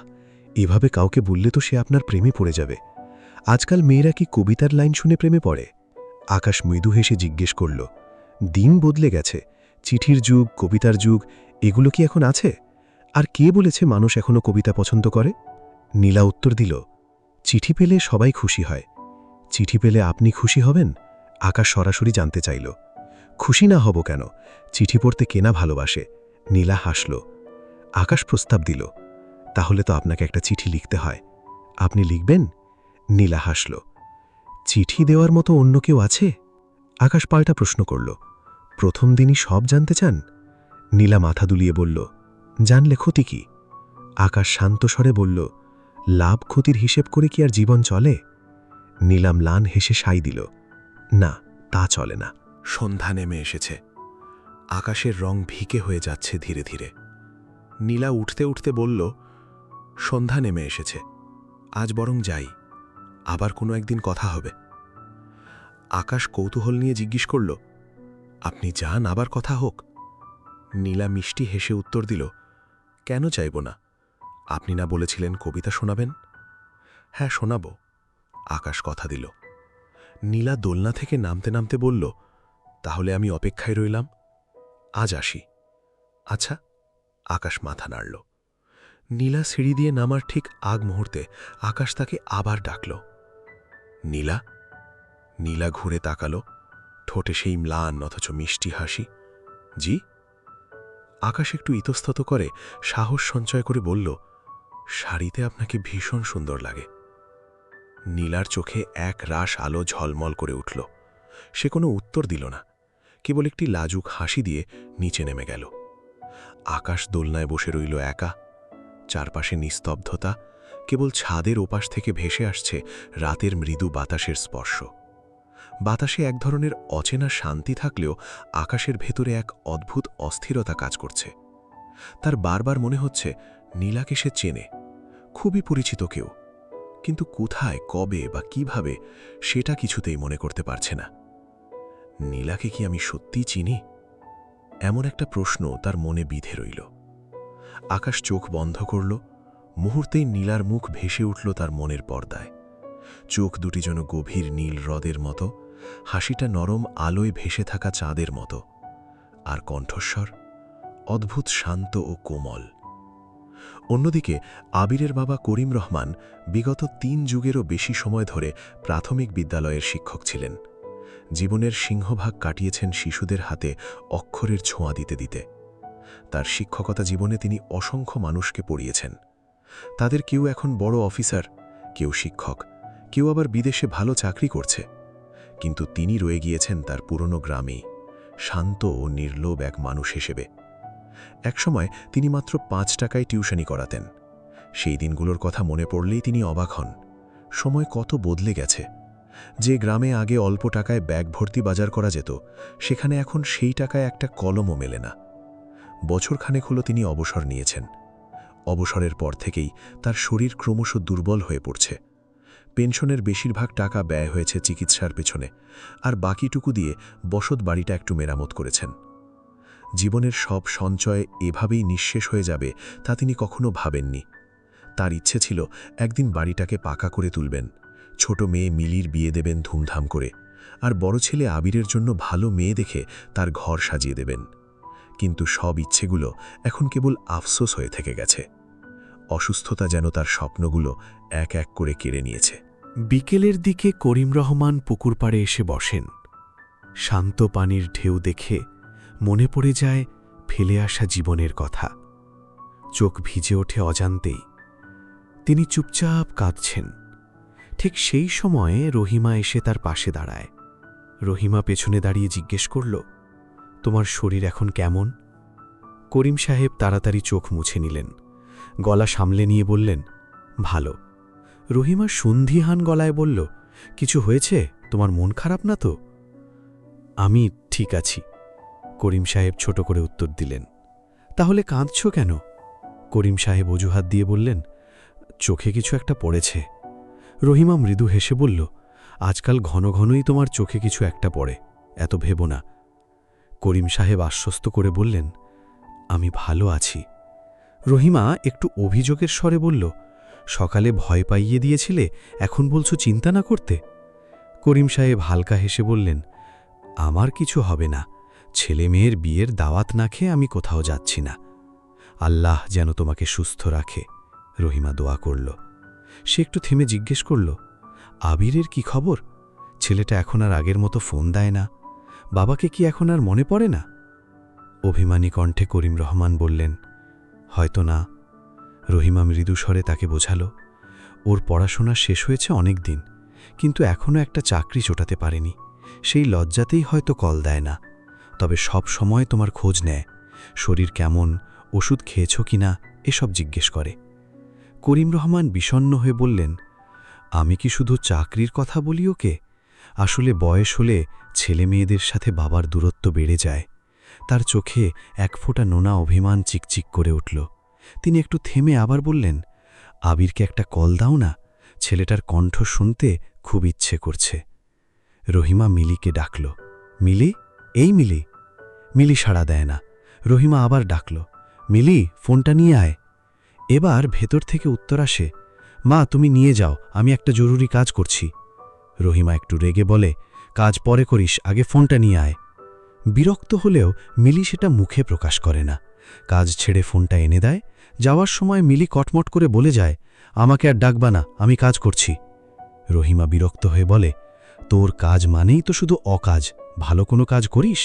এভাবে কাউকে বললে তো সে আপনার প্রেমে পড়ে যাবে। আজকাল মেয়েরা কি কবিতার লাইন শুনে প্রেমে পড়ে? আকাশ মৃদু হেসে জিজ্ঞেস করল, দিন বদলে গেছে, চিঠির যুগ, কবিতার যুগ, এগুলো কি এখন আছে? আর কে বলেছে মানুষ এখনো কবিতা পছন্দ করে? নীলা উত্তর দিল, চিঠি পেলে সবাই খুশি হয়। চিঠি পেলে আপনি খুশি হবেন? আকাশ সরাসরি জানতে চাইল। খুশি না হব কেন? চিঠি পড়তে কেনা ভালোবাসে। নীলা হাসল। আকাশ প্রস্তাব দিল, তাহলে তো আপনাকে একটা চিঠি লিখতে হয়। আপনি লিখবেন? নীলা হাসল। চিঠি দেওয়ার মতো অন্য কেউ আছে? আকাশ পাল্টা প্রশ্ন করল। প্রথম দিনই সব জানতে চান? নীলা মাথা দুলিয়ে বলল, জানলে ক্ষতি কি? আকাশ শান্ত স্বরে বলল, লাভ ক্ষতির হিসেব করে কি আর জীবন চলে? নীলা ম্লান হেসে সাই দিল, না, তা চলে না। সন্ধ্যা নেমে এসেছে। আকাশের রং ভিকে হয়ে যাচ্ছে ধীরে ধীরে। নীলা উঠতে উঠতে বলল, সন্ধ্যা নেমে এসেছে, আজ বরং যাই, আবার কোনো একদিন কথা হবে। আকাশ কৌতূহল নিয়ে জিজ্ঞেস করল, আপনি যান, আবার কথা হোক? নীলা মিষ্টি হেসে উত্তর দিল, কেন চাইব না? আপনি না বলেছিলেন কবিতা শোনাবেন? হ্যাঁ, শোনাব। আকাশ কথা দিল। নীলা দোলনা থেকে নামতে নামতে বলল, তাহলে আমি অপেক্ষায় রইলাম, আজ আসি। আচ্ছা। আকাশ মাথা নাড়ল। নীলা সিঁড়ি দিয়ে নামার ঠিক আগ মুহূর্তে আকাশ তাকে আবার ডাকল, নীলা। নীলা ঘুরে তাকালো, ঠোঁটে সেই ম্লান অথচ মিষ্টি হাসি। জি? আকাশ একটু ইতস্তত করে সাহস সঞ্চয় করে বলল, শাড়িতে আপনাকে ভীষণ সুন্দর লাগে। নীলার চোখে এক রাশ আলো ঝলমল করে উঠল। সে কোনো উত্তর দিল না, কেবল একটি লাজুক হাসি দিয়ে নিচে নেমে গেল। আকাশ দোলনায় বসে রইল একা। চারপাশে নিস্তব্ধতা, কেবল ছাদের ওপাশ থেকে ভেসে আসছে রাতের মৃদু বাতাসের স্পর্শ। বাতাসে এক ধরনের অচেনা শান্তি থাকলেও আকাশের ভেতরে এক অদ্ভুত অস্থিরতা কাজ করছে। তার বারবার মনে হচ্ছে নীলাকে সে চেনে, খুবই পরিচিত কেউ, কিন্তু কোথায়, কবে বা কিভাবে সেটা কিছুতেই মনে করতে পারছে না। নীলাকে কি আমি সত্যিই চিনি? এমন একটা প্রশ্ন তার মনে বিধে রইল। আকাশ চোখ বন্ধ করল। মুহূর্তেই নীলার মুখ ভেসে উঠল তার মনের পর্দায়। চোখ দুটি যেন গভীর নীল হ্রদের মতো, হাসিটা নরম আলোয় ভেসে থাকা চাঁদের মতো, আর কণ্ঠস্বর অদ্ভুত শান্ত ও কোমল। অন্যদিকে আবিরের বাবা করিম রহমান বিগত 3 যুগেরও বেশি সময় ধরে প্রাথমিক বিদ্যালয়ের শিক্ষক ছিলেন। জীবনের সিংহভাগ কাটিয়েছেন শিশুদের হাতে অক্ষরের ছোঁয়া দিতে দিতে। তার শিক্ষকতা জীবনে তিনি অসংখ্য মানুষকে পড়িয়েছেন। তাদের কেউ এখন বড় অফিসার, কেউ শিক্ষক, কেউ আবার বিদেশে ভালো চাকরি করছে। কিন্তু তিনি রয়ে গিয়েছেন তার পুরনো গ্রামেই, শান্ত ও নির্লোভ এক মানুষ হিসেবে। একসময় তিনি মাত্র 5 টাকায় টিউশনি করাতেন। সেই দিনগুলোর কথা মনে পড়লেই তিনি অবাক হন। সময় কত বদলে গেছে। যে গ্রামে আগে অল্প টাকায় ব্যাগ ভর্তি বাজার করা যেত, সেখানে এখন সেই টাকায় একটা কলমও মেলে না। বছরখানেক হলো তিনি অবসর নিয়েছেন। অবসরের পর থেকেই তার শরীর ক্রমশ দুর্বল হয়ে পড়ছে। পেনশনের বেশিরভাগ টাকা ব্যয় হয়েছে চিকিৎসার পেছনে, আর বাকিটুকু দিয়ে বসত বাড়িটা একটু মেরামত করেছেন। জীবনের সব সঞ্চয় এভাবেই নিঃশেষ হয়ে যাবে তা তিনি কখনো ভাবেননি। তার ইচ্ছে ছিল একদিন বাড়িটাকে পাকা করে তুলবেন, ছোট মেয়ে মিলির বিয়ে দেবেন ধুমধাম করে, আর বড় ছেলে আবিরের জন্য ভালো মেয়ে দেখে তার ঘর সাজিয়ে দেবেন। কিন্তু সব ইচ্ছেগুলো এখন কেবল আফসোস হয়ে থেকে গেছে। অসুস্থতা যেন তার স্বপ্নগুলো এক এক করে কেড়ে নিয়েছে। বিকেলের দিকে করিম রহমান পুকুর পাড়ে এসে বসেন। শান্ত পানির ঢেউ দেখে মনে পড়ে যায় ফেলে আসা জীবনের কথা। চোখ ভিজে ওঠে অজান্তেই। তিনি চুপচাপ কাঁদছেন। ঠিক সেই সময়ে রহিমা এসে তার পাশে দাঁড়ায়। রহিমা পেছনে দাঁড়িয়ে জিজ্ঞেস করল, তোমার শরীর এখন কেমন? করিম সাহেব তাড়াতাড়ি চোখ মুছে নিলেন, গলা সামলে নিয়ে বললেন, ভালো। রহিমা সন্ধিহান গলায় বলল, কিছু হয়েছে? তোমার মন খারাপ না তো? আমি ঠিক আছি, করিম সাহেব ছোট করে উত্তর দিলেন। তাহলে কাঁদছ কেন? করিম সাহেব অজুহাত দিয়ে বললেন, চোখে কিছু একটা পড়েছে। রহিমা মৃদু হেসে বলল, আজকাল ঘন ঘনই তোমার চোখে কিছু একটা পড়ে, এত ভেবো না। করিম সাহেব আশ্বস্ত করে বললেন, আমি ভালো আছি। রহিমা একটু অভিযোগের স্বরে বলল, সকালে ভয় পাইয়ে দিয়েছিলে, এখন বলছো চিন্তা না করতে। করিম সাহেব হালকা হেসে বললেন, আমার কিছু হবে না, ছেলে মেয়ের বিয়ের দাওয়াত না খেয়ে আমি কোথাও যাচ্ছি না। আল্লাহ যেন তোমাকে সুস্থ রাখে। রহিমা দোয়া করল। সে একটু থেমে জিজ্ঞেস করল, আবিরের কি খবর? ছেলেটা এখন আর আগের মতো ফোন দেয় না, বাবাকে কি এখন আর মনে পড়ে না? অভিমানী কণ্ঠে করিম রহমান বললেন, হয়তো না। রহিমা মৃদু স্বরে তাকে বোঝাল, ওর পড়াশোনা শেষ হয়েছে অনেক দিন, কিন্তু এখনও একটা চাকরি জোটাতে পারেনি। সেই লজ্জাতেই হয়তো কল দেয় না, তবে সব সময় তোমার খোঁজ নেয়, শরীর কেমন, ওষুধ খেয়েছ কিনা এসব জিজ্ঞেস করে। করিম রহমান বিষণ্ণ হয়ে বললেন, আমি কি শুধু চাকরির কথা বলি ওকে? আসলে বয়স হলে ছেলে মেয়েদের সাথে বাবার দূরত্ব বেড়ে যায়। তার চোখে এক ফোঁটা নোনা অভিমান চিকচিক করে উঠল। তিনি একটু থেমে আবার বললেন, আবিরকে একটা কল দাও না, ছেলেটার কণ্ঠ শুনতে খুব ইচ্ছে করছে। রহিমা মিলিকে ডাকল, মিলি, এই মিলি। মিলি সাড়া দেয় না। রহিমা আবার ডাকল, মিলি, ফোনটা নিয়ে আয়। এবার ভেতর থেকে উত্তর আসে, মা তুমি নিয়ে যাও, আমি একটা জরুরি কাজ করছি। রহিমা একটু রেগে বলে, কাজ পরে করিস, আগে ফোনটা নিয়ে আয়। বিরক্ত হলেও মিলি সেটা মুখে প্রকাশ করে না। কাজ ছেড়ে ফোনটা এনে দেয়। যাওয়ার সময় মিলি কটমট করে বলে যায়, আমাকে আর ডাকবা না, আমি কাজ করছি। রহিমা বিরক্ত হয়ে বলে, তোর কাজ মানেই তো শুধু অকাজ, ভালো কোনো কাজ করিস?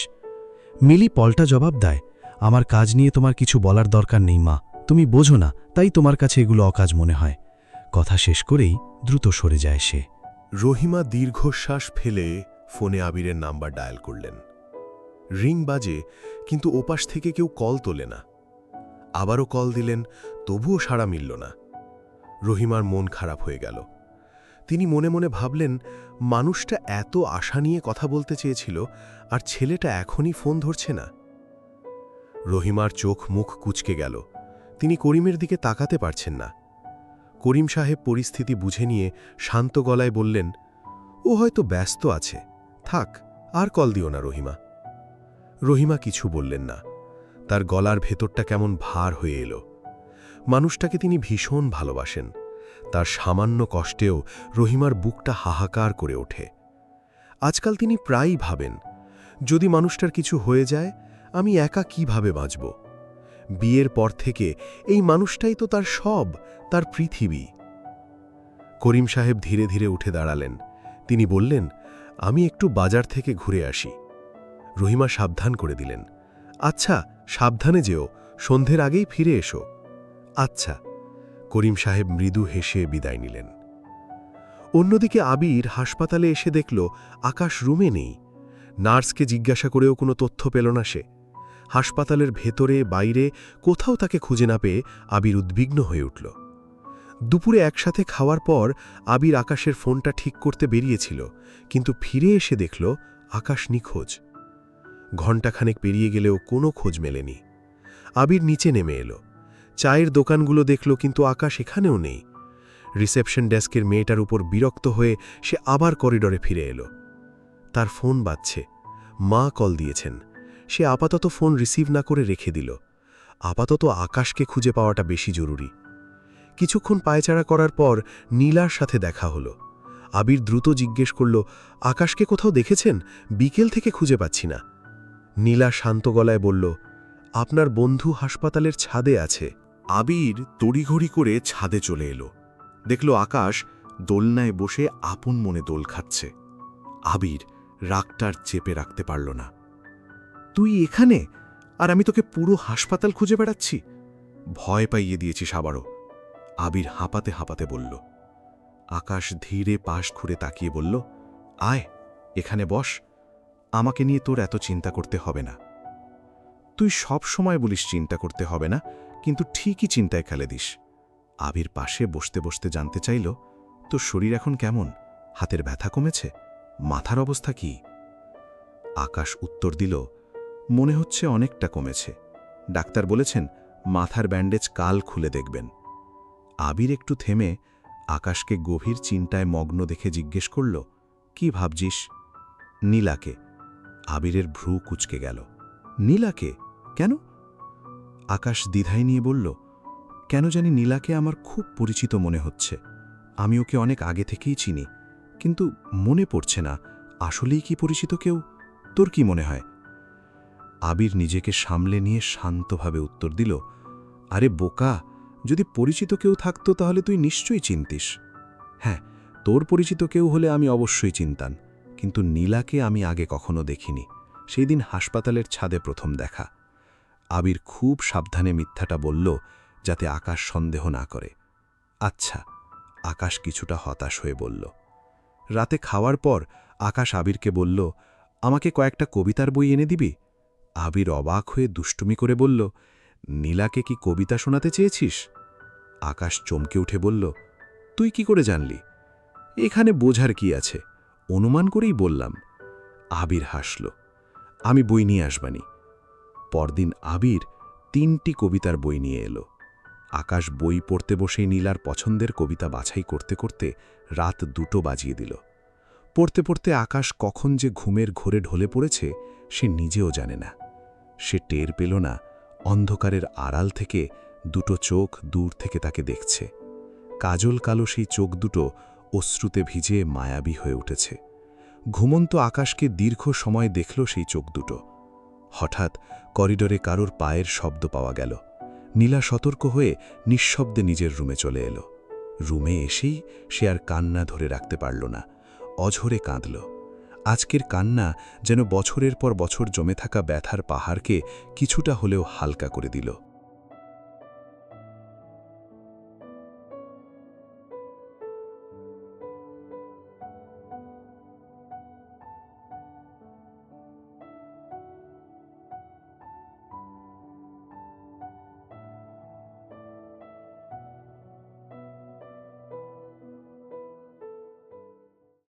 মিলি পল্টা জবাব দেয়, আমার কাজ নিয়ে তোমার কিছু বলার দরকার নেই মা, তুমি বোঝো না, তাই তোমার কাছে এগুলো অকাজ মনে হয়। কথা শেষ করেই দ্রুত সরে যায় সে। রহিমা দীর্ঘশ্বাস ফেলে ফোনে আবিরের নাম্বার ডায়াল করলেন। রিং বাজে, কিন্তু ওপাশ থেকে কেউ কল তোলে না। আবারও কল দিলেন, তবুও সাড়া মিলল না। রহিমার মন খারাপ হয়ে গেল। তিনি মনে মনে ভাবলেন, মানুষটা এত আশা নিয়ে কথা বলতে চেয়েছিল, আর ছেলেটা এখনই ফোন ধরছে না। রহিমার চোখ মুখ কুঁচকে গেল। তিনি করিমের দিকে তাকাতে পারছেন না। করিম সাহেব পরিস্থিতি বুঝে নিয়ে শান্ত গলায় বললেন, ও হয়তো ব্যস্ত আছে, থাক, আর কল দিও না রহিমা। রহিমা কিছু বললেন না। তার গলার ভেতরটা কেমন ভার হয়ে এলো। মানুষটাকে তিনি ভীষণ ভালোবাসেন। তার সামান্য কষ্টেও রহিমার বুকটা হাহাকার করে ওঠে। আজকাল তিনি প্রায়ই ভাবেন, যদি মানুষটার কিছু হয়ে যায়, আমি একা কিভাবে বাঁচব? বিয়ের পর থেকে এই মানুষটাই তো তার সব, তার পৃথিবী। করিম সাহেব ধীরে ধীরে উঠে দাঁড়ালেন। তিনি বললেন, আমি একটু বাজার থেকে ঘুরে আসি। রহিমা সাবধান করে দিলেন, আচ্ছা, সাবধানে যেও, সন্ধ্যের আগেই ফিরে এসো। আচ্ছা। করিম সাহেব মৃদু হেসে বিদায় নিলেন। অন্যদিকে আবির হাসপাতালে এসে দেখল আকাশ রুমে নেই। নার্সকে জিজ্ঞাসা করেও কোনো তথ্য পেল না সে। হাসপাতালের ভেতরে বাইরে কোথাও তাকে খুঁজে না পেয়ে আবির উদ্বিগ্ন হয়ে উঠল। দুপুরে একসাথে খাওয়ার পর আবির আকাশের ফোনটা ঠিক করতে বেরিয়েছিল, কিন্তু ফিরে এসে দেখল আকাশ নিখোঁজ। ঘণ্টাখানেক পেরিয়ে গেলেও কোনো খোঁজ মেলেনি। আবির নিচে নেমে এলো। চায়ের দোকানগুলো দেখল, কিন্তু আকাশ এখানেও নেই। রিসেপশন ডেস্কের মেয়েটার উপর বিরক্ত হয়ে সে আবার করিডরে ফিরে এলো। তার ফোন বাজছে। মা কল দিয়েছেন। সে আপাতত ফোন রিসিভ না করে রেখে দিল। আপাতত আকাশকে খুঁজে পাওয়াটা বেশি জরুরি। কিছুক্ষণ পায়চারা করার পর নীলার সাথে দেখা হলো। আবির দ্রুত জিজ্ঞেস করল, আকাশকে কোথাও দেখেছেন? বিকেল থেকে খুঁজে পাচ্ছি না। নীলা শান্ত গলায় বলল, আপনার বন্ধু হাসপাতালের ছাদে আছে। আবির তড়িঘড়ি করে ছাদে চলে এলো। দেখল আকাশ দোলনায় বসে আপন মনে দোল খাচ্ছে। আবির রাগটার চেপে রাখতে পারল না। তুই এখানে, আর আমি তোকে পুরো হাসপাতাল খুঁজে বেড়াচ্ছি? ভয় পাইয়ে দিয়েছিস আবারও। আবির হাঁপাতে হাঁপাতে বলল। আকাশ ধীরে পাশ ঘুরে তাকিয়ে বলল, আয়, এখানে বস। আমাকে নিয়ে তোর এত চিন্তা করতে হবে না। তুই সব সময় বলিস চিন্তা করতে হবে না, কিন্তু ঠিকই চিন্তায় ফেলে দিস। আবির পাশে বসতে বসতে জানতে চাইল, তোর শরীর এখন কেমন? হাতের ব্যথা কমেছে? মাথার অবস্থা কি? আকাশ উত্তর দিল, মনে হচ্ছে অনেকটা কমেছে। ডাক্তার বলেছেন মাথার ব্যান্ডেজ কাল খুলে দেখবেন। আবির একটু থেমে আকাশকে গভীর চিন্তায় মগ্ন দেখে জিজ্ঞেস করল, কি ভাবছিস? নীলাকে। আবিরের ভ্রু কুঁচকে গেল। নীলাকে? কেন? আকাশ দ্বিধায় নিয়ে বলল, কেন জানি নীলাকে আমার খুব পরিচিত মনে হচ্ছে। আমি ওকে অনেক আগে থেকেই চিনি, কিন্তু মনে পড়ছে না আসলেই কি পরিচিত কেউ। তোর কি মনে হয়? আবির নিজেকে সামলে নিয়ে শান্তভাবে উত্তর দিল, আরে বোকা, যদি পরিচিত কেউ থাকতো তাহলে তুই নিশ্চয়ই চিনতিস। হ্যাঁ, তোর পরিচিত কেউ হলে আমি অবশ্যই চিনতাম, কিন্তু নীলাকে আমি আগে কখনো দেখিনি। সেই দিন হাসপাতালের ছাদে প্রথম দেখা। আবির খুব সাবধানে মিথ্যাটা বলল, যাতে আকাশ সন্দেহ না করে। আচ্ছা, আকাশ কিছুটা হতাশ হয়ে বলল। রাতে খাওয়ার পর আকাশ আবিরকে বলল, আমাকে কয়েকটা কবিতার বই এনে দিবি? আবির অবাক হয়ে দুষ্টুমি করে বলল, নীলাকে কি কবিতা শোনাতে চেয়েছিস? আকাশ চমকে উঠে বলল, তুই কি করে জানলি? এখানে বোঝার কি আছে, অনুমান করেই বললাম। আবির হাসল। আমি বই নিয়ে আসবানি। পরদিন আবির 3টি কবিতার বই নিয়ে এলো। আকাশ বই পড়তে বসেই নীলার পছন্দের কবিতা বাছাই করতে করতে রাত 2টো বাজিয়ে দিল। পড়তে পড়তে আকাশ কখন যে ঘুমের ঘোরে ঢলে পড়েছে সে নিজেও জানে না। সে টের পেল না অন্ধকারের আড়াল থেকে 2টো চোখ দূর থেকে তাকে দেখছে। কাজল কালো সেই চোখ দুটো অশ্রুতে ভিজে মায়াবী হয়ে উঠেছে। ঘুমন্ত আকাশকে দীর্ঘ সময় দেখল সেই চোখ দুটো। হঠাৎ করিডোরে কারোর পায়ের শব্দ পাওয়া গেল। নীলা সতর্ক হয়ে নিঃশব্দে নিজের রুমে চলে এলো। রুমে এসেই সে আর কান্না ধরে রাখতে পারল না, অঝরে কাঁদল। আজকের কান্না যেন বছরের পর বছর জমে থাকা ব্যথার পাহাড়কে কিছুটা হলেও হালকা করে দিল।